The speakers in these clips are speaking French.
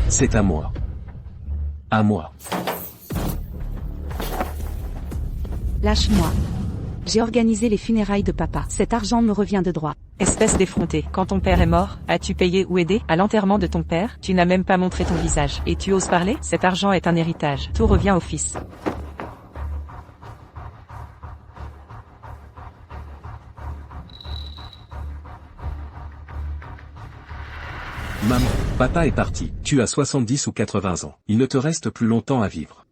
C'est à moi. À moi. Lâche-moi. J'ai organisé les funérailles de papa. Cet argent me revient de droit. Espèce d'effronté. Quand ton père est mort, as-tu payé ou aidé à l'enterrement de ton père? Tu n'as même pas montré ton visage. Et tu oses parler? Cet argent est un héritage. Tout revient au fils. Maman, papa est parti. Tu as 70 ou 80 ans. Il ne te reste plus longtemps à vivre.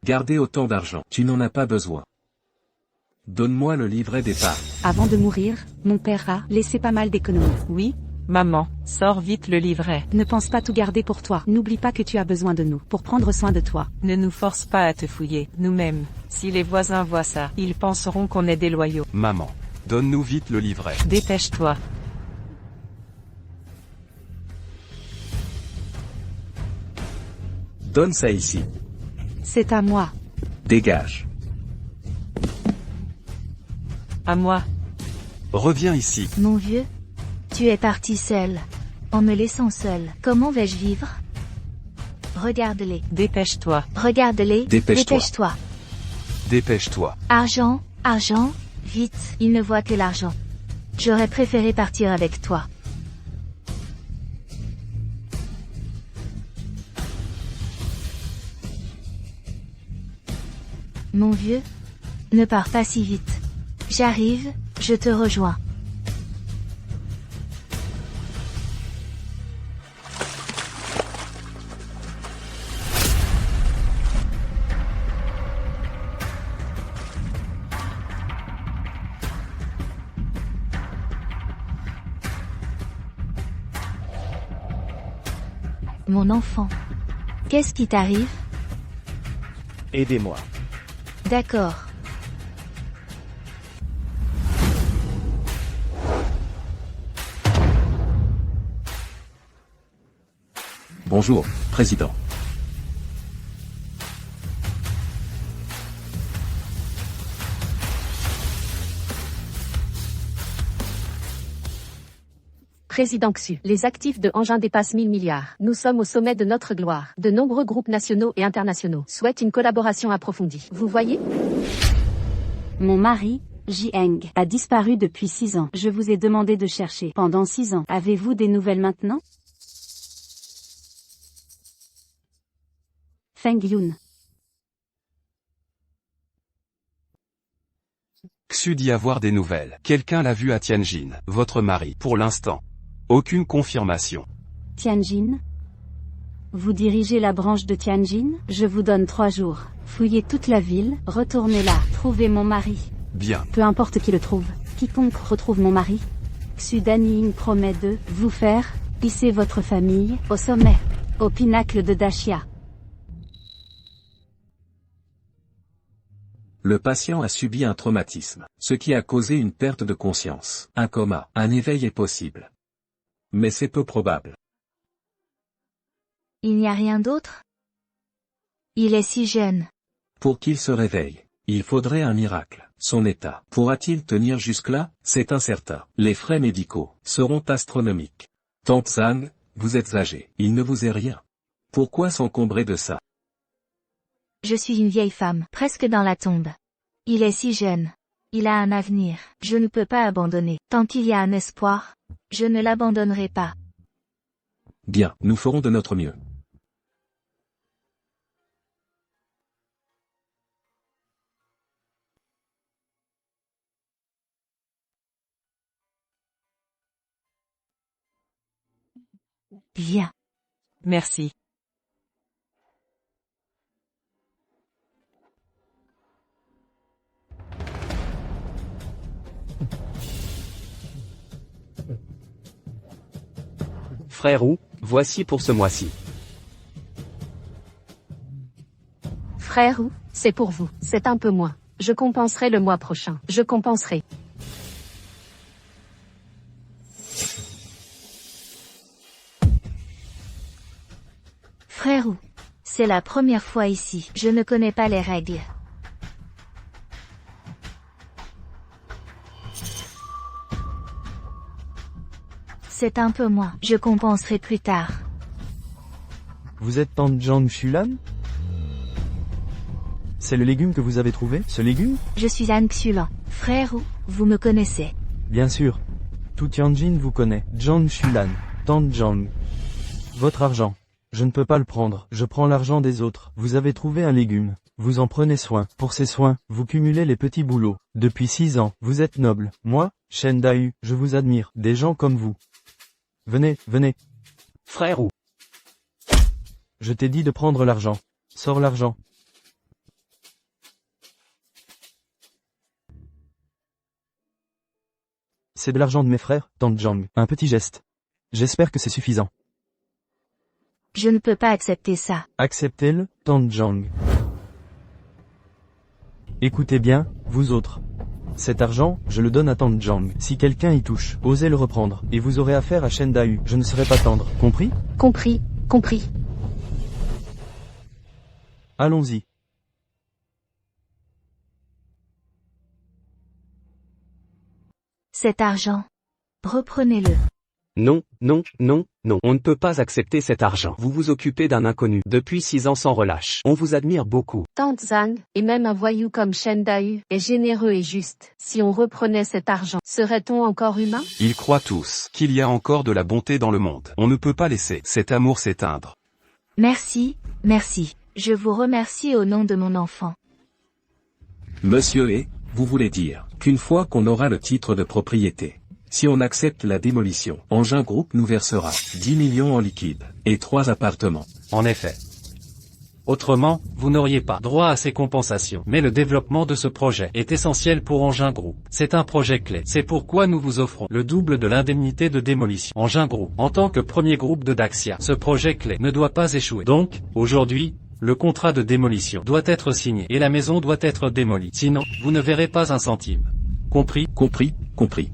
Garder autant d'argent, tu n'en as pas besoin. Donne-moi le livret d'épargne. Avant de mourir, mon père a laissé pas mal d'économies. Oui, maman, sors vite le livret. Ne pense pas tout garder pour toi. N'oublie pas que tu as besoin de nous pour prendre soin de toi. Ne nous force pas à te fouiller, nous-mêmes. Si les voisins voient ça, ils penseront qu'on est des loyaux. Maman, donne-nous vite le livret. Dépêche-toi. Donne ça ici. C'est à moi. Dégage. À moi. Reviens ici. Mon vieux, tu es parti seul. En me laissant seul. Comment vais-je vivre? Regarde-les. Dépêche-toi. Regarde-les. Dépêche-toi. Dépêche-toi. Dépêche-toi. Argent, argent, vite. Il ne voit que l'argent. J'aurais préféré partir avec toi. Mon vieux, ne pars pas si vite. J'arrive, je te rejoins. Mon enfant. Qu'est-ce qui t'arrive? Aidez-moi. D'accord. Bonjour, président. Président Xu, les actifs de Engin dépassent 1000 milliards. Nous sommes au sommet de notre gloire. De nombreux groupes nationaux et internationaux souhaitent une collaboration approfondie. Vous voyez? Mon mari, Jieng, a disparu depuis 6 ans. Je vous ai demandé de chercher pendant 6 ans. Avez-vous des nouvelles maintenant? Feng Yun. Xu dit avoir des nouvelles. Quelqu'un l'a vu à Tianjin. Votre mari. Pour l'instant. Aucune confirmation. Tianjin? Vous dirigez la branche de Tianjin? Je vous donne 3 jours. Fouillez toute la ville, retournez là, trouvez mon mari. Bien. Peu importe qui le trouve. Quiconque retrouve mon mari. Xu Danying promet de vous faire hisser votre famille au sommet, au pinacle de Daxia. Le patient a subi un traumatisme, ce qui a causé une perte de conscience. Un coma, un éveil est possible. Mais c'est peu probable. Il n'y a rien d'autre? Il est si jeune. Pour qu'il se réveille, il faudrait un miracle. Son état pourra-t-il tenir jusque-là? C'est incertain. Les frais médicaux seront astronomiques. Tante Zhang, vous êtes âgé. Il ne vous est rien. Pourquoi s'encombrer de ça? Je suis une vieille femme, presque dans la tombe. Il est si jeune. Il a un avenir. Je ne peux pas abandonner. Tant qu'il y a un espoir, je ne l'abandonnerai pas. Bien, nous ferons de notre mieux. Viens. Merci. Frère Wu, voici pour ce mois-ci. Frère Wu, c'est pour vous. C'est un peu moins. Je compenserai le mois prochain. Je compenserai. Frère Wu, c'est la première fois ici. Je ne connais pas les règles. C'est un peu moins. Je compenserai plus tard. Vous êtes tante Zhang Xulan? C'est le légume que vous avez trouvé, ce légume? Je suis Anne Xulan. Frère Wu, vous me connaissez. Bien sûr. Tout Tianjin vous connaît. Zhang Xulan. Tante Zhang. Votre argent. Je ne peux pas le prendre. Je prends l'argent des autres. Vous avez trouvé un légume. Vous en prenez soin. Pour ces soins, vous cumulez les petits boulots. Depuis 6 ans, vous êtes noble. Moi, Shen Dai, je vous admire. Des gens comme vous. Venez, venez. Frère Wu. Je t'ai dit de prendre l'argent. Sors l'argent. C'est de l'argent de mes frères, tante Zhang. Un petit geste. J'espère que c'est suffisant. Je ne peux pas accepter ça. Acceptez-le, tante Zhang. Écoutez bien, vous autres. Cet argent, je le donne à tante Zhang. Si quelqu'un y touche, osez le reprendre, et vous aurez affaire à Shen Dai. Je ne serai pas tendre, compris? Compris, compris. Allons-y. Cet argent. Reprenez-le. Non, non, non, non. On ne peut pas accepter cet argent. Vous vous occupez d'un inconnu. Depuis 6 ans sans relâche. On vous admire beaucoup. Tante Zhang, et même un voyou comme Shen Dai, est généreux et juste. Si on reprenait cet argent, serait-on encore humain? Ils croient tous qu'il y a encore de la bonté dans le monde. On ne peut pas laisser cet amour s'éteindre. Merci, merci. Je vous remercie au nom de mon enfant. Monsieur et, vous voulez dire, qu'une fois qu'on aura le titre de propriété, si on accepte la démolition, Engin Group nous versera 10 millions en liquide, et 3 appartements. En effet. Autrement, vous n'auriez pas droit à ces compensations. Mais le développement de ce projet est essentiel pour Engin Group. C'est un projet clé. C'est pourquoi nous vous offrons le double de l'indemnité de démolition. Engin Group, en tant que premier groupe de Daxia, ce projet clé ne doit pas échouer. Donc, aujourd'hui, le contrat de démolition doit être signé et la maison doit être démolie. Sinon, vous ne verrez pas un centime. Compris? Compris, compris.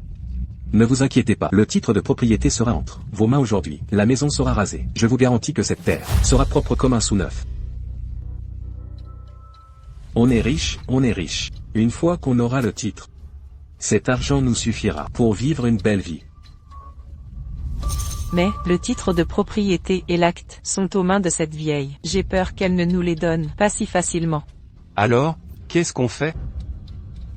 Ne vous inquiétez pas, le titre de propriété sera entre vos mains aujourd'hui. La maison sera rasée. Je vous garantis que cette terre sera propre comme un sous-neuf. On est riche, on est riche. Une fois qu'on aura le titre, cet argent nous suffira pour vivre une belle vie. Mais, le titre de propriété et l'acte sont aux mains de cette vieille. J'ai peur qu'elle ne nous les donne pas si facilement. Alors, qu'est-ce qu'on fait?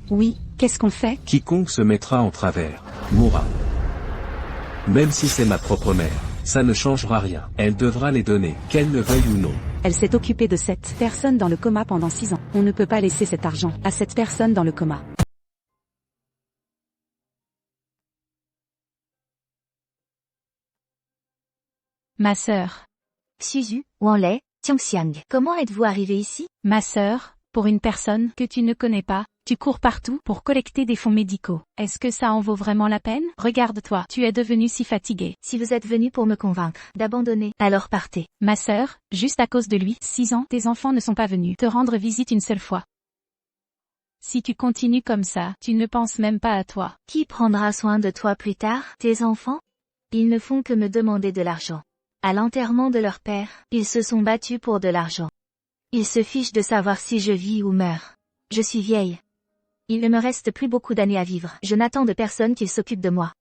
Oui, qu'est-ce qu'on fait? Quiconque se mettra en travers, mourra. Même si c'est ma propre mère, ça ne changera rien. Elle devra les donner, qu'elle le veuille ou non. Elle s'est occupée de cette personne dans le coma pendant 6 ans. On ne peut pas laisser cet argent à cette personne dans le coma. Ma sœur. Suzu, Wanlei, Tiangxiang. Comment êtes-vous arrivé ici? Ma sœur, pour une personne que tu ne connais pas, tu cours partout pour collecter des fonds médicaux. Est-ce que ça en vaut vraiment la peine? Regarde-toi, tu es devenue si fatiguée. Si vous êtes venu pour me convaincre d'abandonner, alors partez. Ma sœur, juste à cause de lui, 6 ans, tes enfants ne sont pas venus te rendre visite une seule fois. Si tu continues comme ça, tu ne penses même pas à toi. Qui prendra soin de toi plus tard? Tes enfants? Ils ne font que me demander de l'argent. À l'enterrement de leur père, ils se sont battus pour de l'argent. Ils se fichent de savoir si je vis ou meurs. Je suis vieille. Il ne me reste plus beaucoup d'années à vivre. Je n'attends de personne qu'il s'occupe de moi.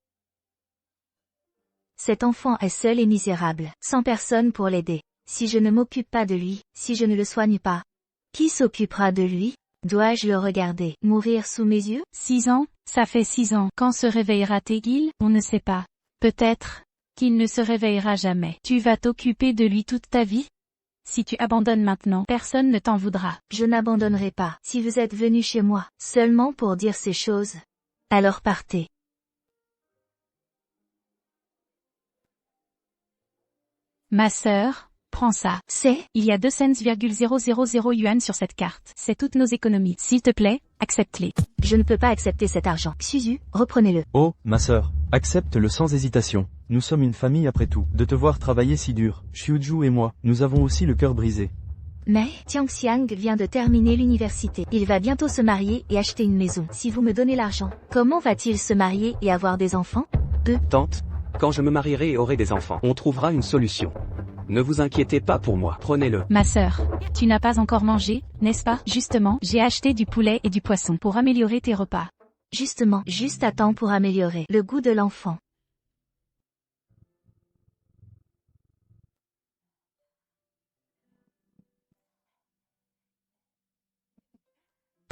Cet enfant est seul et misérable, sans personne pour l'aider. Si je ne m'occupe pas de lui, si je ne le soigne pas, qui s'occupera de lui? Dois-je le regarder mourir sous mes yeux? 6 ans, ça fait 6 ans. Quand se réveillera Tegil? On ne sait pas. Peut-être qu'il ne se réveillera jamais. Tu vas t'occuper de lui toute ta vie? Si tu abandonnes maintenant, personne ne t'en voudra. Je n'abandonnerai pas. Si vous êtes venu chez moi, seulement pour dire ces choses, alors partez. Ma sœur, prends ça. Il y a 2 cents,000 yuan sur cette carte. C'est toutes nos économies. S'il te plaît, accepte-les. Je ne peux pas accepter cet argent. Suzu, reprenez-le. Oh, ma sœur, accepte-le sans hésitation. Nous sommes une famille après tout. De te voir travailler si dur, Xiuju et moi, nous avons aussi le cœur brisé. Mais, Tiangxiang vient de terminer l'université. Il va bientôt se marier et acheter une maison. Si vous me donnez l'argent, comment va-t-il se marier et avoir des enfants? Tante, quand je me marierai et aurai des enfants, on trouvera une solution. Ne vous inquiétez pas pour moi, prenez-le. Ma sœur, tu n'as pas encore mangé, n'est-ce pas? Justement, j'ai acheté du poulet et du poisson pour améliorer tes repas. Justement, juste à temps pour améliorer le goût de l'enfant.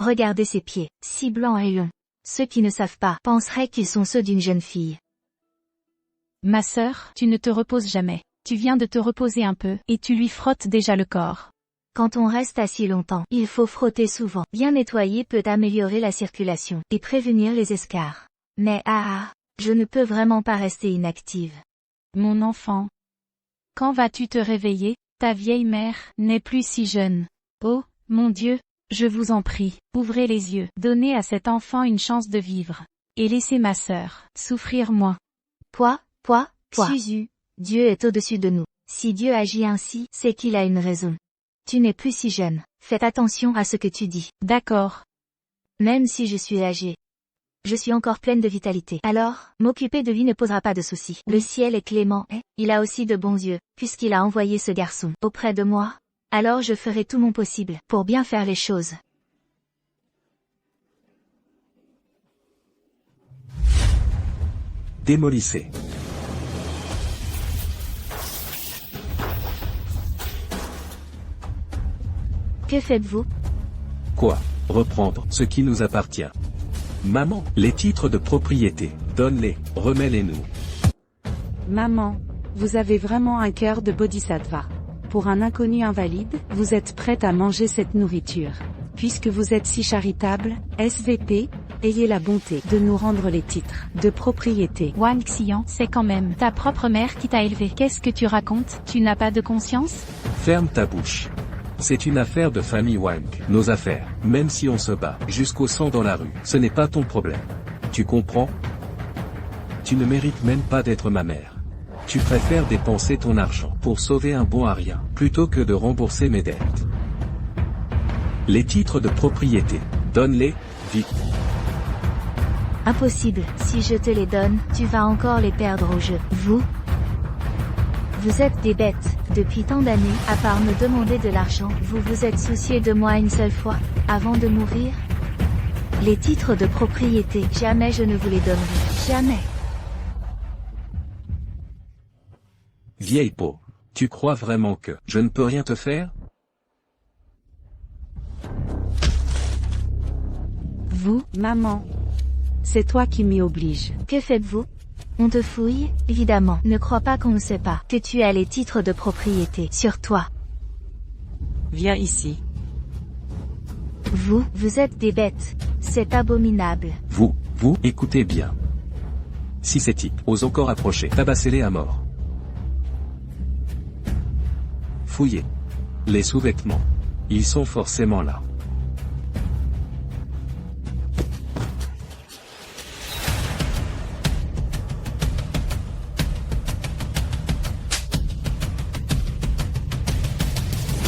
Regardez ses pieds, si blancs et longs. Ceux qui ne savent pas penseraient qu'ils sont ceux d'une jeune fille. Ma sœur, tu ne te reposes jamais. Tu viens de te reposer un peu, et tu lui frottes déjà le corps. Quand on reste assis longtemps, il faut frotter souvent. Bien nettoyer peut améliorer la circulation, et prévenir les escarres. Mais je ne peux vraiment pas rester inactive. Mon enfant. Quand vas-tu te réveiller? Ta vieille mère n'est plus si jeune. Oh, mon Dieu, je vous en prie, ouvrez les yeux, donnez à cet enfant une chance de vivre. Et laissez ma sœur souffrir moins. Toi. Suzu, Dieu est au-dessus de nous. Si Dieu agit ainsi, c'est qu'il a une raison. Tu n'es plus si jeune. Faites attention à ce que tu dis. D'accord. Même si je suis âgée, je suis encore pleine de vitalité. Alors, m'occuper de lui ne posera pas de soucis. Le ciel est clément et il a aussi de bons yeux, puisqu'il a envoyé ce garçon auprès de moi. Alors je ferai tout mon possible pour bien faire les choses. Démolissez. Que faites-vous? Quoi? Reprendre ce qui nous appartient. Maman, les titres de propriété, donne-les, remets-les-nous. Maman, vous avez vraiment un cœur de bodhisattva. Pour un inconnu invalide, vous êtes prête à manger cette nourriture. Puisque vous êtes si charitable, SVP, ayez la bonté de nous rendre les titres de propriété. Wang Xian, c'est quand même ta propre mère qui t'a élevé. Qu'est-ce que tu racontes? Tu n'as pas de conscience? Ferme ta bouche. C'est une affaire de famille Wang. Nos affaires, même si on se bat jusqu'au sang dans la rue, ce n'est pas ton problème. Tu comprends? Tu ne mérites même pas d'être ma mère. Tu préfères dépenser ton argent pour sauver un bon à rien, plutôt que de rembourser mes dettes. Les titres de propriété, donne-les, vite. Impossible, si je te les donne, tu vas encore les perdre au jeu. Vous êtes des bêtes, depuis tant d'années, à part me demander de l'argent, vous vous êtes soucié de moi une seule fois, avant de mourir? Les titres de propriété, jamais je ne vous les donnerai, jamais. Vieille peau, tu crois vraiment que je ne peux rien te faire? Vous, maman. C'est toi qui m'y oblige. Que faites-vous? On te fouille, évidemment. Ne crois pas qu'on ne sait pas que tu as les titres de propriété sur toi. Viens ici. Vous êtes des bêtes. C'est abominable. Vous, écoutez bien. Si ces types osent encore approcher, tabassez-les à mort. Fouillez. Les sous-vêtements. Ils sont forcément là.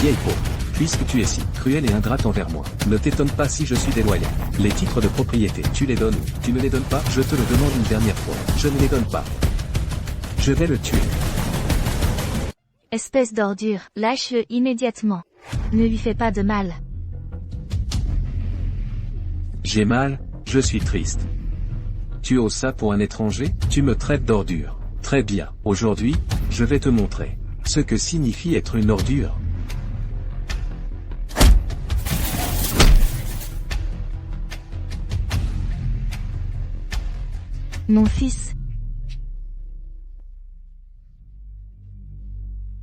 Vieille peau, puisque tu es si cruelle et ingrate envers moi, ne t'étonne pas si je suis déloyal. Les titres de propriété, tu les donnes ou tu ne les donnes pas, je te le demande une dernière fois. Je ne les donne pas. Je vais le tuer. Espèce d'ordure, lâche-le immédiatement. Ne lui fais pas de mal. J'ai mal, je suis triste. Tu oses ça pour un étranger? Tu me traites d'ordure. Très bien, aujourd'hui, je vais te montrer ce que signifie être une ordure. Mon fils.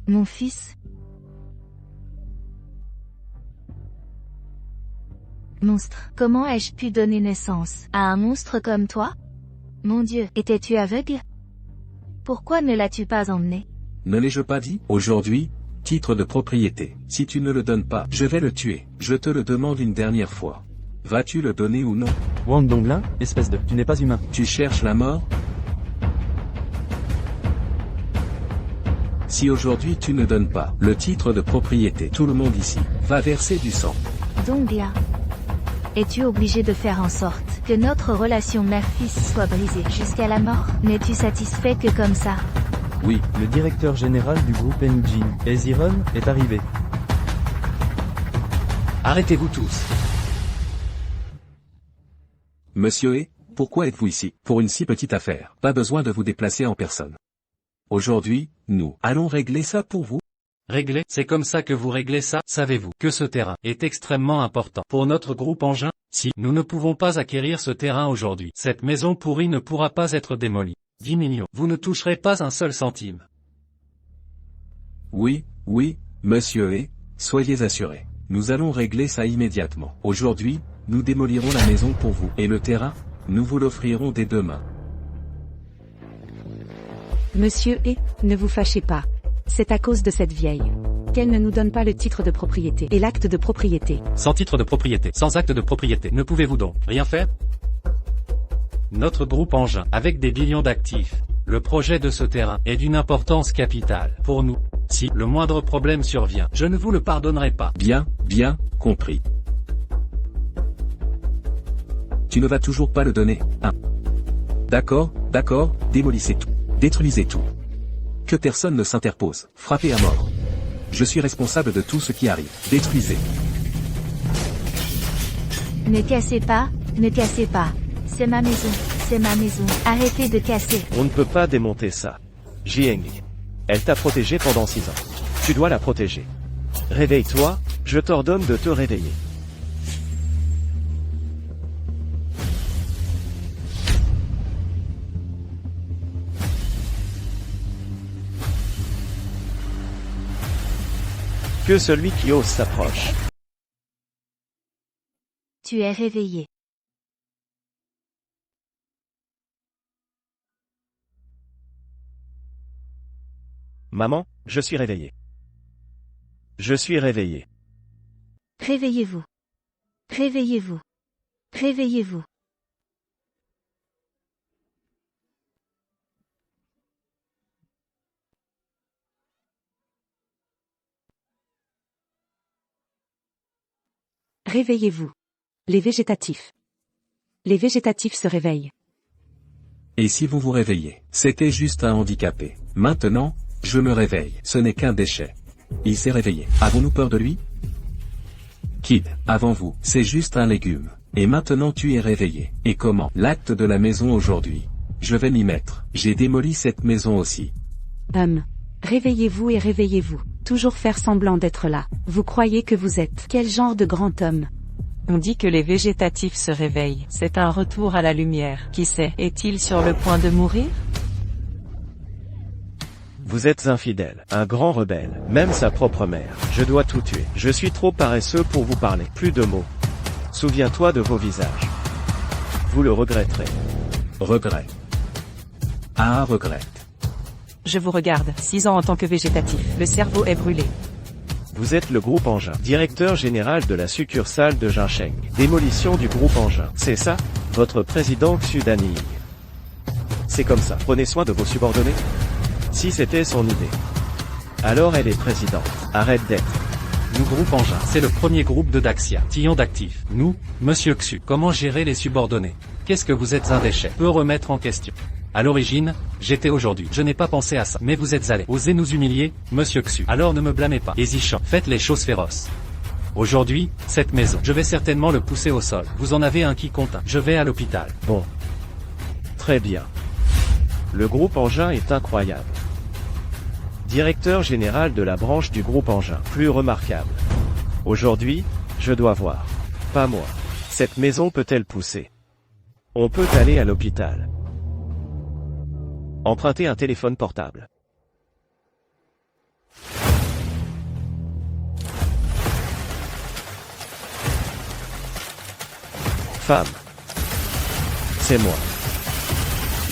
Mon fils. Monstre, comment ai-je pu donner naissance à un monstre comme toi? Mon Dieu, étais-tu aveugle? Pourquoi ne l'as-tu pas emmené? Ne l'ai-je pas dit? Aujourd'hui, titre de propriété. Si tu ne le donnes pas, je vais le tuer. Je te le demande une dernière fois. Vas-tu le donner ou non? Wang Donglin, espèce de... Tu n'es pas humain. Tu cherches la mort? Si aujourd'hui tu ne donnes pas le titre de propriété, tout le monde ici va verser du sang. Dongla. Es-tu obligé de faire en sorte que notre relation mère-fils soit brisée jusqu'à la mort? N'es-tu satisfait que comme ça? Oui, le directeur général du groupe Enjin, Eziron, est arrivé. Arrêtez-vous tous. Monsieur E, pourquoi êtes-vous ici? Pour une si petite affaire, pas besoin de vous déplacer en personne. Aujourd'hui, nous allons régler ça pour vous. Régler, c'est comme ça que vous réglez ça. Savez-vous que ce terrain est extrêmement important pour notre groupe engin? Si nous ne pouvons pas acquérir ce terrain aujourd'hui, cette maison pourrie ne pourra pas être démolie. 10 millions. Vous ne toucherez pas un seul centime. Oui, monsieur et, soyez assurés. Nous allons régler ça immédiatement. Aujourd'hui, nous démolirons la maison pour vous. Et le terrain, nous vous l'offrirons dès demain. Monsieur et, ne vous fâchez pas. C'est à cause de cette vieille qu'elle ne nous donne pas le titre de propriété et l'acte de propriété. Sans titre de propriété, sans acte de propriété, ne pouvez-vous donc rien faire? Notre groupe engin, avec des billions d'actifs, le projet de ce terrain est d'une importance capitale pour nous. Si le moindre problème survient, je ne vous le pardonnerai pas. Bien, compris. Tu ne vas toujours pas le donner, hein? D'accord, démolissez tout. Détruisez tout. Que personne ne s'interpose. Frappez à mort. Je suis responsable de tout ce qui arrive. Détruisez. Ne cassez pas. C'est ma maison. Arrêtez de casser. On ne peut pas démonter ça. Jieng. Elle t'a protégé pendant 6 ans. Tu dois la protéger. Réveille-toi, je t'ordonne de te réveiller. Que celui qui ose s'approche. Tu es réveillé. Maman, je suis réveillé. Je suis réveillé. Réveillez-vous. Réveillez-vous. Réveillez-vous. Réveillez-vous. Les végétatifs. Les végétatifs se réveillent. Et si vous vous réveillez, c'était juste un handicapé. Maintenant, je me réveille. Ce n'est qu'un déchet. Il s'est réveillé. Avons-nous peur de lui? Kid, avant vous, c'est juste un légume. Et maintenant tu es réveillé. Et comment? L'acte de la maison aujourd'hui. Je vais m'y mettre. J'ai démoli cette maison aussi. Réveillez-vous et réveillez-vous. Toujours faire semblant d'être là. Vous croyez que vous êtes quel genre de grand homme? On dit que les végétatifs se réveillent. C'est un retour à la lumière. Qui sait, est-il sur le point de mourir? Vous êtes infidèle, un grand rebelle, même sa propre mère. Je dois tout tuer. Je suis trop paresseux pour vous parler. Plus de mots. Souviens-toi de vos visages. Vous le regretterez. Regret. Ah, regrette. Je vous regarde. 6 ans en tant que végétatif. Le cerveau est brûlé. Vous êtes le groupe engin, directeur général de la succursale de Jincheng. Démolition du groupe engin. C'est ça? Votre président Xu Danying. C'est comme ça. Prenez soin de vos subordonnés? Si c'était son idée. Alors elle est présidente. Arrête d'être. Nous groupe engin, c'est le premier groupe de Daxia. Tillon d'actifs. Nous, monsieur Xu. Comment gérer les subordonnés? Qu'est-ce que vous êtes un déchet? Peut remettre en question. À l'origine, j'étais aujourd'hui. Je n'ai pas pensé à ça. Mais vous êtes allé. Osez nous humilier, monsieur Xu. Alors ne me blâmez pas. Hésichant, faites les choses féroces. Aujourd'hui, cette maison, je vais certainement le pousser au sol. Vous en avez un qui compte. Je vais à l'hôpital. Bon. Très bien. Le groupe engin est incroyable. Directeur général de la branche du groupe engin. Plus remarquable. Aujourd'hui, je dois voir. Pas moi. Cette maison peut-elle pousser? On peut aller à l'hôpital. Emprunter un téléphone portable. Femme. C'est moi.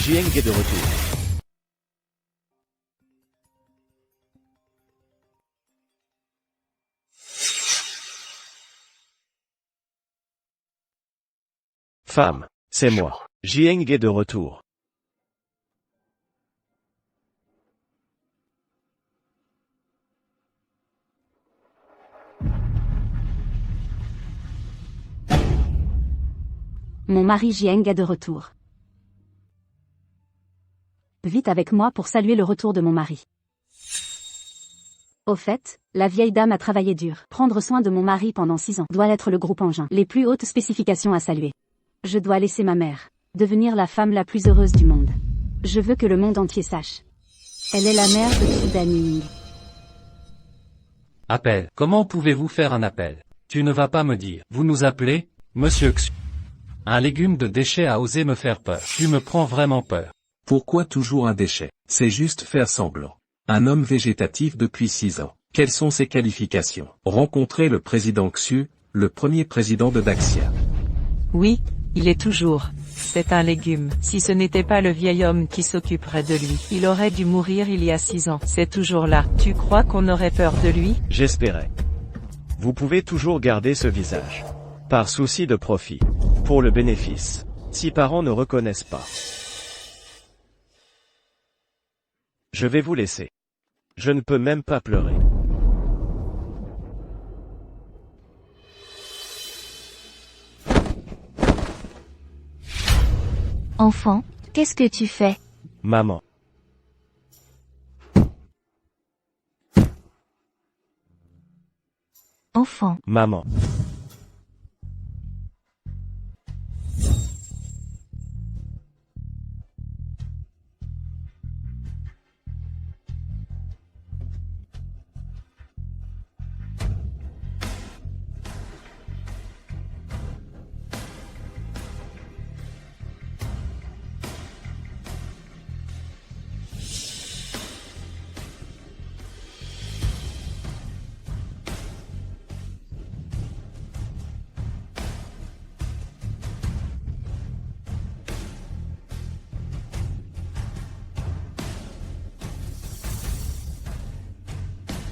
Jieng est de retour. Femme. C'est moi. Jieng est de retour. Mon mari Jieng est de retour. Vite avec moi pour saluer le retour de mon mari. Au fait, la vieille dame a travaillé dur. Prendre soin de mon mari pendant 6 ans doit être le groupe engin. Les plus hautes spécifications à saluer. Je dois laisser ma mère devenir la femme la plus heureuse du monde. Je veux que le monde entier sache. Elle est la mère de Xu Danying. Appel. Comment pouvez-vous faire un appel? Tu ne vas pas me dire. Vous nous appelez, Monsieur Xu. Un légume de déchet a osé me faire peur. Tu me prends vraiment peur. Pourquoi toujours un déchet? C'est juste faire semblant. Un homme végétatif depuis 6 ans. Quelles sont ses qualifications? Rencontrer le président Xu, le premier président de Daxia. Oui, il est toujours. C'est un légume. Si ce n'était pas le vieil homme qui s'occuperait de lui, il aurait dû mourir il y a 6 ans. C'est toujours là. Tu crois qu'on aurait peur de lui? J'espérais. Vous pouvez toujours garder ce visage. Par souci de profit. Pour le bénéfice. Si parents ne reconnaissent pas. Je vais vous laisser. Je ne peux même pas pleurer. Enfant, qu'est-ce que tu fais? Maman. Enfant. Maman.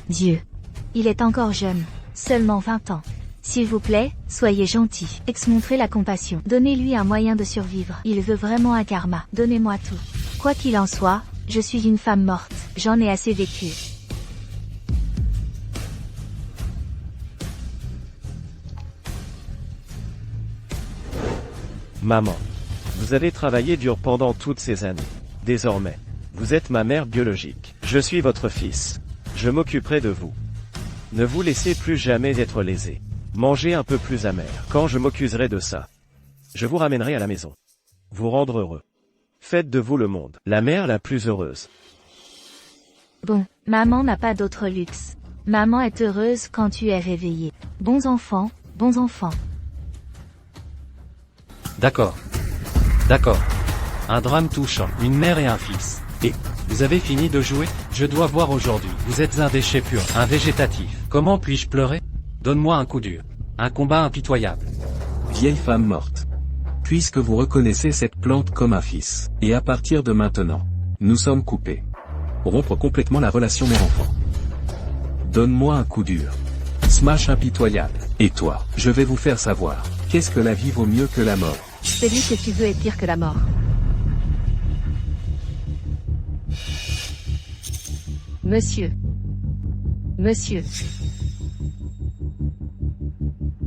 Dieu. Il est encore jeune. Seulement 20 ans. S'il vous plaît, soyez gentil. Montrez la compassion. Donnez-lui un moyen de survivre. Il veut vraiment un karma. Donnez-moi tout. Quoi qu'il en soit, je suis une femme morte. J'en ai assez vécu. Maman. Vous avez travaillé dur pendant toutes ces années. Désormais, vous êtes ma mère biologique. Je suis votre fils. Je m'occuperai de vous. Ne vous laissez plus jamais être lésé. Mangez un peu plus amer. Quand je m'accuserai de ça, je vous ramènerai à la maison. Vous rendre heureux. Faites de vous le monde, la mère la plus heureuse. Bon, maman n'a pas d'autre luxe. Maman est heureuse quand tu es réveillé. Bons enfants, bons enfants. D'accord. D'accord. Un drame touchant, une mère et un fils. Et, vous avez fini de jouer? Je dois voir aujourd'hui. Vous êtes un déchet pur, un végétatif. Comment puis-je pleurer? Donne-moi un coup dur. Un combat impitoyable. Vieille femme morte. Puisque vous reconnaissez cette plante comme un fils, et à partir de maintenant, nous sommes coupés. Rompre complètement la relation mère-enfant. Donne-moi un coup dur. Smash impitoyable. Et toi, je vais vous faire savoir. Qu'est-ce que la vie vaut mieux que la mort? Celui que tu veux est pire que la mort. Monsieur. Monsieur.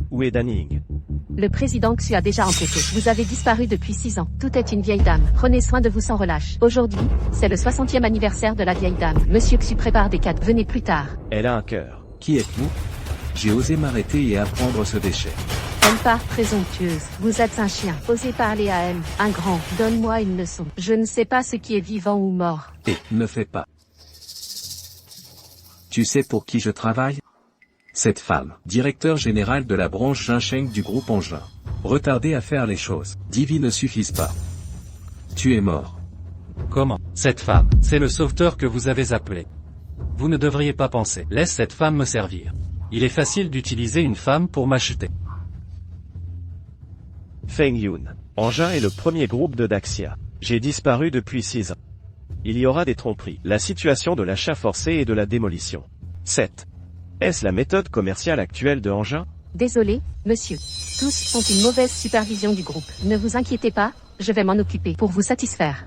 Où est Danning? Le président Xu a déjà enquêté. Vous avez disparu depuis 6 ans. Tout est une vieille dame. Prenez soin de vous sans relâche. Aujourd'hui, c'est le 60e anniversaire de la vieille dame. Monsieur Xu prépare des cadeaux. Venez plus tard. Elle a un cœur. Qui êtes-vous? J'ai osé m'arrêter et apprendre ce déchet. Elle part présomptueuse. Vous êtes un chien. Osez parler à elle. Un grand. Donne-moi une leçon. Je ne sais pas ce qui est vivant ou mort. Et, ne fais pas. Tu sais pour qui je travaille? Cette femme, directeur général de la branche Jincheng du groupe Engin. Retardée à faire les choses. Divines ne suffisent pas. Tu es mort. Comment? Cette femme, c'est le sauveteur que vous avez appelé. Vous ne devriez pas penser. Laisse cette femme me servir. Il est facile d'utiliser une femme pour m'acheter. Feng Yun. Engin est le premier groupe de Daxia. J'ai disparu depuis 6 ans. Il y aura des tromperies. La situation de l'achat forcé et de la démolition. 7. Est-ce la méthode commerciale actuelle de Engin? Désolé, monsieur. Tous ont une mauvaise supervision du groupe. Ne vous inquiétez pas, je vais m'en occuper pour vous satisfaire.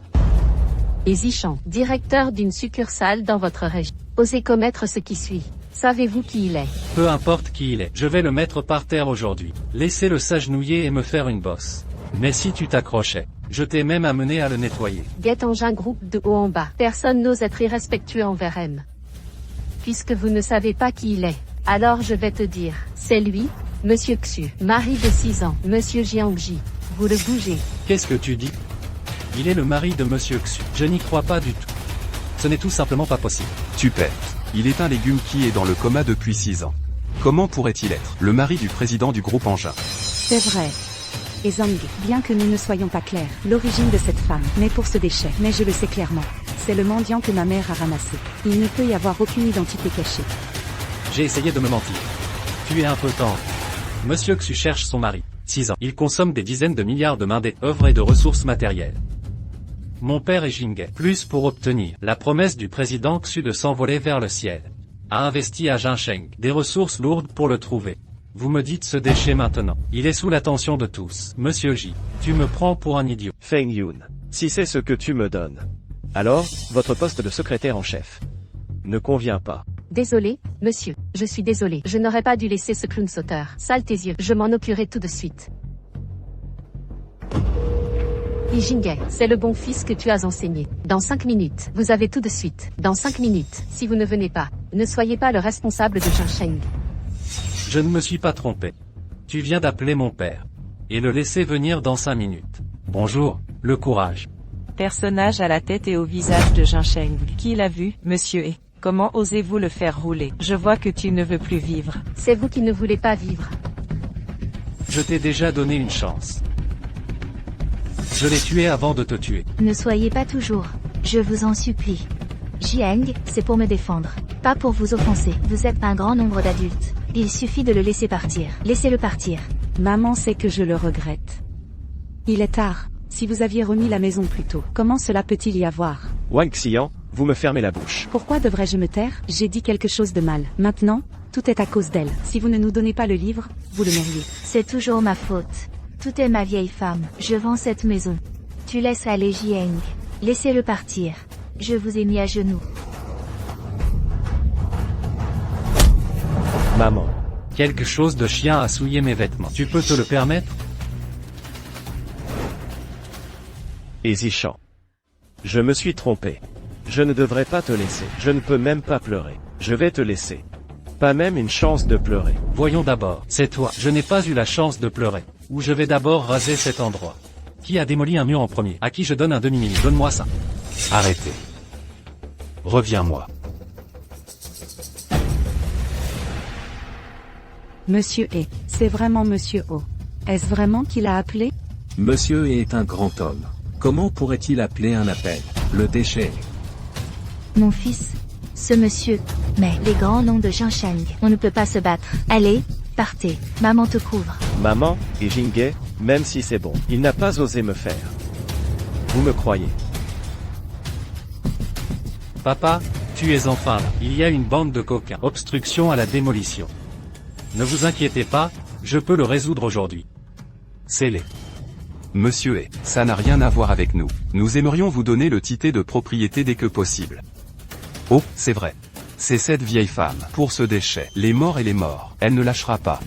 Et Zichan, directeur d'une succursale dans votre région. Osez commettre ce qui suit. Savez-vous qui il est? Peu importe qui il est, je vais le mettre par terre aujourd'hui. Laissez-le s'agenouiller et me faire une bosse. Mais si tu t'accrochais, je t'ai même amené à le nettoyer. Get Engin groupe de haut en bas. Personne n'ose être irrespectueux envers elle. Puisque vous ne savez pas qui il est, alors je vais te dire. C'est lui, Monsieur Xu, mari de 6 ans, Monsieur Jiangji. Vous le bougez. Qu'est-ce que tu dis? Il est le mari de Monsieur Xu. Je n'y crois pas du tout. Ce n'est tout simplement pas possible. Tu pètes. Il est un légume qui est dans le coma depuis 6 ans. Comment pourrait-il être le mari du président du groupe Engin? C'est vrai. Et Zhang, bien que nous ne soyons pas clairs, l'origine de cette femme n'est pour ce déchet, mais je le sais clairement. C'est le mendiant que ma mère a ramassé. Il ne peut y avoir aucune identité cachée. J'ai essayé de me mentir. Tu es un peu tendre. Monsieur Xu cherche son mari. 6 ans. Il consomme des dizaines de milliards de main d'œuvre et de ressources matérielles. Mon père est Jinghe, plus pour obtenir la promesse du président Xu de s'envoler vers le ciel. A investi à Jinsheng des ressources lourdes pour le trouver. Vous me dites ce déchet maintenant. Il est sous l'attention de tous. Monsieur J, tu me prends pour un idiot. Feng Yun, si c'est ce que tu me donnes, alors, votre poste de secrétaire en chef ne convient pas. Désolé, monsieur, je suis désolé. Je n'aurais pas dû laisser ce clown sauteur. Sale tes yeux, je m'en occuperai tout de suite. Jinghe, c'est le bon fils que tu as enseigné. Dans 5 minutes, vous avez tout de suite. Dans 5 minutes, si vous ne venez pas, ne soyez pas le responsable de Jinsheng. Je ne me suis pas trompé. Tu viens d'appeler mon père. Et le laisser venir dans 5 minutes. Bonjour, le courage. Personnage à la tête et au visage de Jinsheng. Qui l'a vu, monsieur et comment osez-vous le faire rouler? Je vois que tu ne veux plus vivre. C'est vous qui ne voulez pas vivre. Je t'ai déjà donné une chance. Je l'ai tué avant de te tuer. Ne soyez pas toujours. Je vous en supplie. Jiang, c'est pour me défendre. Pas pour vous offenser. Vous êtes un grand nombre d'adultes. Il suffit de le laisser partir. Laissez-le partir. Maman sait que je le regrette. Il est tard. Si vous aviez remis la maison plus tôt, comment cela peut-il y avoir? Wang Xian, vous me fermez la bouche. Pourquoi devrais-je me taire? J'ai dit quelque chose de mal. Maintenant, tout est à cause d'elle. Si vous ne nous donnez pas le livre, vous le mériez. C'est toujours ma faute. Tout est ma vieille femme. Je vends cette maison. Tu laisses aller Jiang. Laissez-le partir. Je vous ai mis à genoux. Maman. Quelque chose de chien a souillé mes vêtements. Tu peux te le permettre? Et Zichan. Je me suis trompé. Je ne devrais pas te laisser. Je ne peux même pas pleurer. Je vais te laisser. Pas même une chance de pleurer. Voyons d'abord, c'est toi. Je n'ai pas eu la chance de pleurer. Ou je vais d'abord raser cet endroit. Qui a démoli un mur en premier? À qui je donne un demi-minute? Donne-moi ça. Arrêtez. Reviens-moi. Monsieur E, c'est vraiment Monsieur O. Est-ce vraiment qu'il a appelé? Monsieur est un grand homme. Comment pourrait-il appeler un appel? Le déchet. Mon fils. Ce monsieur. Mais les grands noms de Jinsheng. On ne peut pas se battre. Allez, partez. Maman te couvre. Maman, et Jinghe, même si c'est bon, il n'a pas osé me faire. Vous me croyez? Papa, tu es enfin là. Il y a une bande de coquins. Obstruction à la démolition. Ne vous inquiétez pas, je peux le résoudre aujourd'hui. Scellé. Monsieur et ça n'a rien à voir avec nous. Nous aimerions vous donner le titre de propriété dès que possible. Oh, c'est vrai. C'est cette vieille femme. Pour ce déchet, les morts et les morts, elle ne lâchera pas.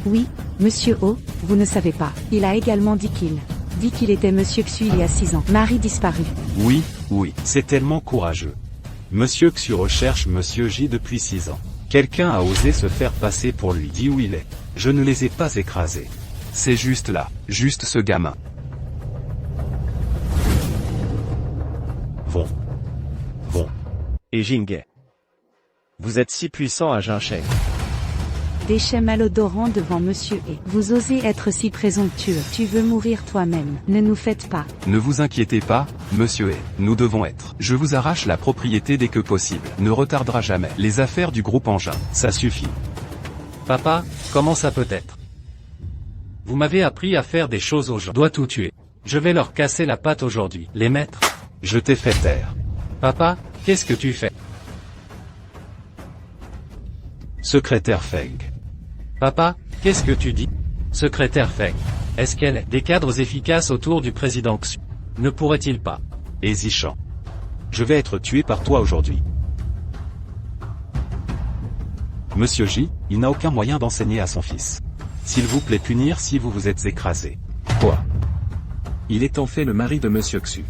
Oui, Monsieur O, vous ne savez pas. Il a également dit qu'il était Monsieur Xu il y a 6 ans. Mari disparu. Oui, c'est tellement courageux. Monsieur Xu recherche Monsieur J depuis 6 ans. Quelqu'un a osé se faire passer pour lui. Dis où il est. Je ne les ai pas écrasés. C'est juste là, juste ce gamin. Vont. Et Jinghe. Vous êtes si puissant à Jinsheng. Déchet malodorant devant Monsieur E. Vous osez être si présomptueux. Tu veux mourir toi-même. Ne nous faites pas. Ne vous inquiétez pas, monsieur et nous devons être. Je vous arrache la propriété dès que possible. Ne retardera jamais les affaires du groupe Engin. Ça suffit. Papa, comment ça peut être? Vous m'avez appris à faire des choses aux gens. Dois tout tuer. Je vais leur casser la patte aujourd'hui. Les maîtres. Je t'ai fait taire. Papa, qu'est-ce que tu fais? Secrétaire Feng. Papa, qu'est-ce que tu dis? Secrétaire Feng. Est-ce qu'elle est des cadres efficaces autour du président Xu? Ne pourrait-il pas? Et Zichan. Je vais être tué par toi aujourd'hui. Monsieur J, il n'a aucun moyen d'enseigner à son fils. S'il vous plaît punir si vous vous êtes écrasé. Quoi? Il est en fait le mari de Monsieur Xu.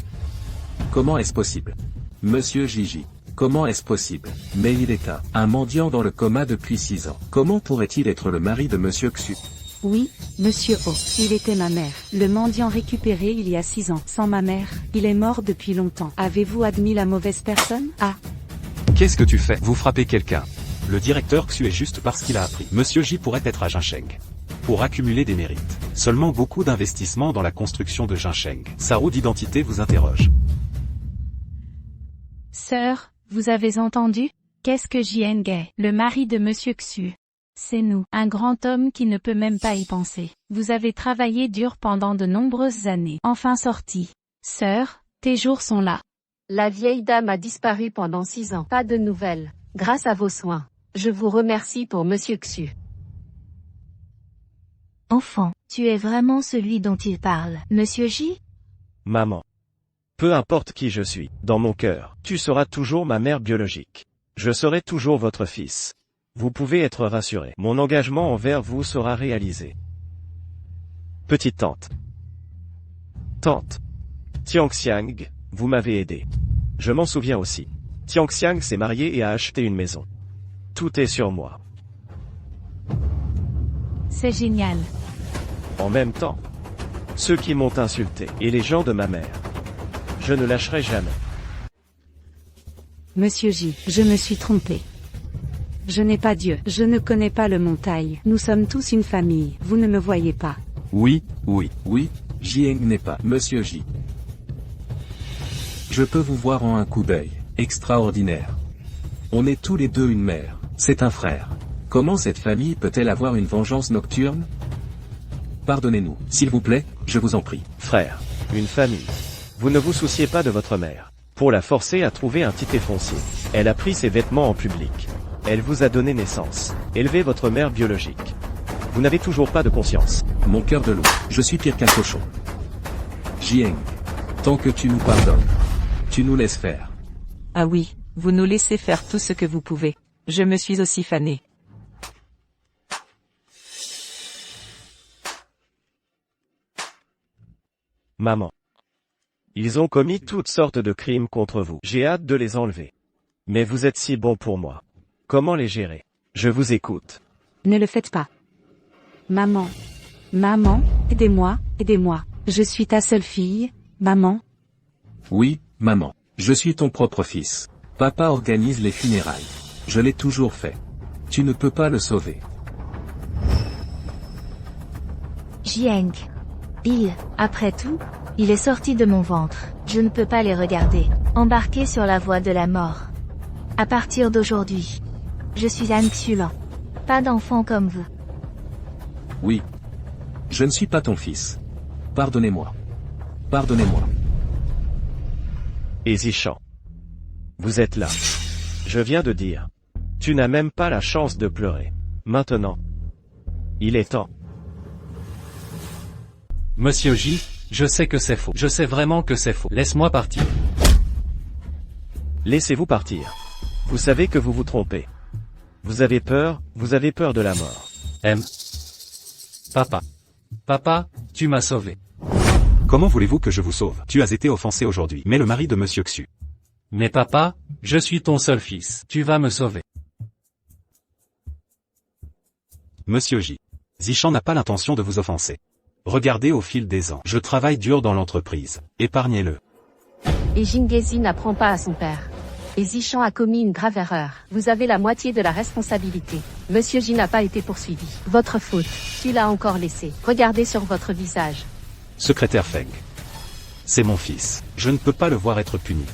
Comment est-ce possible? Monsieur Gigi. Comment est-ce possible? Mais il est un mendiant dans le coma depuis 6 ans. Comment pourrait-il être le mari de Monsieur Xu? Oui, Monsieur O. Il était ma mère. Le mendiant récupéré il y a 6 ans. Sans ma mère, il est mort depuis longtemps. Avez-vous admis la mauvaise personne? Ah. Qu'est-ce que tu fais? Vous frappez quelqu'un? Le directeur Xu est juste parce qu'il a appris. Monsieur J pourrait être à Jincheng. Pour accumuler des mérites. Seulement beaucoup d'investissements dans la construction de Jincheng. Sa roue d'identité vous interroge. Sœur, vous avez entendu? Qu'est-ce que Jienge, le mari de Monsieur Xu? C'est nous, un grand homme qui ne peut même pas y penser. Vous avez travaillé dur pendant de nombreuses années. Enfin sorti. Sœur, tes jours sont là. La vieille dame a disparu pendant 6 ans. Pas de nouvelles. Grâce à vos soins. Je vous remercie pour Monsieur Xu. Enfant, tu es vraiment celui dont il parle, Monsieur J? Maman. Peu importe qui je suis, dans mon cœur, tu seras toujours ma mère biologique. Je serai toujours votre fils. Vous pouvez être rassuré. Mon engagement envers vous sera réalisé. Petite tante. Tante. Tiangxiang, vous m'avez aidé. Je m'en souviens aussi. Tiangxiang s'est marié et a acheté une maison. Tout est sur moi. C'est génial. En même temps, ceux qui m'ont insulté, et les gens de ma mère. Je ne lâcherai jamais. Monsieur J, je me suis trompé. Je n'ai pas Dieu, je ne connais pas le montagne. Nous sommes tous une famille, vous ne me voyez pas. Oui, Jieng n'est pas Monsieur J. Je peux vous voir en un coup d'œil, extraordinaire. On est tous les deux une mère, c'est un frère. Comment cette famille peut-elle avoir une vengeance nocturne? Pardonnez-nous, s'il vous plaît, je vous en prie. Frère, une famille. Vous ne vous souciez pas de votre mère. Pour la forcer à trouver un titre foncier. Elle a pris ses vêtements en public. Elle vous a donné naissance. Élevé votre mère biologique. Vous n'avez toujours pas de conscience. Mon cœur de loup, je suis pire qu'un cochon. Jieng, tant que tu nous pardonnes, tu nous laisses faire. Ah oui, vous nous laissez faire tout ce que vous pouvez. Je me suis aussi fanée. Maman. Ils ont commis toutes sortes de crimes contre vous. J'ai hâte de les enlever. Mais vous êtes si bon pour moi. Comment les gérer? Je vous écoute. Ne le faites pas. Maman. Maman, aidez-moi, aidez-moi. Je suis ta seule fille, maman. Oui, maman. Je suis ton propre fils. Papa organise les funérailles. Je l'ai toujours fait. Tu ne peux pas le sauver. Jieng. Après tout, il est sorti de mon ventre. Je ne peux pas les regarder. Embarqué sur la voie de la mort. À partir d'aujourd'hui, je suis An Xulan. Pas d'enfant comme vous. Oui. Je ne suis pas ton fils. Pardonnez-moi. Pardonnez-moi. Et Zishan. Vous êtes là. Je viens de dire. Tu n'as même pas la chance de pleurer. Maintenant. Il est temps. Monsieur J, je sais que c'est faux. Je sais vraiment que c'est faux. Laisse-moi partir. Laissez-vous partir. Vous savez que vous vous trompez. Vous avez peur de la mort. Papa. Papa, tu m'as sauvé. Comment voulez-vous que je vous sauve? Tu as été offensé aujourd'hui, mais le mari de Monsieur Xu. Mais papa, je suis ton seul fils. Tu vas me sauver. Monsieur J. Zishan n'a pas l'intention de vous offenser. Regardez au fil des ans. Je travaille dur dans l'entreprise. Épargnez-le. Et Jingezi n'apprend pas à son père. Et Zishan a commis une grave erreur. Vous avez la moitié de la responsabilité. Monsieur J n'a pas été poursuivi. Votre faute. Tu l'as encore laissé. Regardez sur votre visage. Secrétaire Feng. C'est mon fils. Je ne peux pas le voir être puni.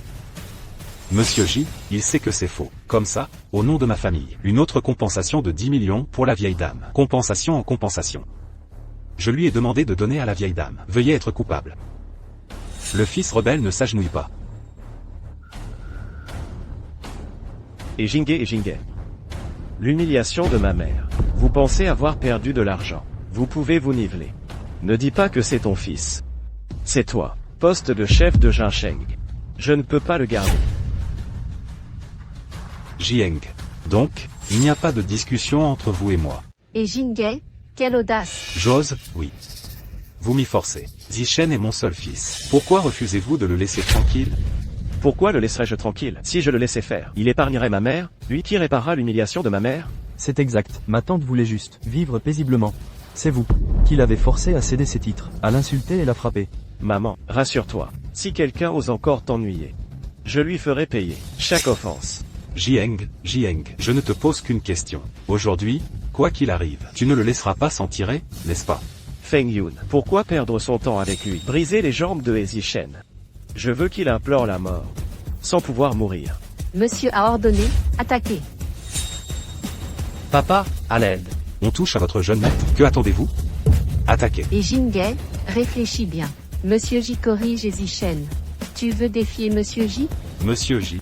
Monsieur J, il sait que c'est faux. Comme ça, au nom de ma famille, une autre compensation de 10 millions pour la vieille dame. Compensation en compensation. Je lui ai demandé de donner à la vieille dame. Veuillez être coupable. Le fils rebelle ne s'agenouille pas. Et Jingé. L'humiliation de ma mère. Vous pensez avoir perdu de l'argent. Vous pouvez vous niveler. Ne dis pas que c'est ton fils. C'est toi, poste de chef de Jincheng. Je ne peux pas le garder. Jieng. Donc, il n'y a pas de discussion entre vous et moi. Et Jingé, quelle audace. J'ose, oui. Vous m'y forcez. Zishen est mon seul fils. Pourquoi refusez-vous de le laisser tranquille? Pourquoi le laisserais-je tranquille? Si je le laissais faire, il épargnerait ma mère, lui qui réparera l'humiliation de ma mère? C'est exact, ma tante voulait juste vivre paisiblement. C'est vous qui l'avez forcé à céder ses titres, à l'insulter et la frapper. Maman, rassure-toi. Si quelqu'un ose encore t'ennuyer, je lui ferai payer chaque offense. Jieng, je ne te pose qu'une question. Aujourd'hui, quoi qu'il arrive, tu ne le laisseras pas s'en tirer, n'est-ce pas? Feng Yun, pourquoi perdre son temps avec lui? Briser les jambes de Ezishen. Je veux qu'il implore la mort. Sans pouvoir mourir. Monsieur a ordonné, attaquez. Papa, à l'aide. On touche à votre jeune maître, que attendez-vous? Attaquez. Et Jingay, réfléchis bien. Monsieur J corrige Ezishen. Tu veux défier Monsieur J? Monsieur J.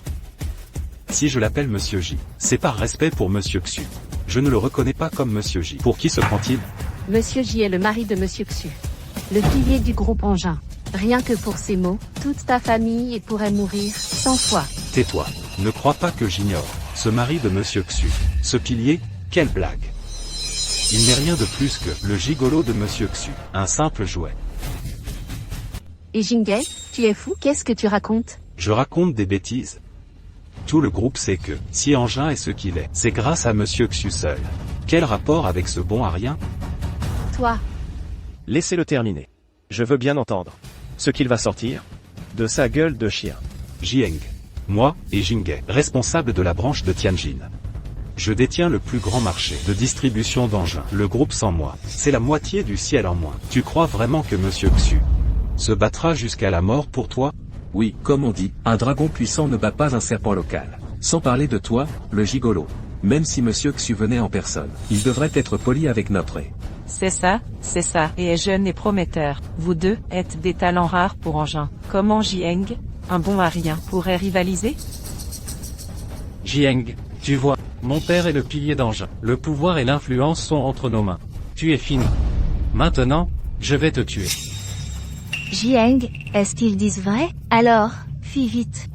Si je l'appelle Monsieur J, c'est par respect pour Monsieur Xu. Je ne le reconnais pas comme Monsieur J. Pour qui se prend-il? Monsieur J est le mari de Monsieur Xu. Le pilier du groupe Engin. Rien que pour ces mots, toute ta famille pourrait mourir 100 fois. Tais-toi. Ne crois pas que j'ignore. Ce mari de Monsieur Xu. Ce pilier, quelle blague. Il n'est rien de plus que le gigolo de Monsieur Xu. Un simple jouet. Et Jingay, tu es fou? Qu'est-ce que tu racontes? Je raconte des bêtises. Tout le groupe sait que, si Engin est ce qu'il est, c'est grâce à Monsieur Xu seul. Quel rapport avec ce bon à rien? Toi. Laissez-le terminer. Je veux bien entendre. Ce qu'il va sortir de sa gueule de chien. Jieng. Moi, et Jingay, responsable de la branche de Tianjin. Je détiens le plus grand marché de distribution d'engins. Le groupe sans moi, c'est la moitié du ciel en moins. Tu crois vraiment que Monsieur Xu se battra jusqu'à la mort pour toi? Oui, comme on dit, un dragon puissant ne bat pas un serpent local. Sans parler de toi, le gigolo. Même si Monsieur Xu venait en personne, il devrait être poli avec notre et. C'est ça, et est jeune et prometteur. Vous deux êtes des talents rares pour Engin. Comment Jieng, un bon à rien, pourrait rivaliser? Jieng, tu vois, mon père est le pilier d'Engin. Le pouvoir et l'influence sont entre nos mains. Tu es fini. Maintenant, je vais te tuer. Jieng, est-ce qu'ils disent vrai? Alors, fis vite.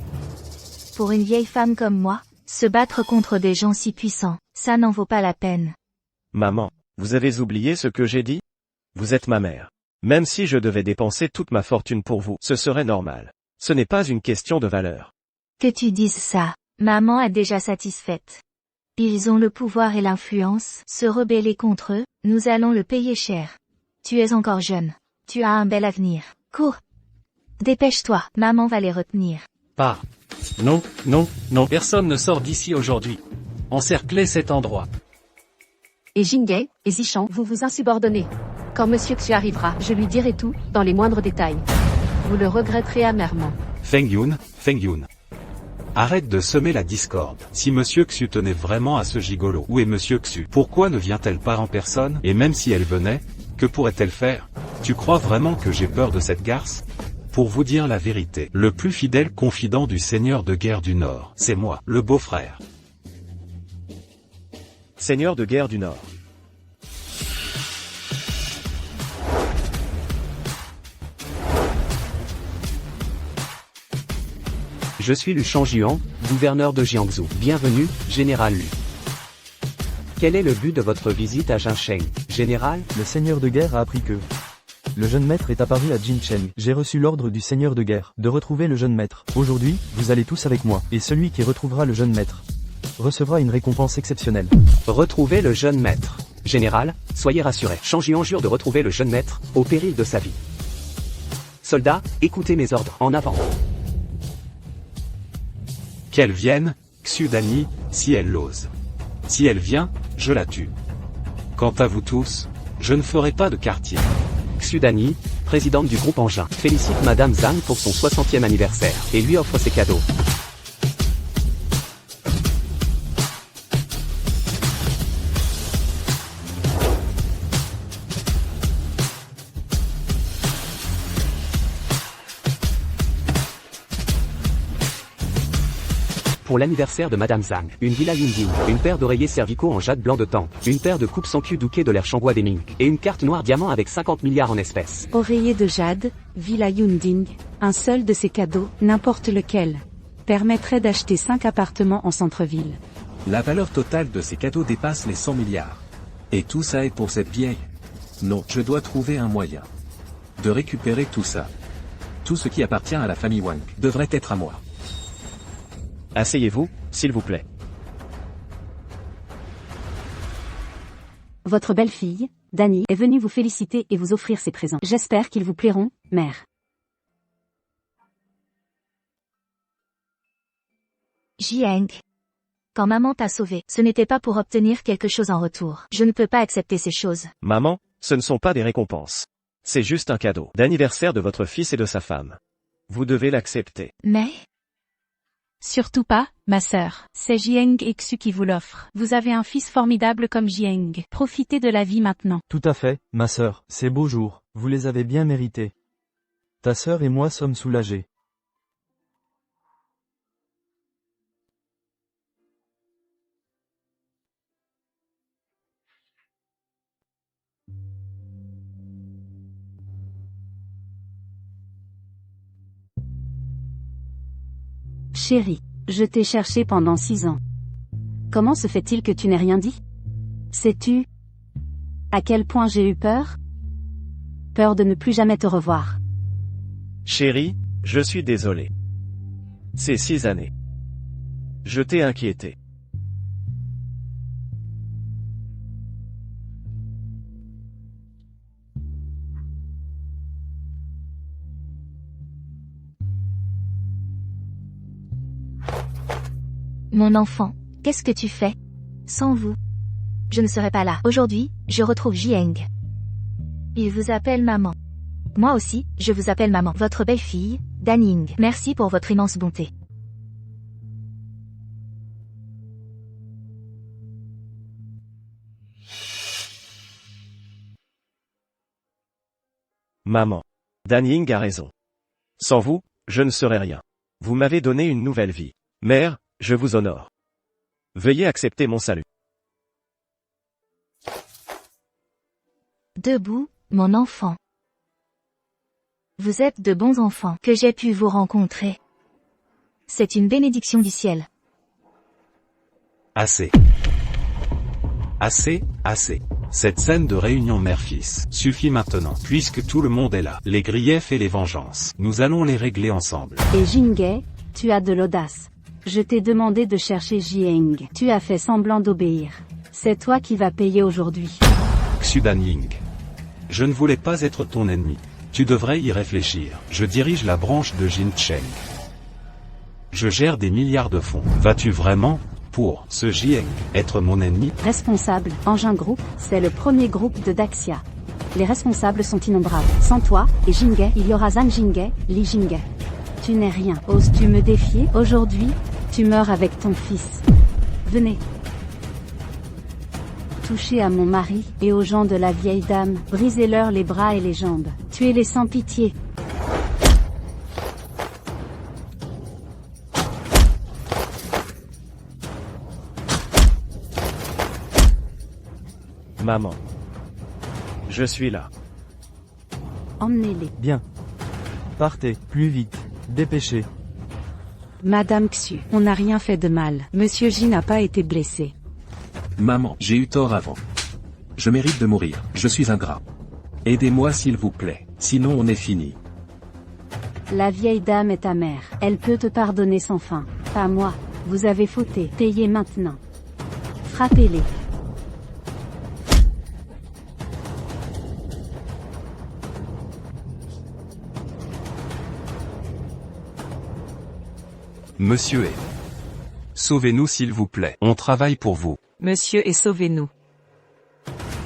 Pour une vieille femme comme moi, se battre contre des gens si puissants, ça n'en vaut pas la peine. Maman, vous avez oublié ce que j'ai dit? Vous êtes ma mère. Même si je devais dépenser toute ma fortune pour vous, ce serait normal. Ce n'est pas une question de valeur. Que tu dises ça, maman est déjà satisfaite. Ils ont le pouvoir et l'influence, se rebeller contre eux, nous allons le payer cher. Tu es encore jeune. Tu as un bel avenir. Cours. Dépêche-toi, maman va les retenir. Pas. Non, personne ne sort d'ici aujourd'hui. Encerclez cet endroit. Et Jingay, et Zichan, vous vous insubordonnez. Quand Monsieur Xu arrivera, je lui dirai tout, dans les moindres détails. Vous le regretterez amèrement. Feng Yun. Arrête de semer la discorde. Si Monsieur Xu tenait vraiment à ce gigolo, où est Monsieur Xu? Pourquoi ne vient-elle pas en personne? Et même si elle venait, que pourrait-elle faire? Tu crois vraiment que j'ai peur de cette garce? Pour vous dire la vérité, le plus fidèle confident du seigneur de guerre du Nord, c'est moi, le beau-frère. Seigneur de guerre du Nord. Je suis Lu Shangjuan, gouverneur de Jiangsu. Bienvenue, Général Lu. Quel est le but de votre visite à Jincheng, Général? Le seigneur de guerre a appris que le jeune maître est apparu à Jincheng. J'ai reçu l'ordre du seigneur de guerre de retrouver le jeune maître. Aujourd'hui, vous allez tous avec moi, et celui qui retrouvera le jeune maître recevra une récompense exceptionnelle. Retrouver le jeune maître. Général, soyez rassuré. Shangjuan jure de retrouver le jeune maître, au péril de sa vie. Soldats, écoutez mes ordres, en avant. Qu'elle vienne, Xu Dani, si elle l'ose. Si elle vient, je la tue. Quant à vous tous, je ne ferai pas de quartier. Xu Dani, présidente du groupe Engin, félicite Madame Zhang pour son 60e anniversaire, et lui offre ses cadeaux. Pour l'anniversaire de Madame Zhang, une villa Yunding, une paire d'oreillers cervicaux en jade blanc de Tang, une paire de coupes sans cul douquées de l'air Shangua des Ming, et une carte noire diamant avec 50 milliards en espèces. Oreiller de jade, Villa Yunding, un seul de ces cadeaux, n'importe lequel, permettrait d'acheter 5 appartements en centre-ville. La valeur totale de ces cadeaux dépasse les 100 milliards. Et tout ça est pour cette vieille? Non, je dois trouver un moyen de récupérer tout ça. Tout ce qui appartient à la famille Wang devrait être à moi. Asseyez-vous, s'il vous plaît. Votre belle-fille, Dani, est venue vous féliciter et vous offrir ses présents. J'espère qu'ils vous plairont, mère. Jieng. Quand maman t'a sauvé, ce n'était pas pour obtenir quelque chose en retour. Je ne peux pas accepter ces choses. Maman, ce ne sont pas des récompenses. C'est juste un cadeau d'anniversaire de votre fils et de sa femme. Vous devez l'accepter. Mais... Surtout pas, ma sœur. C'est Jieng et Xu qui vous l'offrent. Vous avez un fils formidable comme Jieng. Profitez de la vie maintenant. Tout à fait, ma sœur, ces beaux jours, vous les avez bien mérités. Ta sœur et moi sommes soulagés. Chérie, je t'ai cherché pendant 6 ans. Comment se fait-il que tu n'aies rien dit? Sais-tu à quel point j'ai eu peur? Peur de ne plus jamais te revoir. Chérie, je suis désolé. Ces 6 années. Je t'ai inquiété. Mon enfant, qu'est-ce que tu fais? Sans vous, je ne serais pas là. Aujourd'hui, je retrouve Jieng. Il vous appelle maman. Moi aussi, je vous appelle maman. Votre belle-fille, Daning. Merci pour votre immense bonté. Maman. Dan Ying a raison. Sans vous, je ne serais rien. Vous m'avez donné une nouvelle vie. Mère, je vous honore. Veuillez accepter mon salut. Debout, mon enfant. Vous êtes de bons enfants que j'ai pu vous rencontrer. C'est une bénédiction du ciel. Assez. Assez, assez. Cette scène de réunion mère-fils suffit maintenant, puisque tout le monde est là. Les griefs et les vengeances, nous allons les régler ensemble. Et Jinghe, tu as de l'audace. Je t'ai demandé de chercher Jieng. Tu as fait semblant d'obéir. C'est toi qui vas payer aujourd'hui. Xu Danying. Je ne voulais pas être ton ennemi. Tu devrais y réfléchir. Je dirige la branche de Jin Cheng. Je gère des milliards de fonds. Vas-tu vraiment, pour ce Jieng, être mon ennemi? Responsable, Engin Group, c'est le premier groupe de Daxia. Les responsables sont innombrables. Sans toi, et Jinghe, il y aura Zhang Jinghe, Li Jinghe. Tu n'es rien. Oses-tu me défier? Aujourd'hui, tu meurs avec ton fils. Venez. Touchez à mon mari, et aux gens de la vieille dame, brisez-leur les bras et les jambes. Tuez-les sans pitié. Maman. Je suis là. Emmenez-les. Bien. Partez, plus vite, dépêchez. Madame Xu, on n'a rien fait de mal. Monsieur J n'a pas été blessé. Maman, j'ai eu tort avant. Je mérite de mourir, je suis ingrat. Aidez-moi s'il vous plaît, sinon on est fini. La vieille dame est ta mère. Elle peut te pardonner sans fin. Pas moi. Vous avez fauté. Payez maintenant. Frappez-les. Monsieur est. Sauvez-nous s'il vous plaît. On travaille pour vous. Monsieur et sauvez-nous.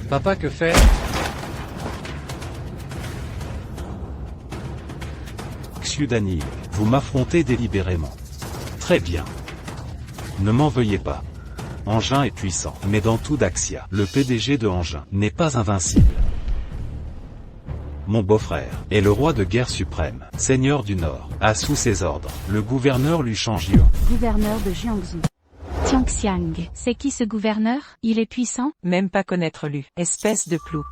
Papa, que faire? Xu Danying, vous m'affrontez délibérément. Très bien. Ne m'en veuillez pas. Engin est puissant, mais dans tout Daxia, le PDG de Engin n'est pas invincible. Mon beau-frère est le roi de guerre suprême, seigneur du Nord, a sous ses ordres le gouverneur Lu Shangjiu. Gouverneur de Jiangsu. Tiangxiang. C'est qui ce gouverneur? Il est puissant? Même pas connaître Lu. Espèce de plouc.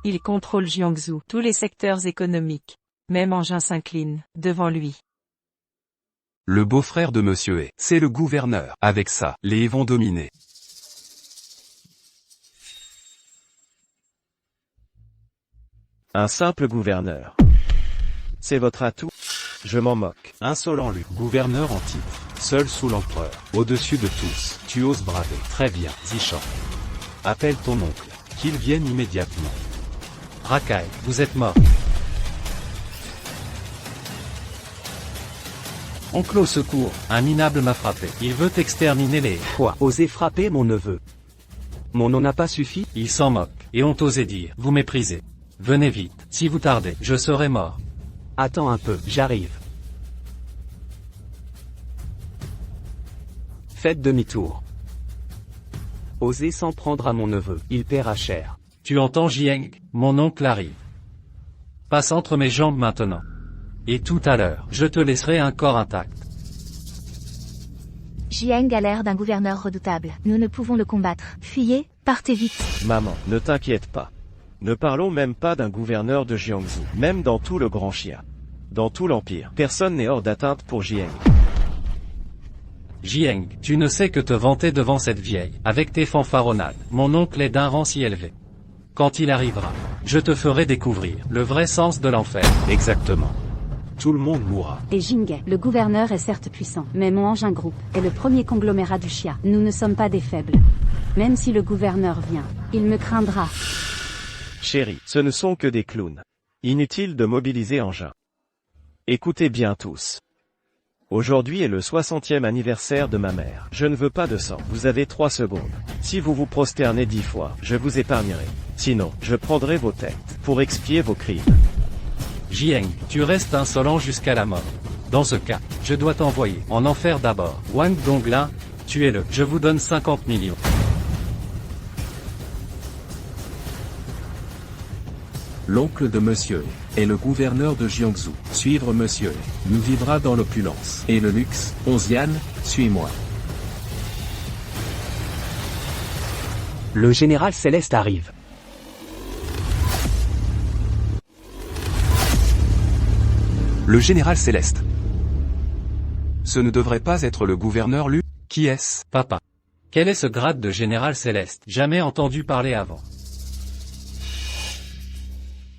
Il contrôle Jiangsu, tous les secteurs économiques. Même Engin s'incline devant lui. Le beau-frère de Monsieur est. C'est le gouverneur. Avec ça, les vont dominer. Un simple gouverneur. C'est votre atout? Je m'en moque. Insolent Lu, gouverneur en titre, seul sous l'empereur, au-dessus de tous, tu oses braver. Très bien, Zishan. Appelle ton oncle, qu'il vienne immédiatement. Rakai, vous êtes mort. Oncle au secours, un minable m'a frappé. Il veut exterminer les... Quoi? Oser frapper mon neveu? Mon nom n'a pas suffi? Ils s'en moquent, et ont osé dire, vous méprisez. Venez vite, si vous tardez, je serai mort. Attends un peu, j'arrive. Faites demi-tour. Osez s'en prendre à mon neveu, il paiera cher. Tu entends Jiang, mon oncle arrive. Passe entre mes jambes maintenant. Et tout à l'heure, je te laisserai un corps intact. Jiang a l'air d'un gouverneur redoutable. Nous ne pouvons le combattre. Fuyez, partez vite. Maman, ne t'inquiète pas. Ne parlons même pas d'un gouverneur de Jiangsu. Même dans tout le Grand Xia. Dans tout l'Empire, personne n'est hors d'atteinte pour Jiang. Jiang, tu ne sais que te vanter devant cette vieille, avec tes fanfaronnades. Mon oncle est d'un rang si élevé. Quand il arrivera, je te ferai découvrir le vrai sens de l'enfer. Exactement. Tout le monde mourra. Et Jinghe, le gouverneur est certes puissant, mais mon engin groupe est le premier conglomérat du Xia. Nous ne sommes pas des faibles. Même si le gouverneur vient, il me craindra. Chérie, ce ne sont que des clowns. Inutile de mobiliser engin. Écoutez bien tous. Aujourd'hui est le 60e anniversaire de ma mère. Je ne veux pas de sang. Vous avez 3 secondes. Si vous vous prosternez 10 fois, je vous épargnerai. Sinon, je prendrai vos têtes pour expier vos crimes. Jiang, tu restes insolent jusqu'à la mort. Dans ce cas, je dois t'envoyer en enfer d'abord. Wang Donglin, tuez-le. Je vous donne 50 millions. L'oncle de Monsieur est le gouverneur de Jiangsu. Suivre Monsieur nous vivra dans l'opulence et le luxe. Onziane, suis-moi. Le général Céleste arrive. Le général Céleste. Ce ne devrait pas être le gouverneur Lu. Qui est-ce? Papa. Quel est ce grade de général Céleste? Jamais entendu parler avant.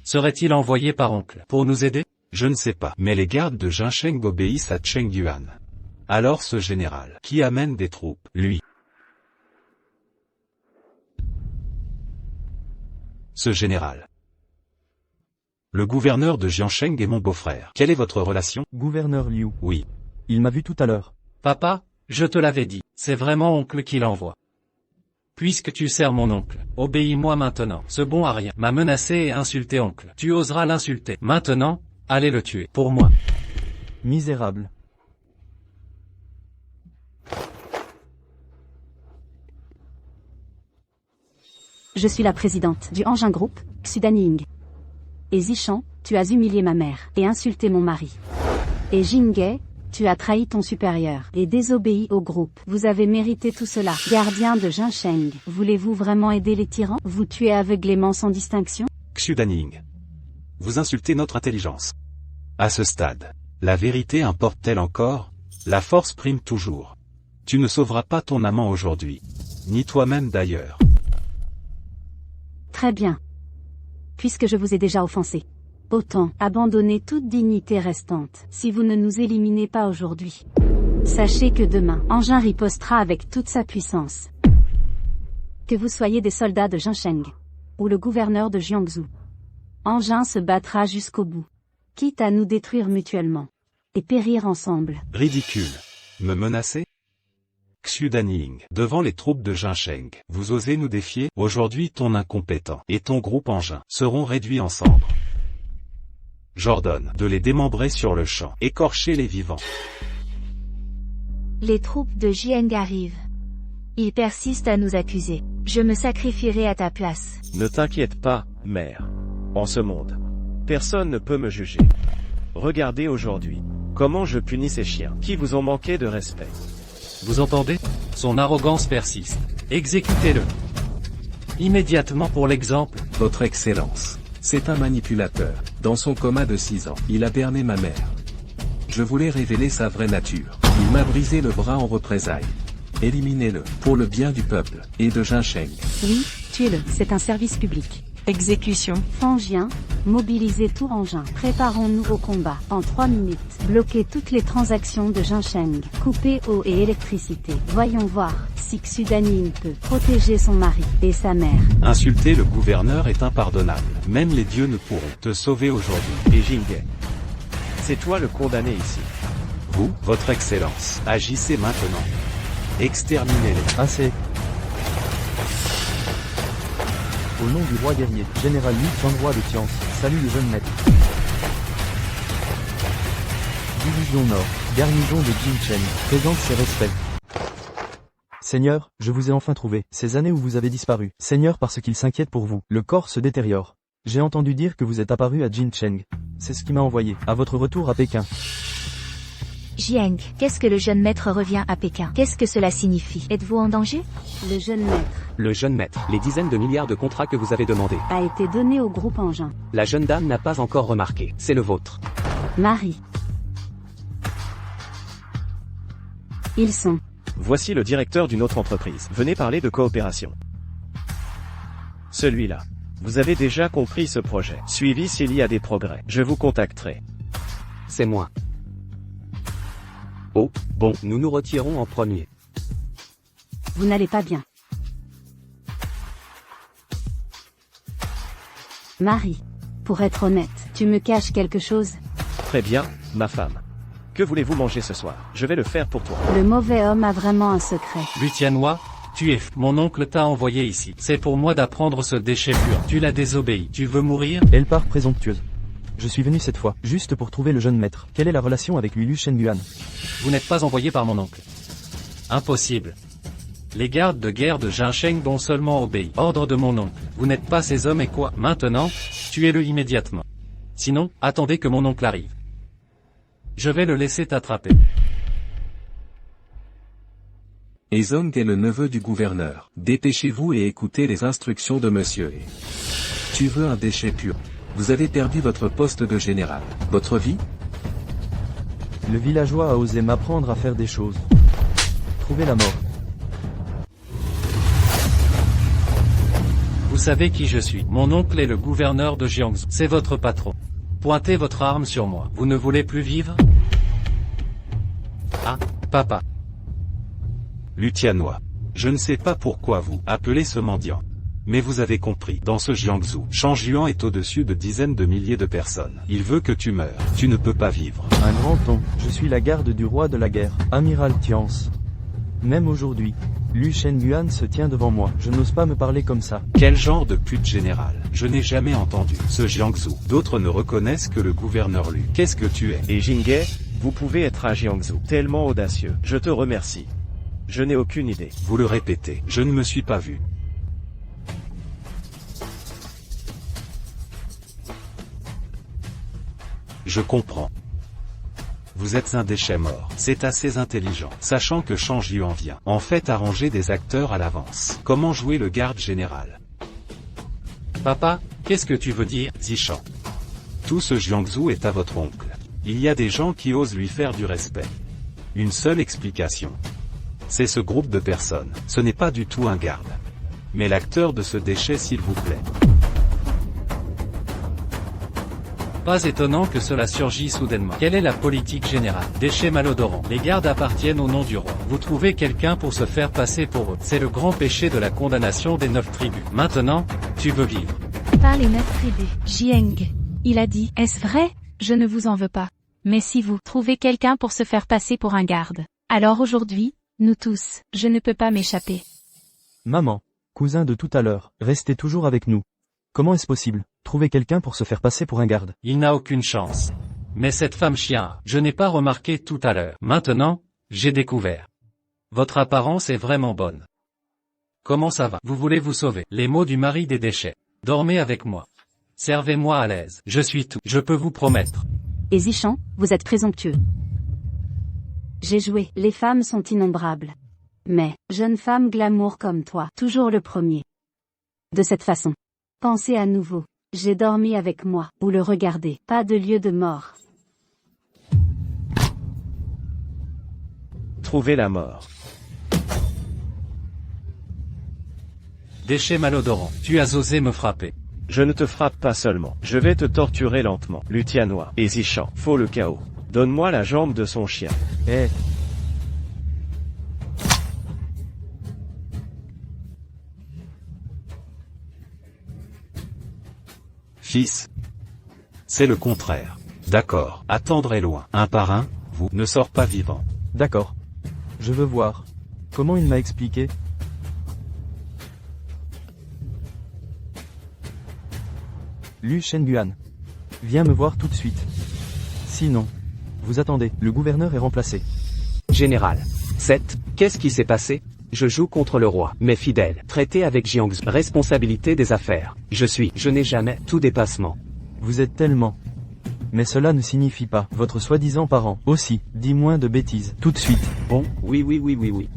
Serait-il envoyé par oncle pour nous aider? Je ne sais pas, mais les gardes de Jinsheng obéissent à Cheng Yuan. Alors ce général, qui amène des troupes, lui. Ce général. Le gouverneur de Jiansheng est mon beau-frère. Quelle est votre relation? Gouverneur Liu. Oui. Il m'a vu tout à l'heure. Papa, je te l'avais dit, c'est vraiment oncle qui l'envoie. Puisque tu sers mon oncle, obéis-moi maintenant. Ce bon à rien m'a menacé et insulté oncle. Tu oseras l'insulter. Maintenant, allez le tuer, pour moi. Misérable. Je suis la présidente du engin groupe, Xudaning. Et Zichan, tu as humilié ma mère et insulté mon mari. Et Jinghe, tu as trahi ton supérieur et désobéi au groupe. Vous avez mérité tout cela. Gardien de Jinsheng, voulez-vous vraiment aider les tyrans? Vous tuez aveuglément sans distinction? Xudaning. Vous insultez notre intelligence. À ce stade, la vérité importe-t-elle encore? La force prime toujours. Tu ne sauveras pas ton amant aujourd'hui. Ni toi-même d'ailleurs. Très bien. Puisque je vous ai déjà offensé. Autant abandonner toute dignité restante si vous ne nous éliminez pas aujourd'hui. Sachez que demain, Engin ripostera avec toute sa puissance. Que vous soyez des soldats de Jinsheng ou le gouverneur de Jiangsu, Engin se battra jusqu'au bout, quitte à nous détruire mutuellement et périr ensemble. Ridicule. Me menacer? Xudaning, devant les troupes de Jinsheng, vous osez nous défier? Aujourd'hui ton incompétent et ton groupe engin seront réduits en cendres. J'ordonne de les démembrer sur le champ, écorcher les vivants. Les troupes de Jiang arrivent. Ils persistent à nous accuser. Je me sacrifierai à ta place. Ne t'inquiète pas, mère. En ce monde, personne ne peut me juger. Regardez aujourd'hui comment je punis ces chiens qui vous ont manqué de respect. Vous entendez? Son arrogance persiste. Exécutez-le. Immédiatement pour l'exemple. Votre Excellence. C'est un manipulateur. Dans son coma de 6 ans, il a berné ma mère. Je voulais révéler sa vraie nature. Il m'a brisé le bras en représailles. Éliminez-le, pour le bien du peuple, et de Jinsheng. Oui, tuez-le, c'est un service public. Exécution. Fangien, mobilisez tout engin. Préparons-nous au combat. En 3 minutes, bloquez toutes les transactions de Jinsheng. Coupez eau et électricité. Voyons voir si Xudaning peut protéger son mari et sa mère. Insulter le gouverneur est impardonnable. Même les dieux ne pourront te sauver aujourd'hui. Et Jinghe, c'est toi le condamné ici. Vous, votre excellence, agissez maintenant. Exterminez-les. Assez. Au nom du roi guerrier, général Li Qianroi de Tiance, salut le jeune maître. Division Nord, garnison de Jinchen, présente ses respects. Seigneur, je vous ai enfin trouvé, ces années où vous avez disparu. Seigneur, parce qu'il s'inquiète pour vous, le corps se détériore. J'ai entendu dire que vous êtes apparu à Jincheng. C'est ce qui m'a envoyé, à votre retour à Pékin. Jiang, qu'est-ce que le jeune maître revient à Pékin? Qu'est-ce que cela signifie? Êtes-vous en danger? Le jeune maître Le jeune maître, les dizaines de milliards de contrats que vous avez demandés. a été donné au groupe Engin. La jeune dame n'a pas encore remarqué. C'est le vôtre. Marie. Ils sont. Voici le directeur d'une autre entreprise. Venez parler de coopération. Celui-là. Vous avez déjà compris ce projet. Suivi s'il y a des progrès. Je vous contacterai. C'est moi. Oh, bon, nous nous retirons en premier. Vous n'allez pas bien. Marie. Pour être honnête, tu me caches quelque chose? Très bien, ma femme. Que voulez-vous manger ce soir? Je vais le faire pour toi. Le mauvais homme a vraiment un secret. Lu Tianhua, tu es mon oncle t'a envoyé ici. C'est pour moi d'apprendre ce déchet pur. Tu l'as désobéi. Tu veux mourir? Elle part présomptueuse. Je suis venu cette fois, juste pour trouver le jeune maître. Quelle est la relation avec Lu Shenguan? Vous n'êtes pas envoyé par mon oncle. Impossible. Les gardes de guerre de Jincheng ont seulement obéi. Ordre de mon oncle. Vous n'êtes pas ces hommes et quoi? Maintenant, tuez-le immédiatement. Sinon, attendez que mon oncle arrive. Je vais le laisser t'attraper. Ezong est le neveu du gouverneur. Dépêchez-vous et écoutez les instructions de monsieur E. Tu veux un déchet pur. Vous avez perdu votre poste de général. Votre vie? Le villageois a osé m'apprendre à faire des choses. Trouver la mort. Vous savez qui je suis. Mon oncle est le gouverneur de Jiangsu. C'est votre patron. Pointez votre arme sur moi. Vous ne voulez plus vivre? Ah, papa. Lu Tianhua. Je ne sais pas pourquoi vous appelez ce mendiant. Mais vous avez compris, dans ce Jiangsu, Shang Yuan est au-dessus de dizaines de milliers de personnes. Il veut que tu meurs. Tu ne peux pas vivre. Un grand ton. Je suis la garde du roi de la guerre, amiral Tiance. Même aujourd'hui, Lu Shenguan se tient devant moi. Je n'ose pas me parler comme ça. Quel genre de pute général? Je n'ai jamais entendu ce Jiangsu. D'autres ne reconnaissent que le gouverneur Lu. Qu'est-ce que tu es? Et Jinghe, vous pouvez être à Jiangsu. Tellement audacieux. Je te remercie. Je n'ai aucune idée. Vous le répétez. Je ne me suis pas vu. Je comprends. Vous êtes un déchet mort. C'est assez intelligent, sachant que Shang Yuan vient en fait arranger des acteurs à l'avance. Comment jouer le garde général? Papa, qu'est-ce que tu veux dire, Zishan? Tout ce Jiangsu est à votre oncle. Il y a des gens qui osent lui faire du respect. Une seule explication. C'est ce groupe de personnes. Ce n'est pas du tout un garde. Mais l'acteur de ce déchet s'il vous plaît. Pas étonnant que cela surgisse soudainement. Quelle est la politique générale? Déchets malodorants. Les gardes appartiennent au nom du roi. Vous trouvez quelqu'un pour se faire passer pour eux. C'est le grand péché de la condamnation des 9 tribus. Maintenant, tu veux vivre. Par les 9 tribus. Jiang. Il a dit, est-ce vrai? Je ne vous en veux pas. Mais si vous trouvez quelqu'un pour se faire passer pour un garde, alors aujourd'hui, nous tous, je ne peux pas m'échapper. Maman, cousin de tout à l'heure, restez toujours avec nous. Comment est-ce possible? Trouver quelqu'un pour se faire passer pour un garde. Il n'a aucune chance. Mais cette femme chien, je n'ai pas remarqué tout à l'heure. Maintenant, j'ai découvert. Votre apparence est vraiment bonne. Comment ça va? Vous voulez vous sauver? Les mots du mari des déchets. Dormez avec moi. Servez-moi à l'aise. Je suis tout. Je peux vous promettre. Et Zishan, vous êtes présomptueux. J'ai joué. Les femmes sont innombrables. Mais, jeune femme glamour comme toi, toujours le premier. De cette façon. Pensez à nouveau. J'ai dormi avec moi, ou le regardez. Pas de lieu de mort. Trouvez la mort. Déchet malodorant. Tu as osé me frapper. Je ne te frappe pas seulement. Je vais te torturer lentement. Lu Tianhua et Zishan. Faut le chaos. Donne-moi la jambe de son chien. Eh. Fils. C'est le contraire. D'accord. Attendre est loin. Un par un, vous ne sort pas vivant. D'accord. Je veux voir. Comment il m'a expliqué? Lu Shenguan. Viens me voir tout de suite. Sinon. Vous attendez, le gouverneur est remplacé. Général. 7. Qu'est-ce qui s'est passé? Je joue contre le roi, mais fidèle. Traité avec Jiangsu. Responsabilité des affaires. Je n'ai jamais tout dépassement. Vous êtes tellement. Mais cela ne signifie pas votre soi-disant parent. Aussi, dis moins de bêtises, tout de suite. Bon, oui.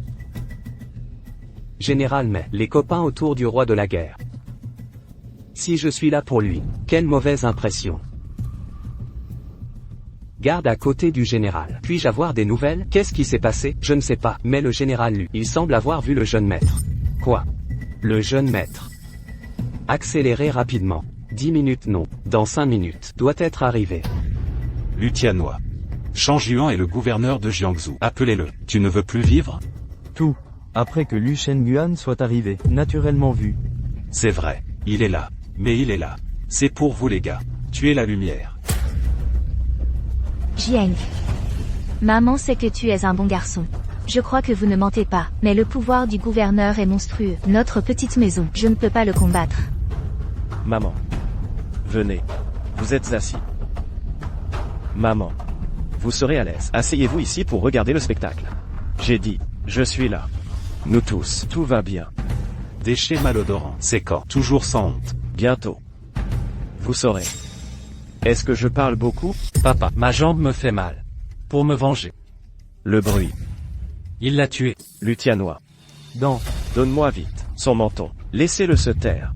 Général, mais les copains autour du roi de la guerre. Si je suis là pour lui, quelle mauvaise impression. Garde à côté du général. Puis-je avoir des nouvelles? Qu'est-ce qui s'est passé? Je ne sais pas, mais le général lui, il semble avoir vu le jeune maître. Quoi? Le jeune maître. Accélérez rapidement. 10 minutes non, dans 5 minutes, doit être arrivé. Lu Tianhua. Shang Juan est le gouverneur de Jiangsu. Appelez-le. Tu ne veux plus vivre? Tout. Après que Lu Shenguan soit arrivé, naturellement vu. C'est vrai. Il est là. Mais il est là. C'est pour vous les gars. Tuez la lumière. Jiang. Maman sait que tu es un bon garçon. Je crois que vous ne mentez pas, mais le pouvoir du gouverneur est monstrueux. Notre petite maison, je ne peux pas le combattre. Maman. Venez. Vous êtes assis. Maman. Vous serez à l'aise. Asseyez-vous ici pour regarder le spectacle. J'ai dit, je suis là. Nous tous, tout va bien. Déchets malodorants. C'est quand? Toujours sans honte. Bientôt. Vous saurez. Est-ce que je parle beaucoup? Papa, ma jambe me fait mal. Pour me venger. Le bruit. Il l'a tué. Lu Tianhua. Donne-moi vite son menton. Laissez-le se taire.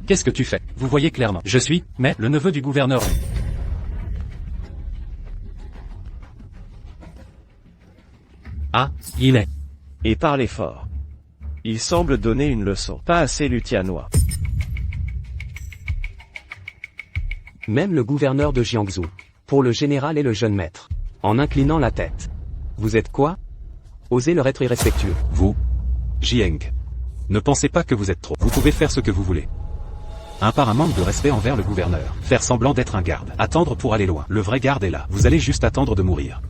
Qu'est-ce que tu fais? Vous voyez clairement. Je suis, mais, le neveu du gouverneur. Ah, il est. Et parlez fort. Il semble donner une leçon. Pas assez Lu Tianhua. Même le gouverneur de Jiangsu. Pour le général et le jeune maître. En inclinant la tête. Vous êtes quoi? Osez leur être irrespectueux. Vous, Jiang. Ne pensez pas que vous êtes trop. Vous pouvez faire ce que vous voulez. Par un manque de respect envers le gouverneur. Faire semblant d'être un garde. Attendre pour aller loin. Le vrai garde est là. Vous allez juste attendre de mourir.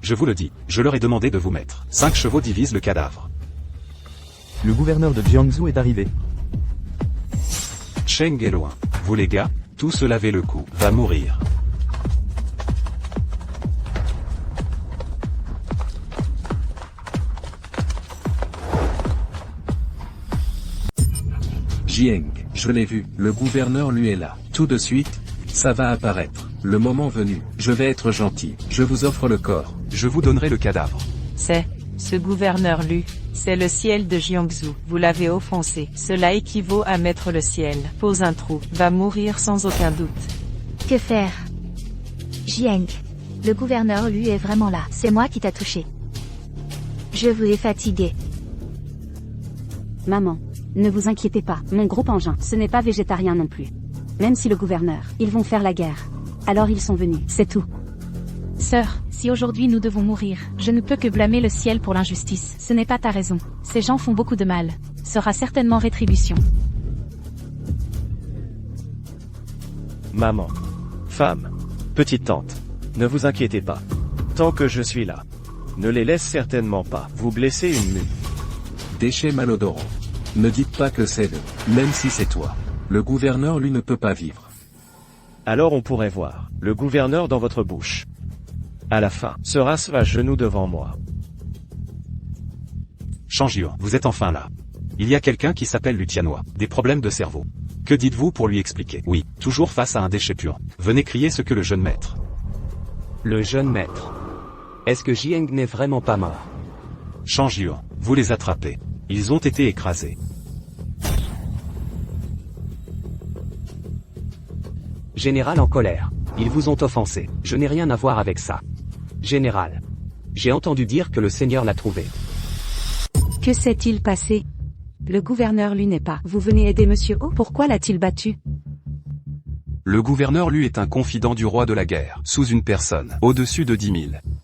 Je vous le dis, je leur ai demandé de vous mettre. 5 chevaux divisent le cadavre. Le gouverneur de Jiangsu est arrivé. Cheng est loin. Vous les gars, tous se laver le cou. Va mourir. Jiang, je l'ai vu, le gouverneur lui est là. Tout de suite, ça va apparaître. Le moment venu, je vais être gentil. Je vous offre le corps. Je vous donnerai le cadavre. Ce gouverneur Lu, c'est le ciel de Jiangsu. Vous l'avez offensé. Cela équivaut à mettre le ciel. Pose un trou. Va mourir sans aucun doute. Que faire? Jiang. Le gouverneur lui est vraiment là. C'est moi qui t'a touché. Je vous ai fatigué. Maman. Ne vous inquiétez pas, mon groupe engin, ce n'est pas végétarien non plus. Même si le gouverneur, ils vont faire la guerre. Alors ils sont venus, c'est tout. Sœur, si aujourd'hui nous devons mourir, je ne peux que blâmer le ciel pour l'injustice. Ce n'est pas ta raison. Ces gens font beaucoup de mal. Sera certainement rétribution. Maman. Femme. Petite tante. Ne vous inquiétez pas. Tant que je suis là. Ne les laisse certainement pas vous blesser une mue. Déchets malodorants. Ne dites pas que c'est le, même si c'est toi. Le gouverneur lui ne peut pas vivre. Alors on pourrait voir le gouverneur dans votre bouche. À la fin, ce race va à genoux devant moi. Shang Juan, vous êtes enfin là. Il y a quelqu'un qui s'appelle Lu Tianhua. Des problèmes de cerveau. Que dites-vous pour lui expliquer? Oui, toujours face à un déchet pur. Venez crier ce que le jeune maître. Le jeune maître. Est-ce que Jiang n'est vraiment pas mort? Shang Juan, vous les attrapez. Ils ont été écrasés. Général en colère. Ils vous ont offensé. Je n'ai rien à voir avec ça. Général. J'ai entendu dire que le Seigneur l'a trouvé. Que s'est-il passé? Le gouverneur lui n'est pas. Vous venez aider Monsieur O? Pourquoi l'a-t-il battu? Le gouverneur lui est un confident du roi de la guerre, sous une personne, au-dessus de 10 000.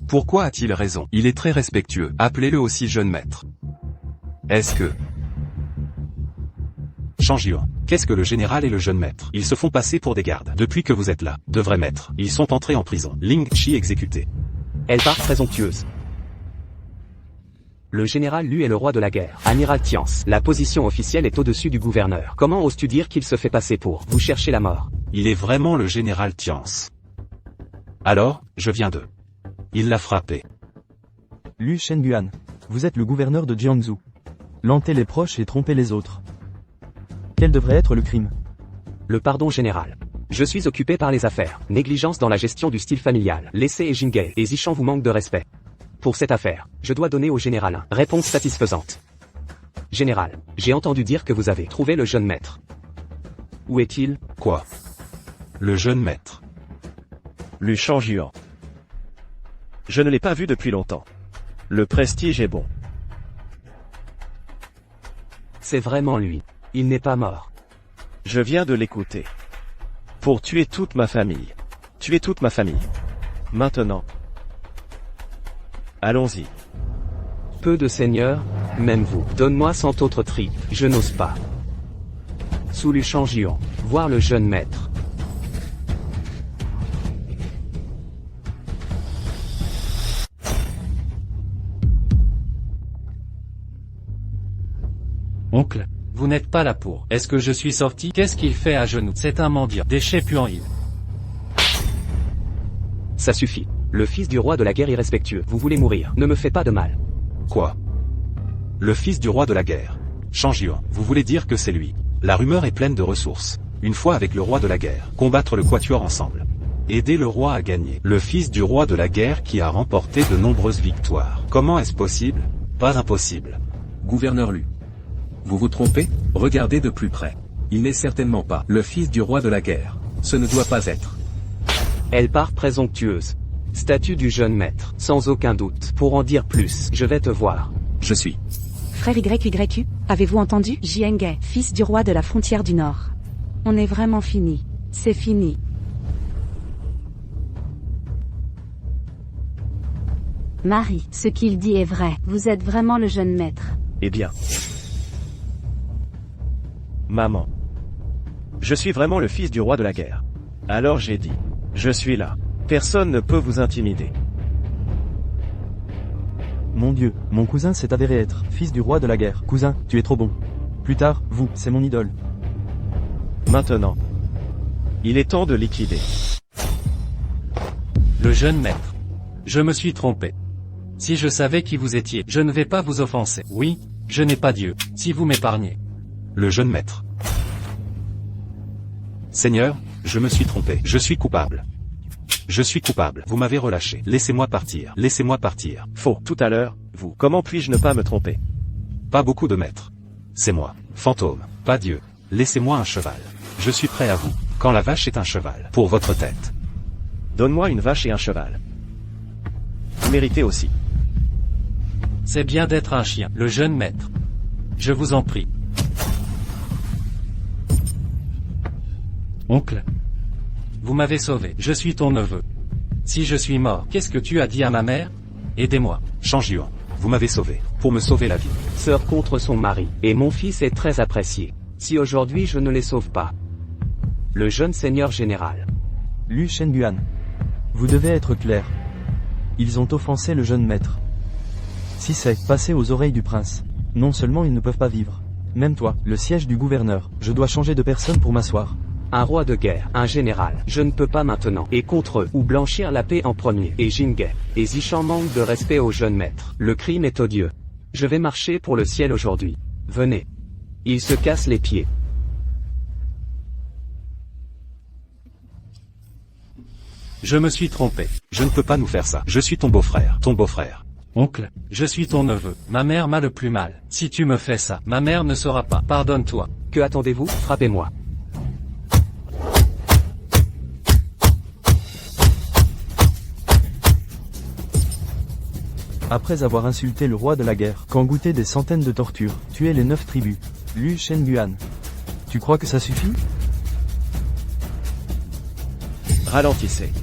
Pourquoi a-t-il raison? Il est très respectueux. Appelez-le aussi jeune maître. Est-ce que... Changyuan. Qu'est-ce que le général et le jeune maître? Ils se font passer pour des gardes. Depuis que vous êtes là, de vrais maîtres. Ils sont entrés en prison. Ling Chi exécuté. Elle part présomptueuse. Le général Lu est le roi de la guerre. Amiral Tiance, la position officielle est au-dessus du gouverneur. Comment oses-tu dire qu'il se fait passer pour? Vous cherchez la mort. Il est vraiment le général Tiance. Alors, je viens d'eux. Il l'a frappé. Lu Shenguan. Vous êtes le gouverneur de Jiangsu. Lanter les proches et tromper les autres. Quel devrait être le crime? Le pardon général. Je suis occupé par les affaires. Négligence dans la gestion du style familial. Laissez et Jingei et Zichan vous manquent de respect. Pour cette affaire, je dois donner au général un réponse satisfaisante. Général, j'ai entendu dire que vous avez trouvé le jeune maître. Où est-il? Quoi? Le jeune maître. Lu Changyuan. Je ne l'ai pas vu depuis longtemps. Le prestige est bon. C'est vraiment lui. Il n'est pas mort. Je viens de l'écouter. Pour tuer toute ma famille. Tuer toute ma famille. Maintenant. Allons-y. Peu de seigneurs, même vous. Donne-moi 100 autres tripes, je n'ose pas. Sous Lu Changyuan, voir le jeune maître. Oncle, vous n'êtes pas là pour. Est-ce que je suis sorti? Qu'est-ce qu'il fait à genoux? C'est un mendiant. Déchet puant-il. Ça suffit. Le fils du roi de la guerre irrespectueux, vous voulez mourir, ne me fais pas de mal. Quoi? Le fils du roi de la guerre. Changyuan, vous voulez dire que c'est lui. La rumeur est pleine de ressources. Une fois avec le roi de la guerre, combattre le quatuor ensemble. Aider le roi à gagner. Le fils du roi de la guerre qui a remporté de nombreuses victoires. Comment est-ce possible? Pas impossible. Gouverneur Lu. Vous vous trompez? Regardez de plus près. Il n'est certainement pas le fils du roi de la guerre. Ce ne doit pas être. Elle part présomptueuse. Statue du jeune maître, sans aucun doute. Pour en dire plus, je vais te voir. Je suis. Frère YYU, avez-vous entendu? Jienge, fils du roi de la frontière du Nord. On est vraiment fini. C'est fini. Marie, ce qu'il dit est vrai. Vous êtes vraiment le jeune maître. Eh bien. Maman. Je suis vraiment le fils du roi de la guerre. Alors j'ai dit. Je suis là. Personne ne peut vous intimider. Mon Dieu, mon cousin s'est avéré être fils du roi de la guerre. Cousin, tu es trop bon. Plus tard, vous, c'est mon idole. Maintenant. Il est temps de liquider. Le jeune maître. Je me suis trompé. Si je savais qui vous étiez, je ne vais pas vous offenser. Oui, je n'ai pas Dieu. Si vous m'épargnez. Le jeune maître. Seigneur, je me suis trompé. Je suis coupable. Je suis coupable. Vous m'avez relâché. Laissez-moi partir. Laissez-moi partir. Faux. Tout à l'heure, vous. Comment puis-je ne pas me tromper? Pas beaucoup de maîtres. C'est moi. Fantôme. Pas Dieu. Laissez-moi un cheval. Je suis prêt à vous. Quand la vache est un cheval. Pour votre tête. Donne-moi une vache et un cheval. Vous méritez aussi. C'est bien d'être un chien. Le jeune maître. Je vous en prie. Oncle. Vous m'avez sauvé. Je suis ton neveu. Si je suis mort, qu'est-ce que tu as dit à ma mère? Aidez-moi. Changyuan. Vous m'avez sauvé. Pour me sauver la vie. Sœur contre son mari. Et mon fils est très apprécié. Si aujourd'hui je ne les sauve pas. Le jeune seigneur général. Lu Shenguan. Vous devez être clair. Ils ont offensé le jeune maître. Si c'est passé aux oreilles du prince, non seulement ils ne peuvent pas vivre. Même toi, le siège du gouverneur, je dois changer de personne pour m'asseoir. Un roi de guerre, un général, je ne peux pas maintenant, et contre eux, ou blanchir la paix en premier, et Jingei, et Zichan manque de respect au jeune maître. Le crime est odieux. Je vais marcher pour le ciel aujourd'hui. Venez. Il se casse les pieds. Je me suis trompé. Je ne peux pas nous faire ça. Je suis ton beau-frère. Ton beau-frère. Oncle, je suis ton neveu. Ma mère m'a le plus mal. Si tu me fais ça, ma mère ne saura pas. Pardonne-toi. Que attendez-vous? Frappez-moi. Après avoir insulté le roi de la guerre, goûté des centaines de tortures, tué les 9 tribus, Lu Shenguan. Tu crois que ça suffit? Ralentissez.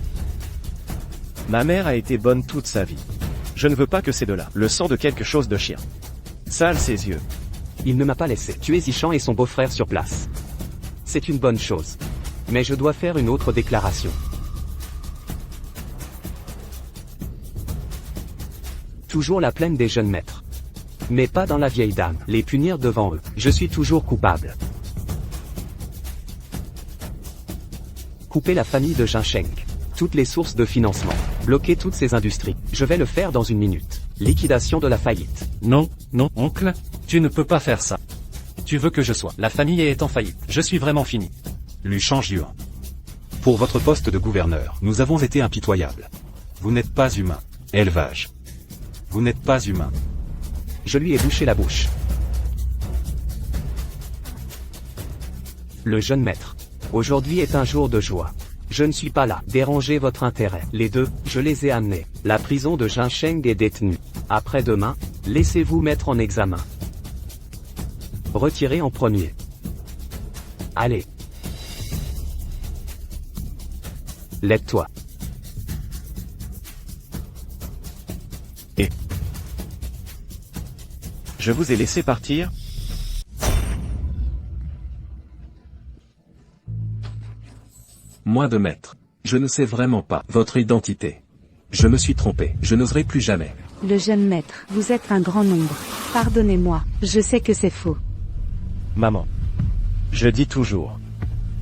Ma mère a été bonne toute sa vie. Je ne veux pas que ces deux-là, le sang de quelque chose de chien. Sale ses yeux. Il ne m'a pas laissé tuer Zichan et son beau-frère sur place. C'est une bonne chose. Mais je dois faire une autre déclaration. Toujours la plaine des jeunes maîtres. Mais pas dans la vieille dame, les punir devant eux. Je suis toujours coupable. Couper la famille de Jinsheng. Toutes les sources de financement. Bloquer toutes ces industries. Je vais le faire dans une minute. Liquidation de la faillite. Non, non, oncle, tu ne peux pas faire ça. Tu veux que je sois. La famille est en faillite. Je suis vraiment fini. Lu Shangjuan. Pour votre poste de gouverneur, nous avons été impitoyables. Vous n'êtes pas humain. Élevage. Vous n'êtes pas humain. Je lui ai bouché la bouche. Le jeune maître. Aujourd'hui est un jour de joie. Je ne suis pas là. Déranger votre intérêt. Les deux, je les ai amenés. La prison de Jinsheng est détenue. Après-demain, laissez-vous mettre en examen. Retirez en premier. Allez. Lève-toi. Je vous ai laissé partir? Moi de maître. Je ne sais vraiment pas votre identité. Je me suis trompé. Je n'oserai plus jamais. Le jeune maître, vous êtes un grand nombre. Pardonnez-moi, je sais que c'est faux. Maman. Je dis toujours.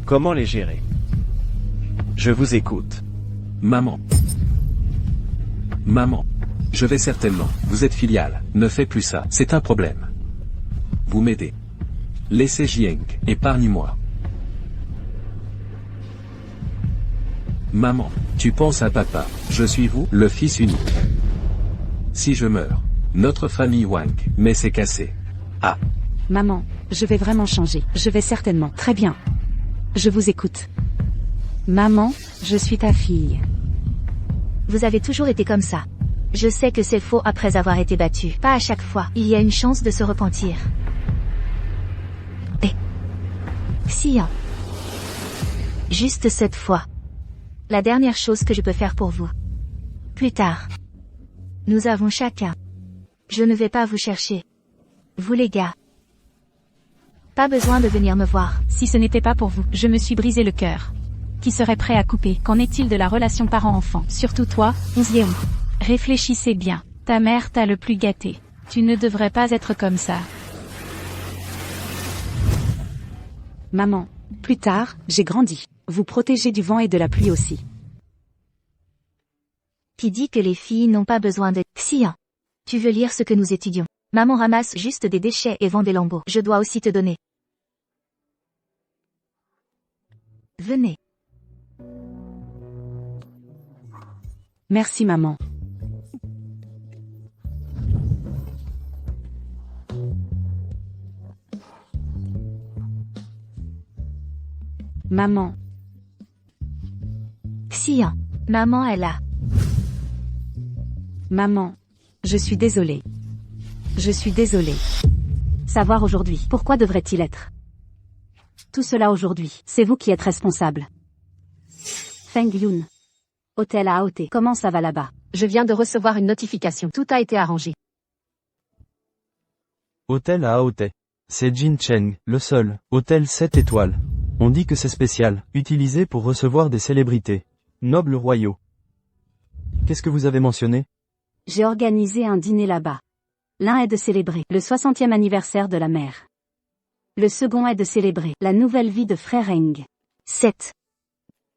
Comment les gérer? Je vous écoute. Maman. Maman. Je vais certainement. Vous êtes filiale. Ne fais plus ça. C'est un problème. Vous m'aidez. Laissez Jiang. Épargne-moi. Maman. Tu penses à papa. Je suis vous, le fils unique. Si je meurs. Notre famille Wang. Mais c'est cassé. Ah. Maman, je vais vraiment changer. Je vais certainement. Très bien. Je vous écoute. Maman, je suis ta fille. Vous avez toujours été comme ça. Je sais que c'est faux après avoir été battu. Pas à chaque fois. Il y a une chance de se repentir. Xian. Juste cette fois. La dernière chose que je peux faire pour vous. Plus tard. Nous avons chacun. Je ne vais pas vous chercher. Vous les gars. Pas besoin de venir me voir. Si ce n'était pas pour vous, je me suis brisé le cœur. Qui serait prêt à couper? Qu'en est-il de la relation parent-enfant? Surtout toi, Onzième. Réfléchissez bien. Ta mère t'a le plus gâté. Tu ne devrais pas être comme ça. Maman, plus tard, j'ai grandi. Vous protégez du vent et de la pluie aussi. Qui dit que les filles n'ont pas besoin de... Xian. Tu veux lire ce que nous étudions? Maman ramasse juste des déchets et vend des lambeaux. Je dois aussi te donner. Venez. Merci maman. Maman. Xian. Maman est là. Maman. Je suis désolée. Je suis désolée. Savoir aujourd'hui, pourquoi devrait-il être? Tout cela aujourd'hui, c'est vous qui êtes responsable. Feng Yun. Hôtel à AOT. Comment ça va là-bas? Je viens de recevoir une notification. Tout a été arrangé. Hôtel à AOT. C'est Jin Cheng, le seul, hôtel 7 étoiles. On dit que c'est spécial, utilisé pour recevoir des célébrités. Nobles royaux. Qu'est-ce que vous avez mentionné? J'ai organisé un dîner là-bas. L'un est de célébrer le 60e anniversaire de la mère. Le second est de célébrer la nouvelle vie de frère Heng. 7.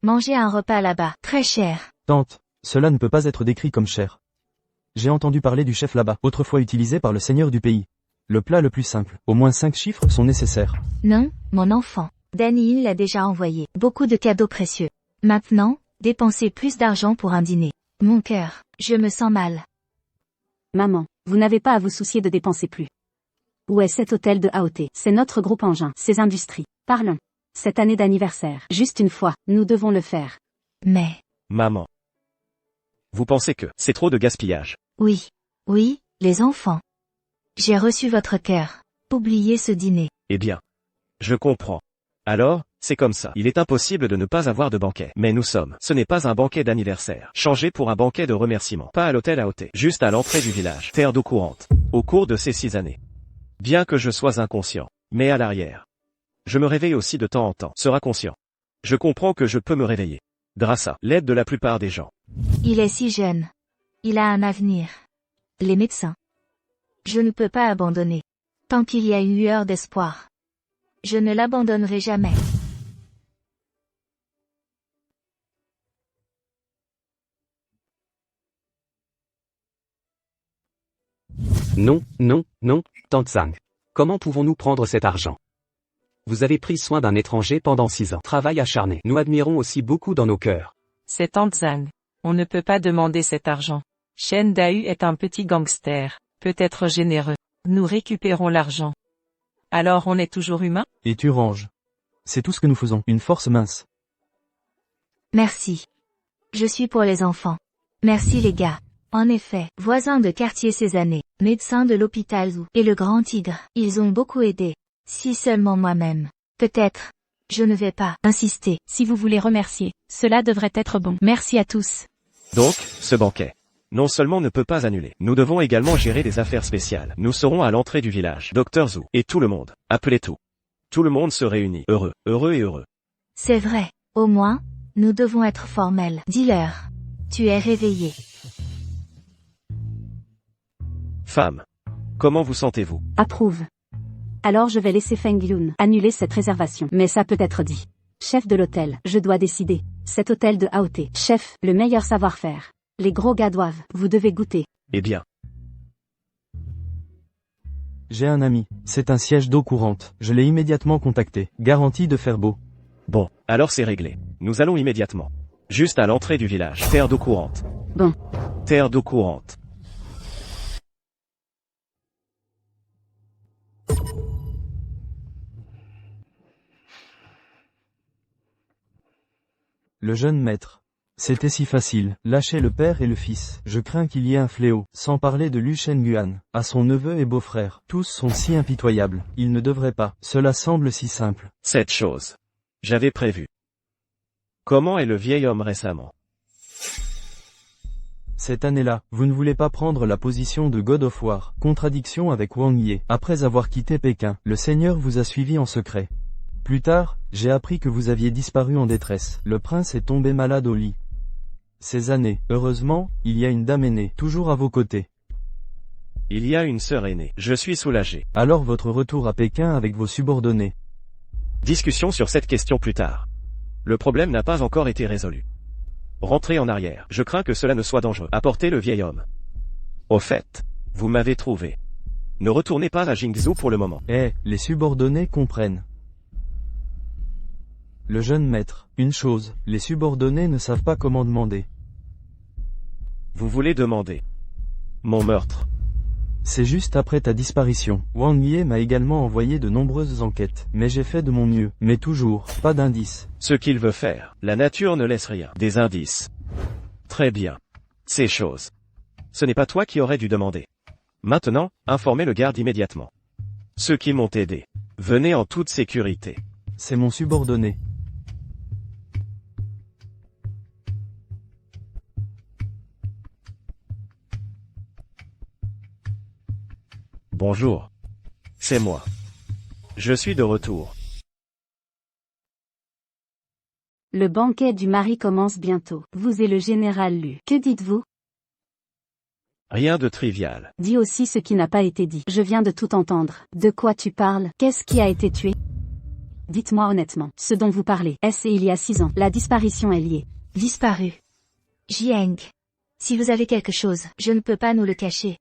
Manger un repas là-bas, très cher. Tante, cela ne peut pas être décrit comme cher. J'ai entendu parler du chef là-bas, autrefois utilisé par le seigneur du pays. Le plat le plus simple, au moins 5 chiffres sont nécessaires. Non, mon enfant. Danny l'a déjà envoyé. Beaucoup de cadeaux précieux. Maintenant, dépensez plus d'argent pour un dîner. Mon cœur, je me sens mal. Maman, vous n'avez pas à vous soucier de dépenser plus. Où est cet hôtel de AOT? C'est notre groupe engin, ses industries. Parlons. Cette année d'anniversaire. Juste une fois, nous devons le faire. Mais... Maman. Vous pensez que c'est trop de gaspillage? Oui. Oui, les enfants. J'ai reçu votre cœur. Oubliez ce dîner. Eh bien. Je comprends. Alors, c'est comme ça. Il est impossible de ne pas avoir de banquet. Mais nous sommes. Ce n'est pas un banquet d'anniversaire. Changez pour un banquet de remerciement. Pas à l'hôtel AOT. Juste à l'entrée du village. Terre d'eau courante. Au cours de ces 6 années. Bien que je sois inconscient, mais à l'arrière. Je me réveille aussi de temps en temps. Sera conscient. Je comprends que je peux me réveiller. Grâce à l'aide de la plupart des gens. Il est si jeune. Il a un avenir. Les médecins. Je ne peux pas abandonner. Tant qu'il y a une lueur d'espoir. Je ne l'abandonnerai jamais. Non, non, non, Tante Zhang. Comment pouvons-nous prendre cet argent? Vous avez pris soin d'un étranger pendant 6 ans. Travail acharné. Nous admirons aussi beaucoup dans nos cœurs. C'est Tante Zhang. On ne peut pas demander cet argent. Shen Dao est un petit gangster, peut-être généreux. Nous récupérons l'argent. Alors on est toujours humain? Et tu ranges. C'est tout ce que nous faisons, une force mince. Merci. Je suis pour les enfants. Merci les gars. En effet, voisins de quartier ces années, médecins de l'hôpital Zou et le Grand Tigre, ils ont beaucoup aidé. Si seulement moi-même. Peut-être. Je ne vais pas insister. Si vous voulez remercier, cela devrait être bon. Merci à tous. Donc, ce banquet. Non seulement ne peut pas annuler. Nous devons également gérer des affaires spéciales. Nous serons à l'entrée du village. Dr Zou et tout le monde. Appelez tout. Tout le monde se réunit. Heureux, heureux et heureux. C'est vrai. Au moins, nous devons être formels. Dis-leur. Tu es réveillé. Femme. Comment vous sentez-vous? Approuve. Alors je vais laisser Feng Yun annuler cette réservation. Mais ça peut être dit. Chef de l'hôtel, je dois décider. Cet hôtel de AOT. Chef, le meilleur savoir-faire. Les gros gars doivent. Vous devez goûter. Eh bien. J'ai un ami. C'est un siège d'eau courante. Je l'ai immédiatement contacté. Garantie de faire beau. Bon, alors c'est réglé. Nous allons immédiatement. Juste à l'entrée du village. Terre d'eau courante. Bon. Terre d'eau courante. Le jeune maître. C'était si facile, lâcher le père et le fils. Je crains qu'il y ait un fléau, sans parler de Lu Shenguan, à son neveu et beau-frère. Tous sont si impitoyables. Ils ne devraient pas. Cela semble si simple. Cette chose. J'avais prévu. Comment est le vieil homme récemment? Cette année-là, vous ne voulez pas prendre la position de God of War, contradiction avec Wang Ye. Après avoir quitté Pékin, le Seigneur vous a suivi en secret. Plus tard, j'ai appris que vous aviez disparu en détresse. Le prince est tombé malade au lit. Ces années, heureusement, il y a une dame aînée, toujours à vos côtés. Il y a une sœur aînée. Je suis soulagé. Alors votre retour à Pékin avec vos subordonnés. Discussion sur cette question plus tard. Le problème n'a pas encore été résolu. Rentrez en arrière. Je crains que cela ne soit dangereux. Apportez le vieil homme. Au fait, vous m'avez trouvé. Ne retournez pas à Jingzhou pour le moment. Les subordonnés comprennent. Le jeune maître, une chose, les subordonnés ne savent pas comment demander. Vous voulez demander mon meurtre? C'est juste après ta disparition. Wang Ye m'a également envoyé de nombreuses enquêtes, mais j'ai fait de mon mieux. Mais toujours, pas d'indices. Ce qu'il veut faire, la nature ne laisse rien. Des indices. Très bien. Ces choses. Ce n'est pas toi qui aurais dû demander. Maintenant, informez le garde immédiatement. Ceux qui m'ont aidé. Venez en toute sécurité. C'est mon subordonné. Bonjour. C'est moi. Je suis de retour. Le banquet du mari commence bientôt. Vous et le général Lu. Que dites-vous? Rien de trivial. Dis aussi ce qui n'a pas été dit. Je viens de tout entendre. De quoi tu parles? Qu'est-ce qui a été tué? Dites-moi honnêtement, ce dont vous parlez. Est-ce il y a 6 ans? La disparition est liée. Disparu. Jiang. Si vous avez quelque chose, je ne peux pas nous le cacher.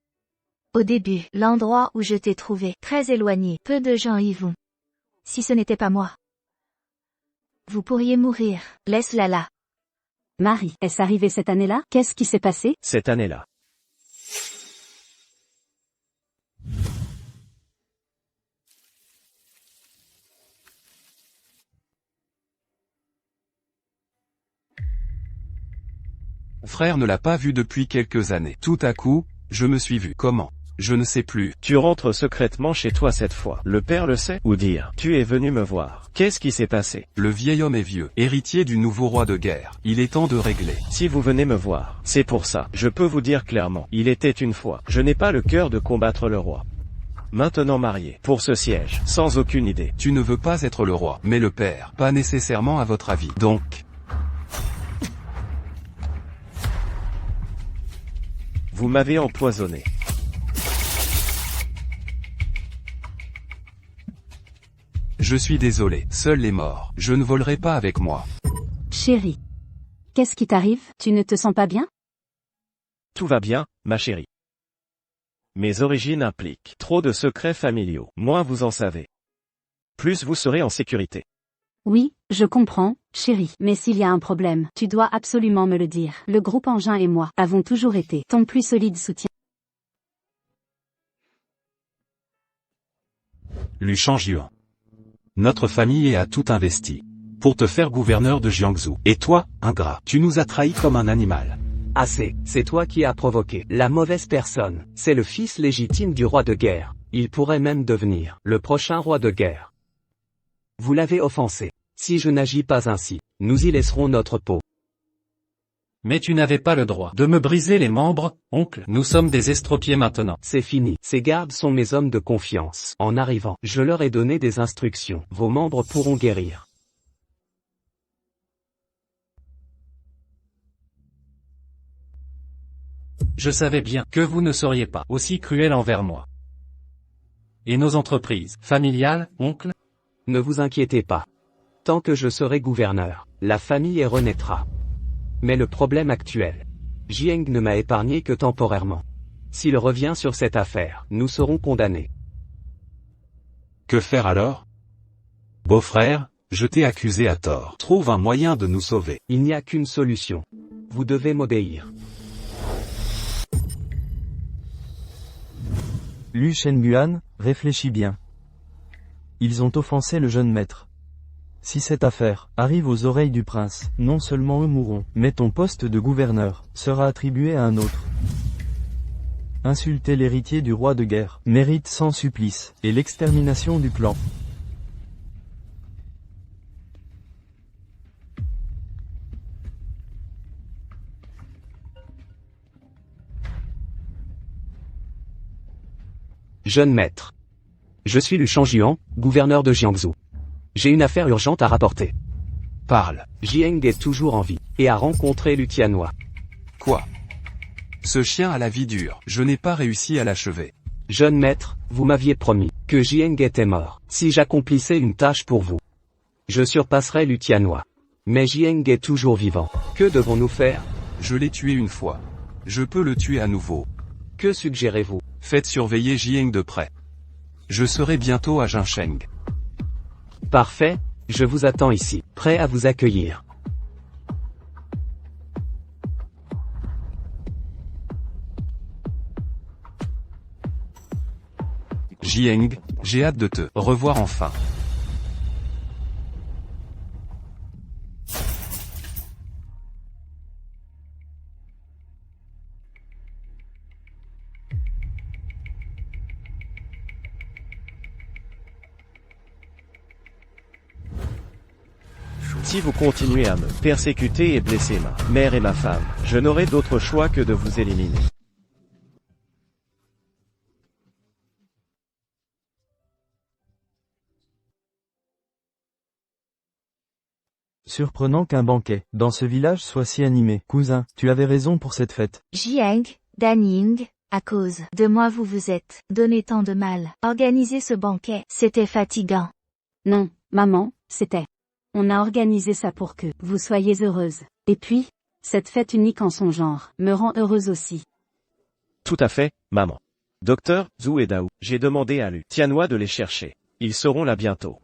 Au début, l'endroit où je t'ai trouvé, très éloigné, peu de gens y vont. Si ce n'était pas moi. Vous pourriez mourir, laisse-la là. Marie, est-ce arrivé cette année-là? Qu'est-ce qui s'est passé? Cette année-là. Mon frère ne l'a pas vu depuis quelques années. Tout à coup, je me suis vu. Comment? Je ne sais plus. Tu rentres secrètement chez toi cette fois. Le père le sait? Ou dire, tu es venu me voir. Qu'est-ce qui s'est passé? Le vieil homme est vieux, héritier du nouveau roi de guerre. Il est temps de régler. Si vous venez me voir, c'est pour ça. Je peux vous dire clairement, il était une fois. Je n'ai pas le cœur de combattre le roi. maintenant marié, pour ce siège, sans aucune idée. Tu ne veux pas être le roi, mais le père. Pas nécessairement à votre avis. Donc, vous m'avez empoisonné. je suis désolé, seuls les morts. Je ne volerai pas avec moi. Chérie. Qu'est-ce qui t'arrive? Tu ne te sens pas bien? Tout va bien, ma chérie. Mes origines impliquent trop de secrets familiaux. Moins vous en savez, plus vous serez en sécurité. Oui, je comprends, chérie. Mais s'il y a un problème, tu dois absolument me le dire. Le groupe Engin et moi avons toujours été ton plus solide soutien. Lu Shang-Yuan. Notre famille a tout investi pour te faire gouverneur de Jiangsu. Et toi, ingrat, tu nous as trahis comme un animal. Assez, c'est toi qui as provoqué la mauvaise personne. C'est le fils légitime du roi de guerre. Il pourrait même devenir le prochain roi de guerre. Vous l'avez offensé. Si je n'agis pas ainsi, nous y laisserons notre peau. Mais tu n'avais pas le droit de me briser les membres, oncle. Nous sommes des estropiés maintenant. C'est fini. Ces gardes sont mes hommes de confiance. En arrivant, je leur ai donné des instructions. Vos membres pourront guérir. Je savais bien que vous ne seriez pas aussi cruel envers moi. Et nos entreprises familiales, oncle? Ne vous inquiétez pas. Tant que je serai gouverneur, la famille renaîtra. Mais le problème actuel, Jiang ne m'a épargné que temporairement. S'il revient sur cette affaire, nous serons condamnés. Que faire alors? Beau-frère, je t'ai accusé à tort. Trouve un moyen de nous sauver. Il n'y a qu'une solution. Vous devez m'obéir. Lu Shenguan, réfléchis bien. Ils ont offensé le jeune maître. Si cette affaire arrive aux oreilles du prince, non seulement eux mourront, mais ton poste de gouverneur sera attribué à un autre. Insulter l'héritier du roi de guerre mérite sans supplice, et l'extermination du clan. Jeune maître. Je suis Lu Shang-Yuan, gouverneur de Jiangsu. J'ai une affaire urgente à rapporter. Parle. Jiang est toujours en vie, et a rencontré Lu Tianhua. Quoi? Ce chien a la vie dure. Je n'ai pas réussi à l'achever. Jeune maître, vous m'aviez promis que Jiang était mort si j'accomplissais une tâche pour vous. Je surpasserai Lu Tianhua. Mais Jiang est toujours vivant. Que devons-nous faire? Je l'ai tué une fois. Je peux le tuer à nouveau. Que suggérez-vous? Faites surveiller Jiang de près. Je serai bientôt à Jincheng. Parfait, je vous attends ici, prêt à vous accueillir. Jiang, j'ai hâte de te revoir enfin. Si vous continuez à me persécuter et blesser ma mère et ma femme, je n'aurai d'autre choix que de vous éliminer. Surprenant qu'un banquet, dans ce village soit si animé. Cousin, tu avais raison pour cette fête. Jiang, Danning, à cause de moi vous vous êtes donné tant de mal. Organiser ce banquet, c'était fatigant. Non, maman, c'était. On a organisé ça pour que vous soyez heureuse. Et puis, cette fête unique en son genre me rend heureuse aussi. Tout à fait, maman. Docteur Zhu et Dao, j'ai demandé à Lu Tianhua de les chercher. Ils seront là bientôt.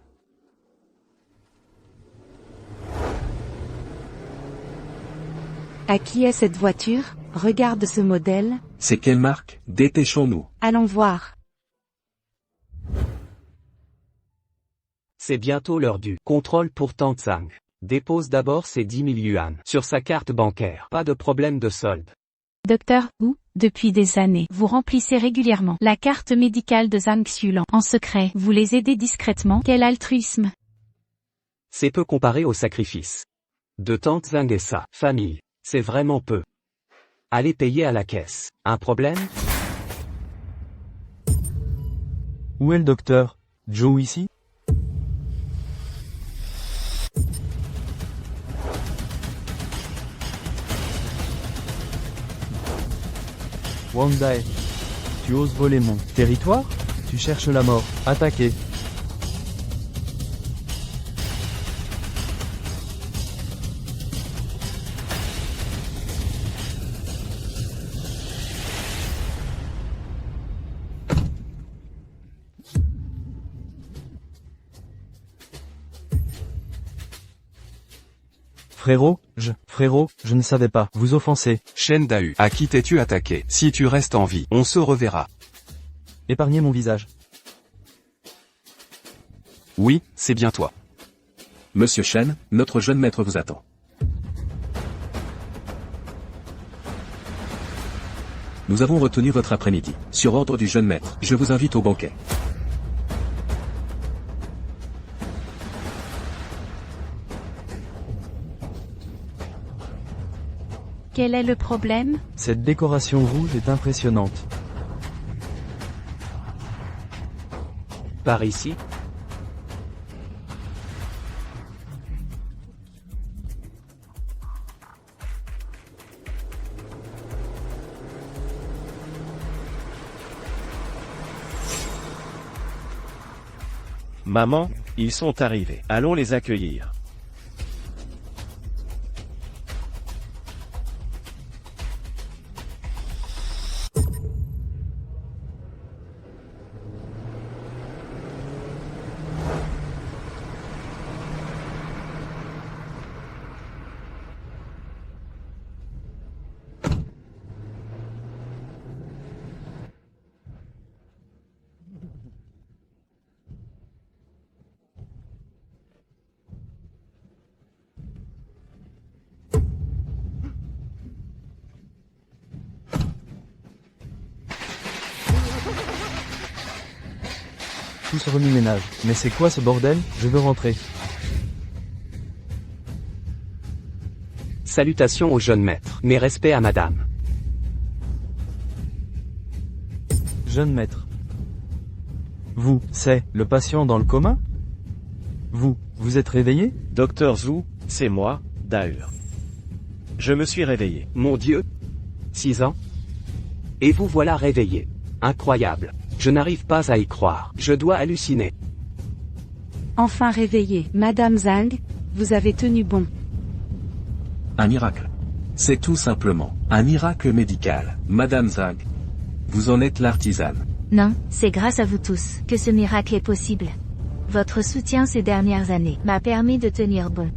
À qui est cette voiture? Regarde ce modèle. C'est quelle marque? Dépêchons-nous. Allons voir. C'est bientôt l'heure du contrôle pour Tangzang. Dépose d'abord ses 10 000 yuan sur sa carte bancaire. Pas de problème de solde. Docteur Wu, depuis des années, vous remplissez régulièrement la carte médicale de Zhang Xulan. En secret, vous les aidez discrètement. Quel altruisme! C'est peu comparé au sacrifice de Tangzang et sa famille. C'est vraiment peu. Allez payer à la caisse. Un problème? Où est le docteur? Joe ici? Wanda, tu oses voler mon territoire? Tu cherches la mort. Attaquez. Frérot, je ne savais pas. Vous offensez. Shen Dahu, à qui t'es-tu attaqué? Si tu restes en vie, on se reverra. Épargnez mon visage. Oui, c'est bien toi. Monsieur Shen, notre jeune maître vous attend. Nous avons retenu votre après-midi. Sur ordre du jeune maître, je vous invite au banquet. Quel est le problème? Cette décoration rouge est impressionnante. Par ici? Maman, ils sont arrivés. Allons les accueillir. Tout se remue-ménage. Mais c'est quoi ce bordel? Je veux rentrer. Salutations au jeune maître. Mes respects à madame. Jeune maître. Vous, c'est le patient dans le coma? Vous êtes réveillé? Docteur Zhu, c'est moi, Dahu. Je me suis réveillé. Mon Dieu. 6 ans? Et vous voilà réveillé. Incroyable. Je n'arrive pas à y croire. Je dois halluciner. Enfin réveillé. Madame Zhang, vous avez tenu bon. Un miracle. C'est tout simplement un miracle médical, Madame Zhang. Vous en êtes l'artisane. Non, c'est grâce à vous tous que ce miracle est possible. Votre soutien ces dernières années m'a permis de tenir bon.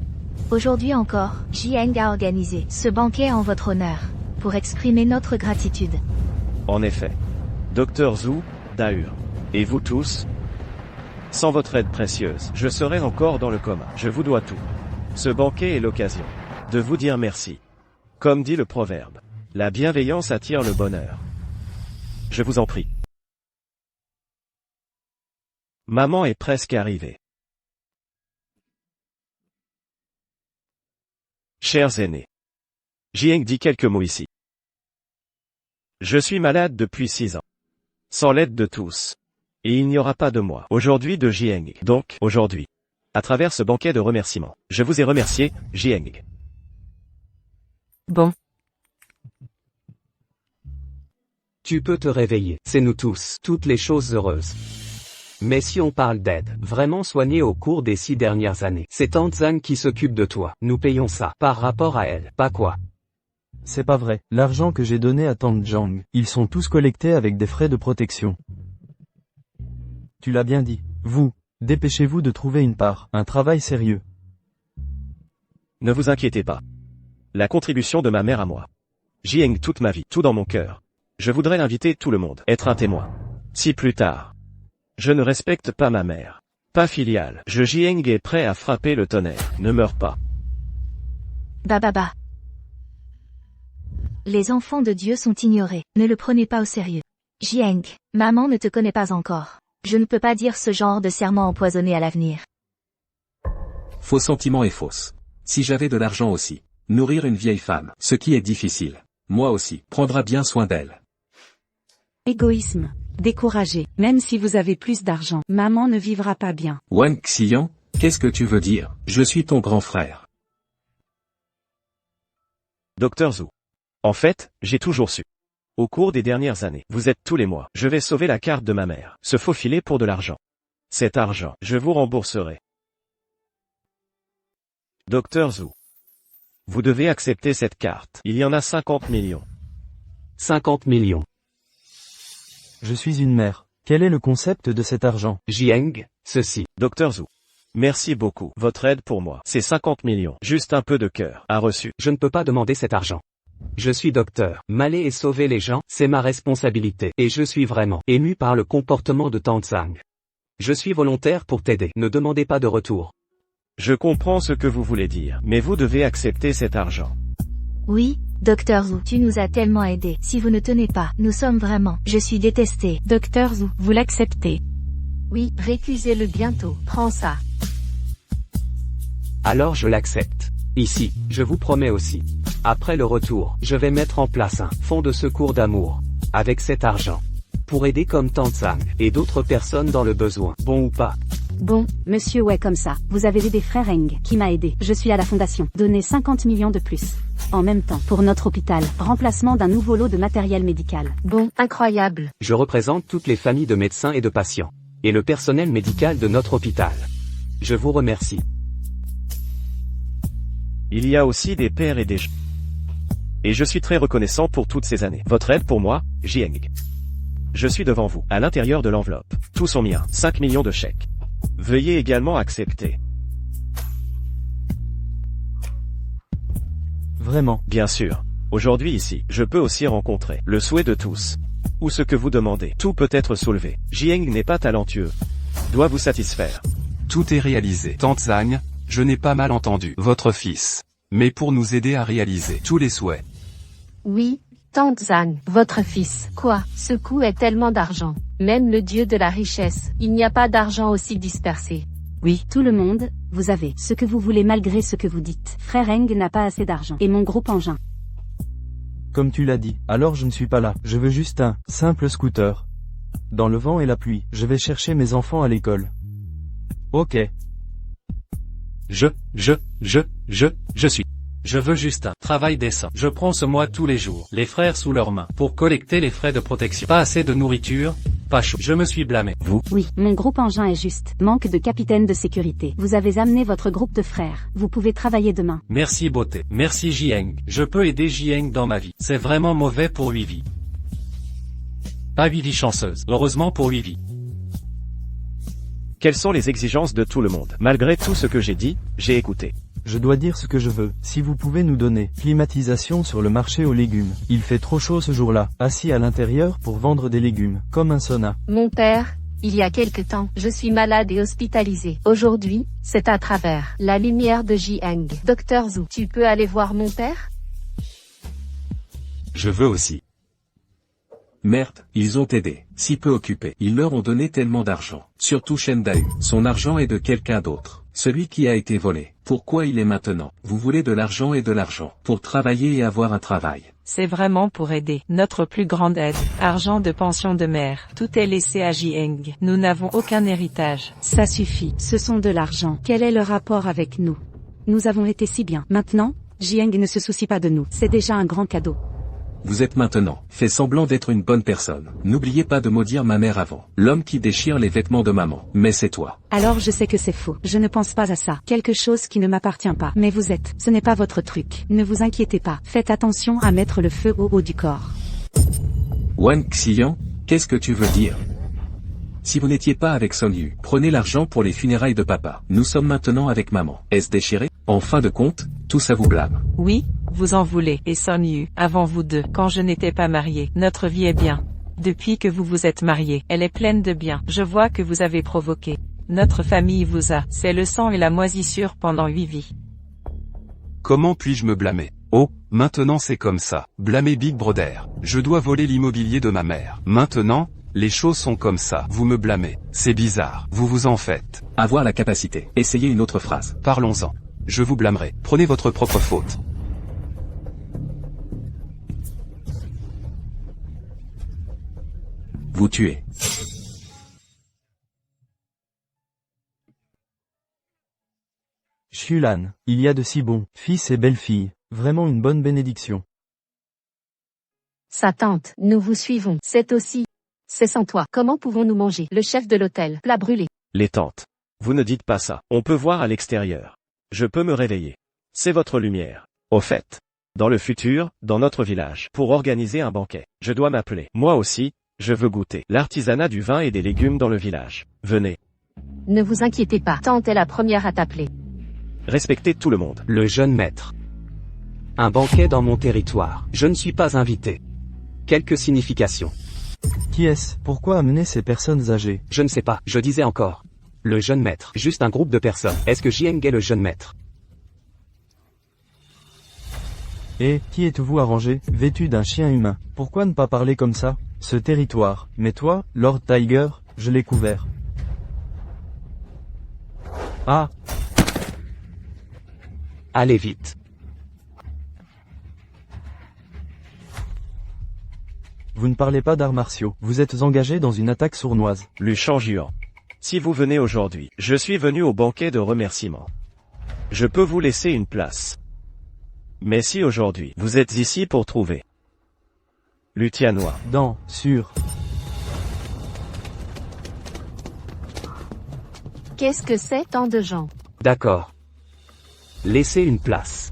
Aujourd'hui encore, Jiang a organisé ce banquet en votre honneur, pour exprimer notre gratitude. En effet. Docteur Zhu, Dahu. Et vous tous? Sans votre aide précieuse, je serais encore dans le coma. Je vous dois tout. Ce banquet est l'occasion de vous dire merci. Comme dit le proverbe, la bienveillance attire le bonheur. Je vous en prie. Maman est presque arrivée. Chers aînés, Jiang dit quelques mots ici. Je suis malade depuis 6 ans. Sans l'aide de tous. Et il n'y aura pas de moi. Aujourd'hui de Jiang. Donc, aujourd'hui. À travers ce banquet de remerciements. Je vous ai remercié, Jiang. Bon. Tu peux te réveiller. C'est nous tous. Toutes les choses heureuses. Mais si on parle d'aide, vraiment soignée au cours des 6 dernières années, c'est Tante Zhang qui s'occupe de toi. Nous payons ça. Par rapport à elle. Pas quoi. C'est pas vrai. L'argent que j'ai donné à Tante Zhang, ils sont tous collectés avec des frais de protection. Tu l'as bien dit. Vous, dépêchez-vous de trouver une part. Un travail sérieux. Ne vous inquiétez pas. La contribution de ma mère à moi. Jiang toute ma vie, tout dans mon cœur. Je voudrais inviter tout le monde, être un témoin. Si plus tard, je ne respecte pas ma mère, pas filiale, Jiang est prêt à frapper le tonnerre. Ne meurs pas. Bah. Les enfants de Dieu sont ignorés, ne le prenez pas au sérieux. Jiang, maman ne te connaît pas encore. Je ne peux pas dire ce genre de serment empoisonné à l'avenir. Faux sentiment et fausse. Si j'avais de l'argent aussi, nourrir une vieille femme, ce qui est difficile, moi aussi, prendra bien soin d'elle. Égoïsme. découragé. Même si vous avez plus d'argent, maman ne vivra pas bien. Wang Xian, qu'est-ce que tu veux dire? Je suis ton grand frère. Dr Zhu. En fait, j'ai toujours su. Au cours des dernières années, vous êtes tous les mois. Je vais sauver la carte de ma mère. Se faufiler pour de l'argent. Cet argent, je vous rembourserai. Dr Zhu. Vous devez accepter cette carte. Il y en a 50 millions. 50 millions. Je suis une mère. Quel est le concept de cet argent? Jiang, ceci. Dr Zhu. Merci beaucoup. Votre aide pour moi. C'est 50 millions. Juste un peu de cœur. A reçu. Je ne peux pas demander cet argent. Je suis docteur. M'aller et sauver les gens, c'est ma responsabilité. Et je suis vraiment ému par le comportement de Tang Tsang. Je suis volontaire pour t'aider. Ne demandez pas de retour. Je comprends ce que vous voulez dire, mais vous devez accepter cet argent. Oui, Dr Zhu, tu nous as tellement aidés. Si vous ne tenez pas, nous sommes vraiment... Je suis détesté. Dr Zhu, vous l'acceptez? Oui, récusez-le bientôt. Prends ça. Alors je l'accepte. Ici, je vous promets aussi. Après le retour, je vais mettre en place un fonds de secours d'amour. Avec cet argent. Pour aider comme Tang Tsang et d'autres personnes dans le besoin. Bon ou pas? Bon, monsieur ouais comme ça. Vous avez aidé frère Eng, qui m'a aidé. Je suis à la fondation. Donnez 50 millions de plus. En même temps, pour notre hôpital, remplacement d'un nouveau lot de matériel médical. Bon, incroyable. Je représente toutes les familles de médecins et de patients. Et le personnel médical de notre hôpital. Je vous remercie. Il y a aussi des pères et des gens. Et je suis très reconnaissant pour toutes ces années. Votre aide pour moi, Jiang. Je suis devant vous, à l'intérieur de l'enveloppe. Tous sont miens, 5 millions de chèques. Veuillez également accepter. Vraiment. Bien sûr. Aujourd'hui ici, je peux aussi rencontrer le souhait de tous. Ou ce que vous demandez. Tout peut être soulevé. Jiang n'est pas talentueux. Doit vous satisfaire. Tout est réalisé. Tang Tsang, je n'ai pas mal entendu votre fils. Mais pour nous aider à réaliser tous les souhaits. Oui, Tang Tsang, votre fils. Quoi? Ce coup est tellement d'argent. Même le dieu de la richesse, il n'y a pas d'argent aussi dispersé. Oui, tout le monde, vous avez ce que vous voulez malgré ce que vous dites. Frère Eng n'a pas assez d'argent. Et mon groupe engin. Comme tu l'as dit, alors je ne suis pas là. Je veux juste un simple scooter. Dans le vent et la pluie, je vais chercher mes enfants à l'école. Ok. Je suis. Je veux juste un travail décent. Je prends ce mois tous les jours, les frères sous leurs mains, pour collecter les frais de protection. Pas assez de nourriture, pas chaud. Je me suis blâmé. Vous? Oui, mon groupe engin est juste. Manque de capitaine de sécurité. Vous avez amené votre groupe de frères. Vous pouvez travailler demain. Merci beauté. Merci Jiang. Je peux aider Jiang dans ma vie. C'est vraiment mauvais pour Vivi. Pas Vivi chanceuse. Heureusement pour Vivi. Quelles sont les exigences de tout le monde? Malgré tout ce que j'ai dit, j'ai écouté. Je dois dire ce que je veux. Si vous pouvez nous donner climatisation sur le marché aux légumes. Il fait trop chaud ce jour-là. Assis à l'intérieur pour vendre des légumes, comme un sauna. Mon père, il y a quelque temps, je suis malade et hospitalisé. Aujourd'hui, c'est à travers la lumière de Jiang. Dr Zhu, tu peux aller voir mon père? Je veux aussi. Merde, ils ont aidé. Si peu occupés. Ils leur ont donné tellement d'argent. Surtout Shen Dao. Son argent est de quelqu'un d'autre. Celui qui a été volé. Pourquoi il est maintenant? Vous voulez de l'argent et de l'argent. Pour travailler et avoir un travail. C'est vraiment pour aider. Notre plus grande aide. Argent de pension de mère. Tout est laissé à Jiang. Nous n'avons aucun héritage. Ça suffit. Ce sont de l'argent. Quel est le rapport avec nous? Nous avons été si bien. Maintenant, Jiang ne se soucie pas de nous. C'est déjà un grand cadeau. Vous êtes maintenant. Fait semblant d'être une bonne personne. N'oubliez pas de maudire ma mère avant. L'homme qui déchire les vêtements de maman. Mais c'est toi. Alors je sais que c'est faux. Je ne pense pas à ça. Quelque chose qui ne m'appartient pas. Mais vous êtes. Ce n'est pas votre truc. Ne vous inquiétez pas. Faites attention à mettre le feu au haut du corps. Wang Xian, qu'est-ce que tu veux dire? Si vous n'étiez pas avec Son Yu, prenez l'argent pour les funérailles de papa. Nous sommes maintenant avec maman. Est-ce déchiré? En fin de compte, tout ça vous blâme. Oui, vous en voulez. Et Son Yu, avant vous deux, quand je n'étais pas mariée, notre vie est bien. Depuis que vous vous êtes mariés, elle est pleine de bien. Je vois que vous avez provoqué. Notre famille vous a. C'est le sang et la moisissure pendant 8 vies. Comment puis-je me blâmer? Oh, maintenant c'est comme ça. Blâmer Big Brother. Je dois voler l'immobilier de ma mère. Maintenant, les choses sont comme ça. Vous me blâmez. C'est bizarre. Vous vous en faites. Avoir la capacité. Essayez une autre phrase. Parlons-en. Je vous blâmerai. Prenez votre propre faute. vous tuez. Shulan, il y a de si bons fils et belles-filles, vraiment une bonne bénédiction. Sa tante, nous vous suivons. C'est sans toi. Comment pouvons-nous manger? Le chef de l'hôtel, plat brûlé. Les tantes. Vous ne dites pas ça. On peut voir à l'extérieur. Je peux me réveiller. C'est votre lumière. Au fait. Dans le futur, dans notre village, pour organiser un banquet, je dois m'appeler. Moi aussi, je veux goûter l'artisanat du vin et des légumes dans le village. Venez. Ne vous inquiétez pas. Tante est la première à t'appeler. Respectez tout le monde. Le jeune maître. Un banquet dans mon territoire. Je ne suis pas invité. Quelques significations. Qui est-ce? Pourquoi amener ces personnes âgées? Je ne sais pas, je disais encore. Le jeune maître. Juste un groupe de personnes. Est-ce que Jieng est le jeune maître? Et, qui êtes-vous arrangé, vêtu d'un chien humain? Pourquoi ne pas parler comme ça? Ce territoire. Mais toi, Lord Tiger, je l'ai couvert. Ah! Allez vite. Vous ne parlez pas d'arts martiaux, vous êtes engagé dans une attaque sournoise. Lu Shangjuan. Si vous venez aujourd'hui, je suis venu au banquet de remerciements. Je peux vous laisser une place. Mais si aujourd'hui, vous êtes ici pour trouver Lu Tianhua. Sûr. Qu'est-ce que c'est tant de gens? D'accord. Laissez une place.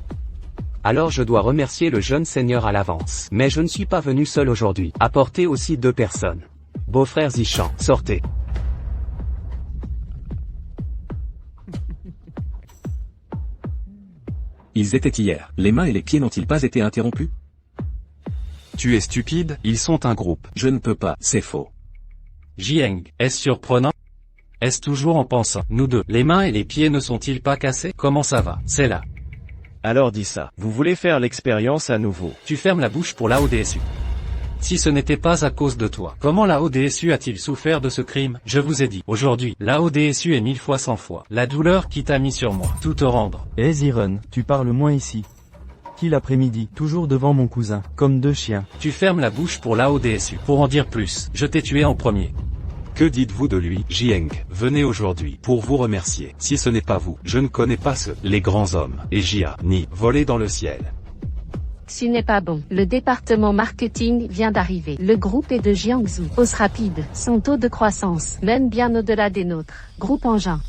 Alors je dois remercier le jeune seigneur à l'avance. Mais je ne suis pas venu seul aujourd'hui. Apportez aussi 2 personnes. Beau-frère Zichan, sortez. Ils étaient hier. Les mains et les pieds n'ont-ils pas été interrompus? Tu es stupide, ils sont un groupe. Je ne peux pas, c'est faux. Jieng, est-ce surprenant? Est-ce toujours en pensant? Nous deux, les mains et les pieds ne sont-ils pas cassés? Comment ça va? C'est là. Alors dis ça. Vous voulez faire l'expérience à nouveau? Tu fermes la bouche pour la ODSU. Si ce n'était pas à cause de toi, comment la ODSU a-t-il souffert de ce crime? Je vous ai dit, aujourd'hui, la ODSU est 1000 fois 100 fois. La douleur qui t'a mis sur moi, tout te rendre. Eh Ziren, tu parles moins ici. Qui l'après-midi, toujours devant mon cousin, comme 2 chiens. Tu fermes la bouche pour la ODSU. Pour en dire plus, je t'ai tué en premier. Que dites-vous de lui, Jieng? Venez aujourd'hui pour vous remercier. Si ce n'est pas vous, je ne connais pas les grands hommes, et Jia, ni voler dans le ciel. Ce n'est pas bon. Le département marketing vient d'arriver. Le groupe est de Jiangsu. Hausse rapide. Son taux de croissance mène bien au-delà des nôtres. Groupe Engin.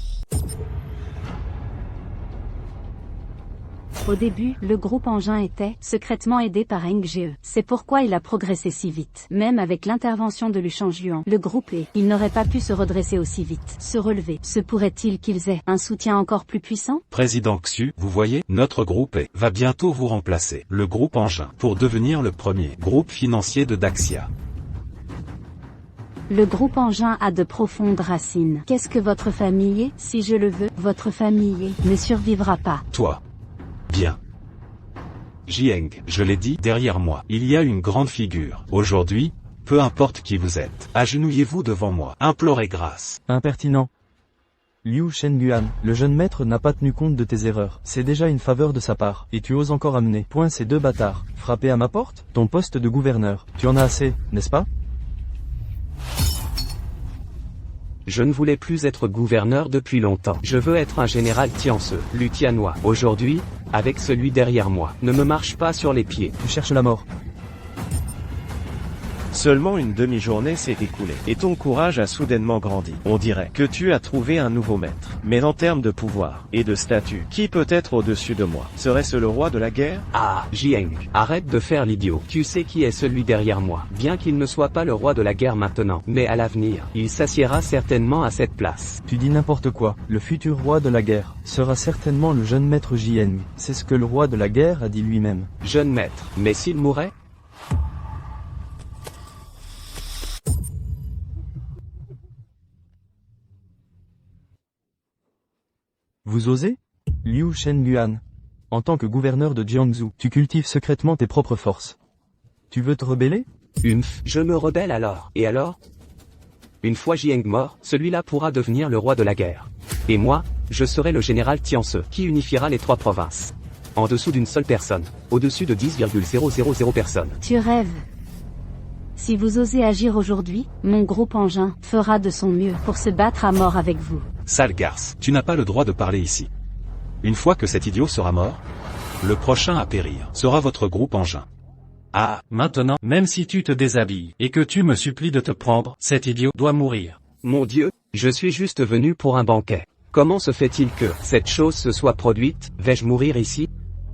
Au début, le groupe Engin était secrètement aidé par Heng Jie. C'est pourquoi il a progressé si vite. Même avec l'intervention de Lu Shangjuan, le groupe il n'aurait pas pu se redresser aussi vite. Se relever. Se pourrait-il qu'ils aient un soutien encore plus puissant? Président Xu, vous voyez, notre groupe va bientôt vous remplacer, le groupe Engin, pour devenir le premier groupe financier de Daxia. Le groupe Engin a de profondes racines. Qu'est-ce que votre famille est? Si je le veux, votre famille ne survivra pas. Toi. Bien. Jieng, je l'ai dit, derrière moi, il y a une grande figure. Aujourd'hui, peu importe qui vous êtes, agenouillez-vous devant moi, implorez grâce. Impertinent. Liu Shenguan, le jeune maître n'a pas tenu compte de tes erreurs. C'est déjà une faveur de sa part, et tu oses encore amener, point ces 2 bâtards, frapper à ma porte? Ton poste de gouverneur, tu en as assez, n'est-ce pas? Je ne voulais plus être gouverneur depuis longtemps. Je veux être un général Tianse, Lu Tianhua. Aujourd'hui, avec celui derrière moi, ne me marche pas sur les pieds. Tu cherches la mort. Seulement une demi-journée s'est écoulée, et ton courage a soudainement grandi. On dirait que tu as trouvé un nouveau maître. Mais en termes de pouvoir et de statut, qui peut être au-dessus de moi? Serait-ce le roi de la guerre? Ah, Jieng, arrête de faire l'idiot. Tu sais qui est celui derrière moi. Bien qu'il ne soit pas le roi de la guerre maintenant, mais à l'avenir, il s'assiera certainement à cette place. Tu dis n'importe quoi. Le futur roi de la guerre sera certainement le jeune maître Jieng. C'est ce que le roi de la guerre a dit lui-même. Jeune maître, mais s'il mourait? Vous osez? Liu Shenguan. En tant que gouverneur de Jiangsu, tu cultives secrètement tes propres forces. Tu veux te rebeller? Je me rebelle alors. Et alors? Une fois Jieng mort, celui-là pourra devenir le roi de la guerre. Et moi, je serai le général Tianse, qui unifiera les 3 provinces. En dessous d'une seule personne. Au-dessus de 10,000 personnes. Tu rêves. Si vous osez agir aujourd'hui, mon groupe engin fera de son mieux pour se battre à mort avec vous. Sale garce, tu n'as pas le droit de parler ici. Une fois que cet idiot sera mort, le prochain à périr sera votre groupe engin. Ah, maintenant, même si tu te déshabilles, et que tu me supplies de te prendre, cet idiot doit mourir. Mon Dieu, je suis juste venu pour un banquet. Comment se fait-il que cette chose se soit produite? Vais-je mourir ici?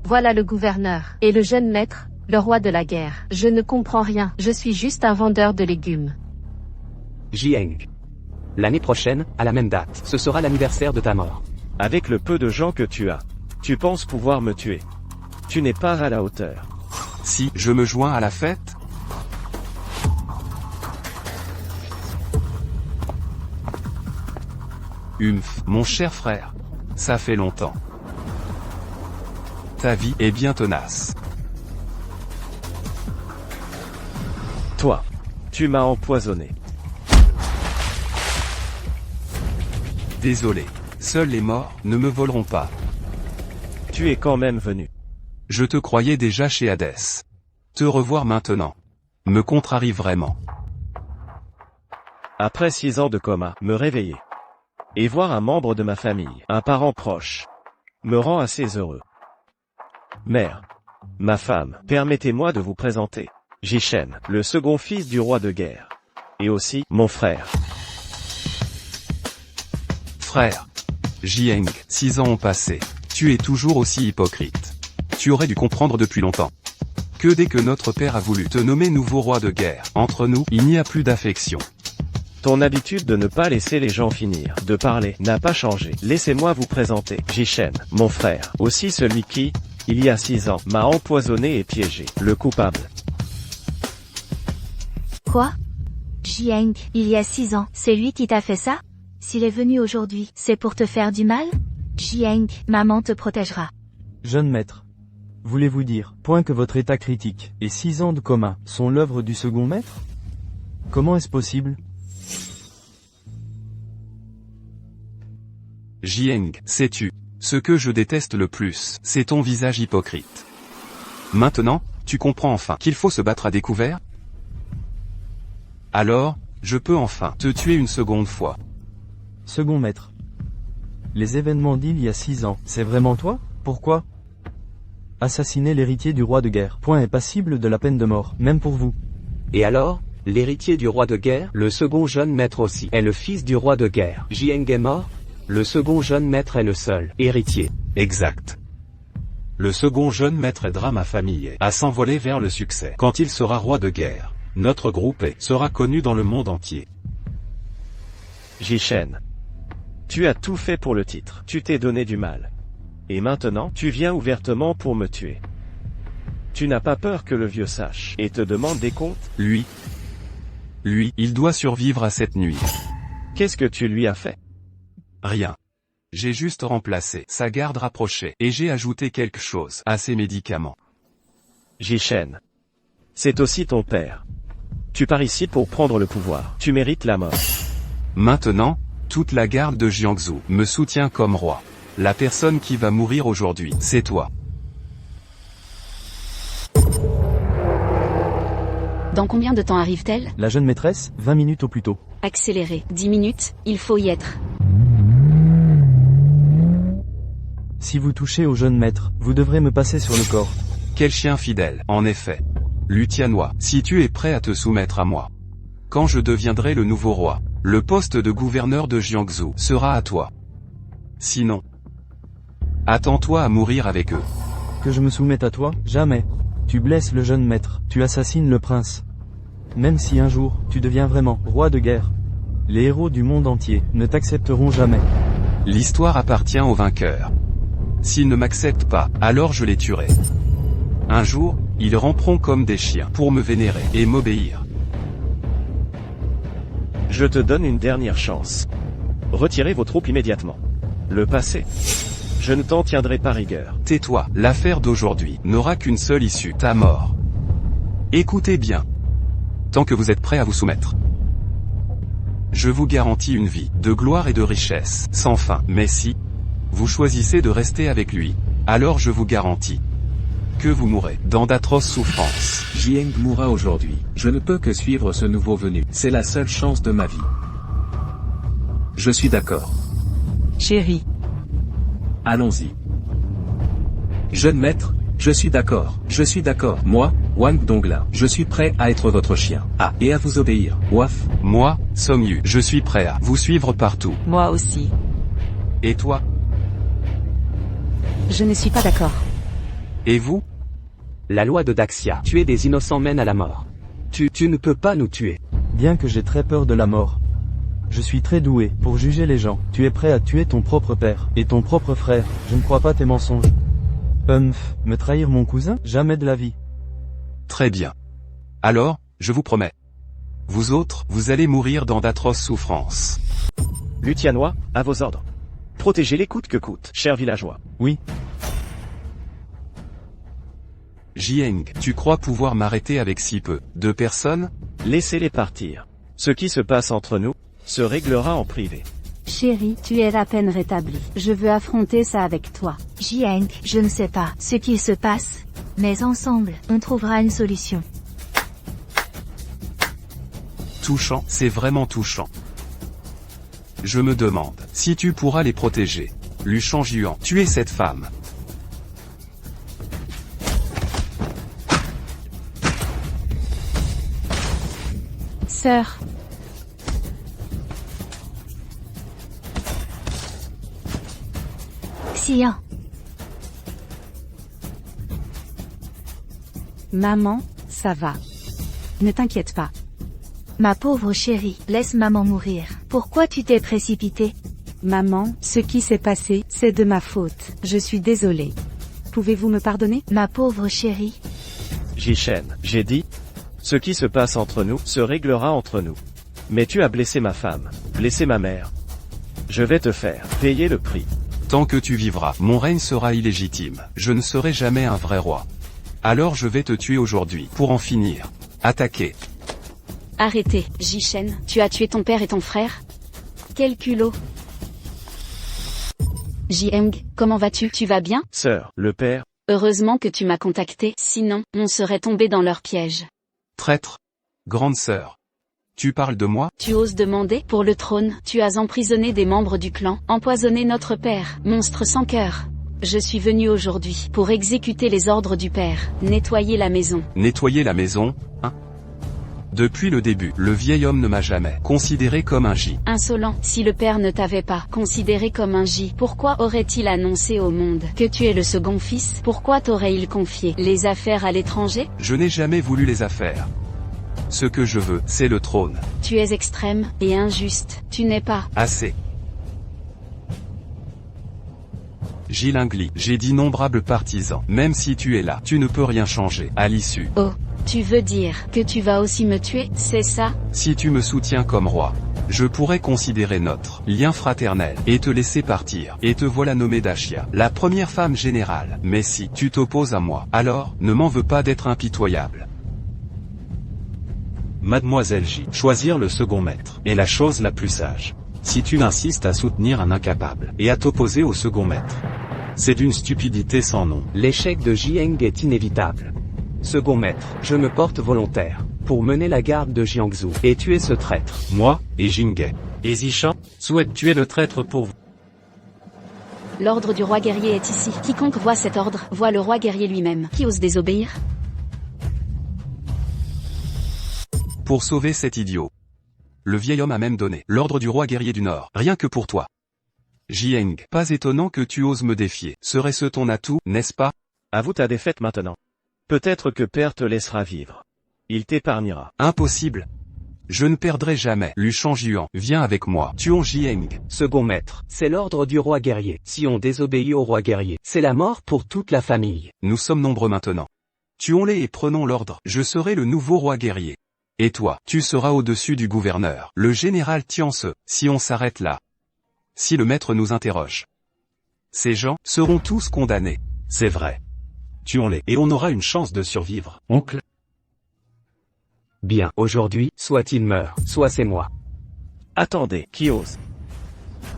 Voilà le gouverneur. Et le jeune maître, le roi de la guerre. Je ne comprends rien, je suis juste un vendeur de légumes. Jieng. L'année prochaine, à la même date, ce sera l'anniversaire de ta mort. Avec le peu de gens que tu as, tu penses pouvoir me tuer. Tu n'es pas à la hauteur. Si je me joins à la fête? Mon cher frère. Ça fait longtemps. Ta vie est bien tenace. Toi, tu m'as empoisonné. Désolé. Seuls les morts ne me voleront pas. Tu es quand même venu. Je te croyais déjà chez Hadès. Te revoir maintenant me contrarie vraiment. Après 6 ans de coma, me réveiller et voir un membre de ma famille, un parent proche, me rend assez heureux. Mère, ma femme, permettez-moi de vous présenter Jishen, le second fils du roi de guerre, et aussi mon frère. Frère. Jieng, 6 ans ont passé. Tu es toujours aussi hypocrite. Tu aurais dû comprendre depuis longtemps que dès que notre père a voulu te nommer nouveau roi de guerre, entre nous, il n'y a plus d'affection. Ton habitude de ne pas laisser les gens finir de parler n'a pas changé. Laissez-moi vous présenter Jishen, mon frère, aussi celui qui, il y a 6 ans, m'a empoisonné et piégé, le coupable. Quoi? Jieng, il y a 6 ans, c'est lui qui t'a fait ça? S'il est venu aujourd'hui, c'est pour te faire du mal? Jieng, maman te protégera. Jeune maître. Voulez-vous dire, point que votre état critique et 6 ans de coma sont l'œuvre du second maître? Comment est-ce possible? Jieng, sais-tu, ce que je déteste le plus, c'est ton visage hypocrite. Maintenant, tu comprends enfin qu'il faut se battre à découvert? Alors, je peux enfin te tuer une seconde fois. Second maître. Les événements d'il y a 6 ans, c'est vraiment toi? Pourquoi? Assassiner l'héritier du roi de guerre. Point est passible de la peine de mort, même pour vous. Et alors, l'héritier du roi de guerre, le second jeune maître aussi, est le fils du roi de guerre. Jieng est mort? Le second jeune maître est le seul héritier. Exact. Le second jeune maître aidera ma famille à s'envoler vers le succès. Quand il sera roi de guerre, notre groupe sera connu dans le monde entier. Jishen, tu as tout fait pour le titre. Tu t'es donné du mal. Et maintenant, tu viens ouvertement pour me tuer. Tu n'as pas peur que le vieux sache et te demande des comptes? Lui, il doit survivre à cette nuit. Qu'est-ce que tu lui as fait? Rien. J'ai juste remplacé sa garde rapprochée et j'ai ajouté quelque chose à ses médicaments. Jishen, c'est aussi ton père. Tu pars ici pour prendre le pouvoir. Tu mérites la mort. Maintenant, toute la garde de Jiangsu me soutient comme roi. La personne qui va mourir aujourd'hui, c'est toi. Dans combien de temps arrive-t-elle? La jeune maîtresse, 20 minutes au plus tôt. Accélérez, 10 minutes, il faut y être. Si vous touchez au jeune maître, vous devrez me passer sur le corps. Quel chien fidèle, en effet. Lutianois, si tu es prêt à te soumettre à moi. Quand je deviendrai le nouveau roi, le poste de gouverneur de Jiangsu sera à toi. Sinon, attends-toi à mourir avec eux. Que je me soumette à toi? Jamais. Tu blesses le jeune maître, tu assassines le prince. Même si un jour, tu deviens vraiment roi de guerre, les héros du monde entier ne t'accepteront jamais. L'histoire appartient aux vainqueurs. S'ils ne m'acceptent pas, alors je les tuerai. Un jour, ils ramperont comme des chiens pour me vénérer et m'obéir. Je te donne une dernière chance. Retirez vos troupes immédiatement. Le passé, je ne t'en tiendrai pas rigueur. Tais-toi, l'affaire d'aujourd'hui n'aura qu'une seule issue, ta mort. Écoutez bien. Tant que vous êtes prêts à vous soumettre, je vous garantis une vie de gloire et de richesse, sans fin. Mais si vous choisissez de rester avec lui, alors je vous garantis que vous mourrez dans d'atroces souffrances. Jieng mourra aujourd'hui. Je ne peux que suivre ce nouveau venu. C'est la seule chance de ma vie. Je suis d'accord. Chérie. Allons-y. Jeune maître, je suis d'accord. Je suis d'accord. Moi, Wang Donglin, je suis prêt à être votre chien. Ah, et à vous obéir. Waf. Moi, Song Yu, je suis prêt à vous suivre partout. Moi aussi. Et toi? Je ne suis pas d'accord. Et vous? La loi de Daxia. Tuer des innocents mène à la mort. Tu ne peux pas nous tuer. Bien que j'ai très peur de la mort. Je suis très doué pour juger les gens. Tu es prêt à tuer ton propre père et ton propre frère. Je ne crois pas tes mensonges. Me trahir mon cousin? Jamais de la vie. Très bien. Alors, je vous promets. Vous autres, vous allez mourir dans d'atroces souffrances. Lutianois, à vos ordres. Protégez-les coûte que coûte, chers villageois. Oui. Jieng, tu crois pouvoir m'arrêter avec si peu de personnes? Laissez-les partir. Ce qui se passe entre nous se réglera en privé. Chérie, tu es à peine rétablie. Je veux affronter ça avec toi. Jieng, je ne sais pas ce qui se passe, mais ensemble, on trouvera une solution. Touchant, c'est vraiment touchant. Je me demande si tu pourras les protéger. Lu Shangjuan, tuer cette femme. Sœur. Xian. Maman, ça va. Ne t'inquiète pas. Ma pauvre chérie, laisse maman mourir. Pourquoi tu t'es précipitée? Maman, ce qui s'est passé, c'est de ma faute. Je suis désolée. Pouvez-vous me pardonner? Ma pauvre chérie. Jishen, j'ai dit, ce qui se passe entre nous se réglera entre nous. Mais tu as blessé ma femme, blessé ma mère. Je vais te faire payer le prix. Tant que tu vivras, mon règne sera illégitime. Je ne serai jamais un vrai roi. Alors je vais te tuer aujourd'hui, pour en finir. Attaquez. Arrêtez, Jishen, tu as tué ton père et ton frère? Quel culot! Jieng, comment vas-tu? Tu vas bien? Sœur, le père. Heureusement que tu m'as contacté, sinon, on serait tombé dans leur piège. Traître. Grande sœur. Tu parles de moi? Tu oses demander pour le trône? Tu as emprisonné des membres du clan, empoisonné notre père, monstre sans cœur. Je suis venu aujourd'hui pour exécuter les ordres du père, nettoyer la maison. Nettoyer la maison, hein? Depuis le début, le vieil homme ne m'a jamais considéré comme un J. Insolent, si le père ne t'avait pas considéré comme un J, pourquoi aurait-il annoncé au monde que tu es le second fils? Pourquoi t'aurait-il confié les affaires à l'étranger? Je n'ai jamais voulu les affaires. Ce que je veux, c'est le trône. Tu es extrême et injuste, tu n'es pas assez. Jilingli, j'ai d'innombrables partisans. Même si tu es là, tu ne peux rien changer à l'issue. Oh, tu veux dire que tu vas aussi me tuer, c'est ça? Si tu me soutiens comme roi, je pourrais considérer notre lien fraternel et te laisser partir. Et te voilà nommée Dashia, la première femme générale. Mais si tu t'opposes à moi, alors, ne m'en veux pas d'être impitoyable. Mademoiselle J. Choisir le second maître est la chose la plus sage. Si tu insistes à soutenir un incapable et à t'opposer au second maître, c'est d'une stupidité sans nom. L'échec de Jieng est inévitable. Second maître, je me porte volontaire pour mener la garde de Jiangsu et tuer ce traître. Moi, et Jinghe. Et Zishan souhaite tuer le traître pour vous. L'ordre du roi guerrier est ici. Quiconque voit cet ordre, voit le roi guerrier lui-même. Qui ose désobéir? Pour sauver cet idiot. Le vieil homme a même donné l'ordre du roi guerrier du Nord, rien que pour toi. Jieng, pas étonnant que tu oses me défier. Serait-ce ton atout, n'est-ce pas? Avoue ta défaite maintenant. Peut-être que père te laissera vivre. Il t'épargnera. Impossible. Je ne perdrai jamais. Lu Shangjuan, viens avec moi. Tuons Jieng. Second maître, c'est l'ordre du roi guerrier. Si on désobéit au roi guerrier, c'est la mort pour toute la famille. Nous sommes nombreux maintenant. Tuons-les et prenons l'ordre. Je serai le nouveau roi guerrier. Et toi, tu seras au-dessus du gouverneur, le général Tianse, si on s'arrête là. Si le maître nous interroge. Ces gens seront tous condamnés. C'est vrai. Tuons-les et on aura une chance de survivre. Oncle. Bien, aujourd'hui, soit il meurt, soit c'est moi. Attendez, qui ose?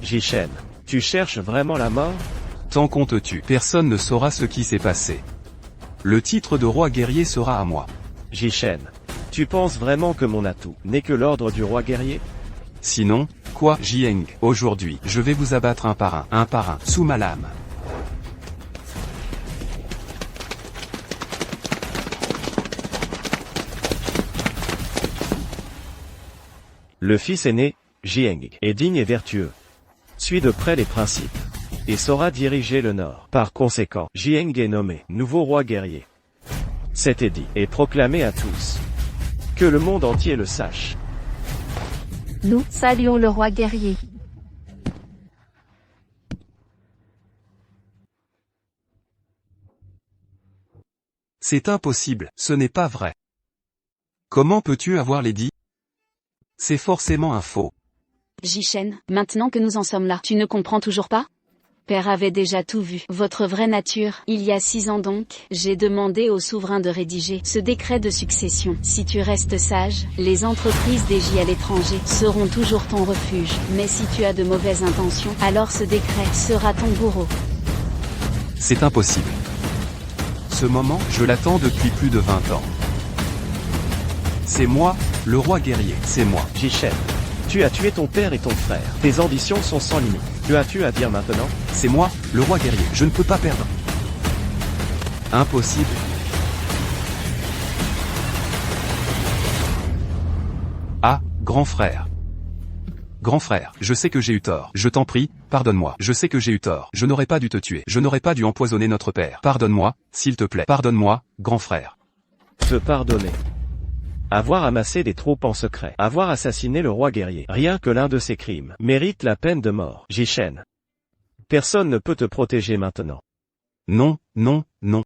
Jishen, tu cherches vraiment la mort? Tant qu'on te tue, personne ne saura ce qui s'est passé. Le titre de roi guerrier sera à moi. Jishen. Tu penses vraiment que mon atout n'est que l'ordre du roi guerrier? Sinon, quoi, Jieng, aujourd'hui, je vais vous abattre un par un, sous ma lame. Le fils aîné, Jieng, est digne et vertueux. Suit de près les principes. Et saura diriger le nord. Par conséquent, Jieng est nommé nouveau roi guerrier. Cet édit est proclamé à tous. Que le monde entier le sache. Nous saluons le roi guerrier. C'est impossible, ce n'est pas vrai. Comment peux-tu avoir l'édit? C'est forcément un faux. Jishen, maintenant que nous en sommes là, tu ne comprends toujours pas? Père avait déjà tout vu, votre vraie nature. Il y a 6 ans donc, j'ai demandé au souverain de rédiger ce décret de succession. Si tu restes sage, les entreprises d'Égie à l'étranger seront toujours ton refuge. Mais si tu as de mauvaises intentions, alors ce décret sera ton bourreau. C'est impossible. Ce moment, je l'attends depuis plus de 20 ans. C'est moi, le roi guerrier, c'est moi. Jishen. Tu as tué ton père et ton frère. Tes ambitions sont sans limite. Que as-tu à dire maintenant? C'est moi, le roi guerrier, je ne peux pas perdre. Impossible. Ah, grand frère. Grand frère, je sais que j'ai eu tort. Je t'en prie, pardonne-moi. Je sais que j'ai eu tort. Je n'aurais pas dû te tuer. Je n'aurais pas dû empoisonner notre père. Pardonne-moi, s'il te plaît. Pardonne-moi, grand frère. Te pardonner. Avoir amassé des troupes en secret, avoir assassiné le roi guerrier, rien que l'un de ces crimes, mérite la peine de mort. Jishen. Personne ne peut te protéger maintenant. Non, non, non.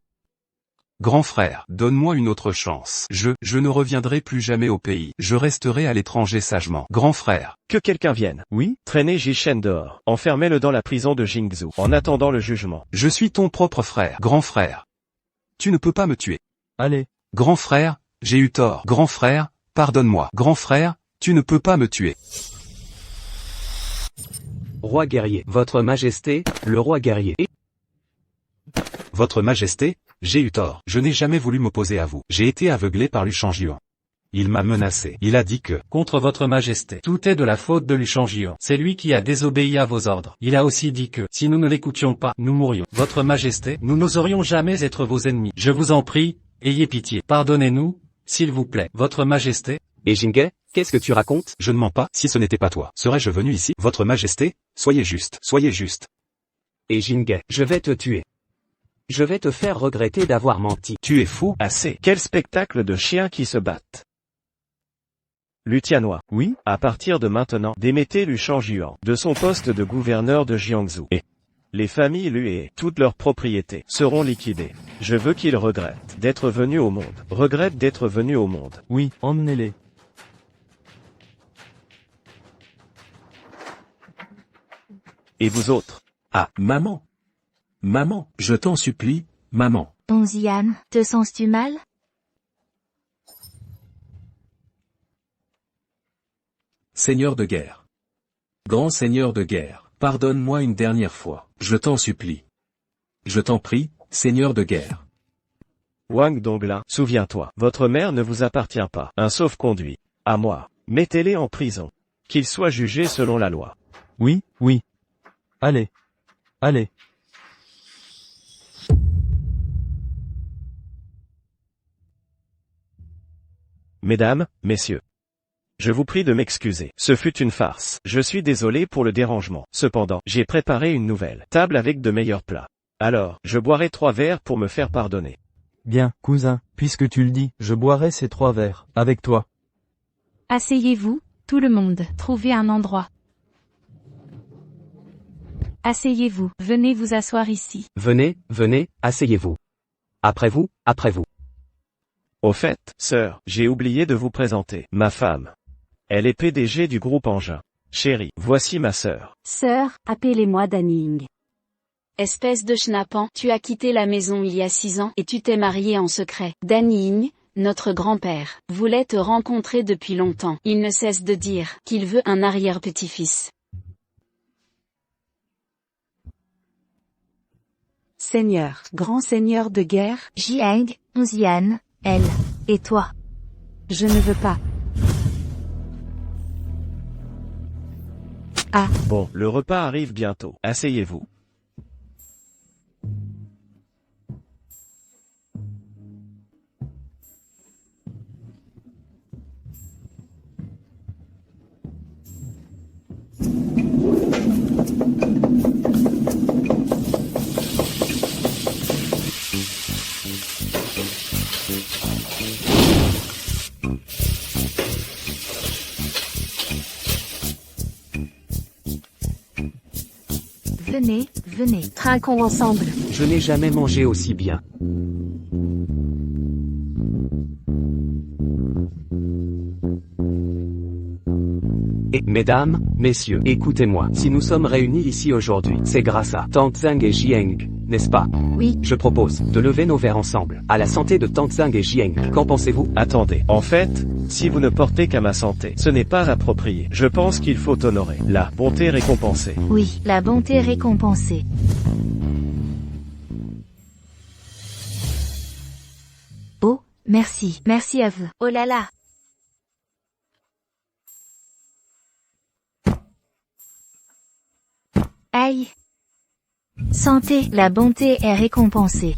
Grand frère, donne-moi une autre chance. Je ne reviendrai plus jamais au pays. Je resterai à l'étranger sagement. Grand frère. Que quelqu'un vienne. Oui? Traînez Jishen dehors. Enfermez-le dans la prison de Jingzhou, en attendant le jugement. Je suis ton propre frère. Grand frère. Tu ne peux pas me tuer. Allez. Grand frère, j'ai eu tort. Grand frère, pardonne-moi. Grand frère, tu ne peux pas me tuer. Roi guerrier, votre majesté, le roi guerrier. Votre majesté, j'ai eu tort. Je n'ai jamais voulu m'opposer à vous. J'ai été aveuglé par Lu Shangjian. Il m'a menacé. Il a dit que... Contre votre majesté. Tout est de la faute de Lu Shangjian. C'est lui qui a désobéi à vos ordres. Il a aussi dit que, si nous ne l'écoutions pas, nous mourrions. Votre majesté, nous n'oserions jamais être vos ennemis. Je vous en prie, ayez pitié. Pardonnez-nous, s'il vous plaît. Votre majesté. Et Jinghe, qu'est-ce que tu racontes? Je ne mens pas, si ce n'était pas toi. Serais-je venu ici? Votre majesté, soyez juste, soyez juste. Et Jinghe, je vais te tuer. Je vais te faire regretter d'avoir menti. Tu es fou, assez. Quel spectacle de chiens qui se battent. Lu Tianhua. Oui? À partir de maintenant, démettez Lu Shangjian de son poste de gouverneur de Jiangsu. Et les familles Lu et toutes leurs propriétés seront liquidées. Je veux qu'il regrette d'être venu au monde. Regrette d'être venu au monde. Oui, emmenez-les. Et vous autres? Ah, maman. Maman, je t'en supplie, maman. Onzian, te sens-tu mal? Seigneur de guerre. Grand seigneur de guerre, pardonne-moi une dernière fois, je t'en supplie. Je t'en prie, seigneur de guerre. Wang Donglin, souviens-toi, votre mère ne vous appartient pas. Un sauf-conduit. À moi. Mettez-les en prison. Qu'ils soient jugés selon la loi. Oui, oui. Allez. Allez. Mesdames, messieurs. Je vous prie de m'excuser. Ce fut une farce. Je suis désolé pour le dérangement. Cependant, j'ai préparé une nouvelle table avec de meilleurs plats. Alors, je boirai 3 verres pour me faire pardonner. Bien, cousin, puisque tu le dis, je boirai ces 3 verres, avec toi. Asseyez-vous, tout le monde. Trouvez un endroit. Asseyez-vous. Venez vous asseoir ici. Venez, venez, asseyez-vous. Après vous, après vous. Au fait, sœur, j'ai oublié de vous présenter ma femme. Elle est PDG du groupe Engin. Chérie, voici ma sœur. Sœur, appelez-moi Daning. Espèce de schnappant, tu as quitté la maison il y a 6 ans et tu t'es marié en secret. Daning, notre grand-père, voulait te rencontrer depuis longtemps. Il ne cesse de dire qu'il veut un arrière-petit-fils. Seigneur, grand seigneur de guerre, Jiang, Ouziane, elle. Et toi? je ne veux pas. Ah, Bon, le repas arrive bientôt. Asseyez-vous. Venez, venez. Trinquons ensemble. Je n'ai jamais mangé aussi bien. Et, mesdames, messieurs, écoutez-moi. Si nous sommes réunis ici aujourd'hui, c'est grâce à Tante Zhang et Jiang, n'est-ce pas? Oui. Je propose de lever nos verres ensemble. À la santé de Tante Zhang et Jiang. Qu'en pensez-vous? Attendez. En fait, si vous ne portez qu'à ma santé, ce n'est pas approprié. Je pense qu'il faut honorer la bonté récompensée. Oui, la bonté récompensée. Oh, merci. Merci à vous. Oh là là. Aïe. Santé, la bonté est récompensée.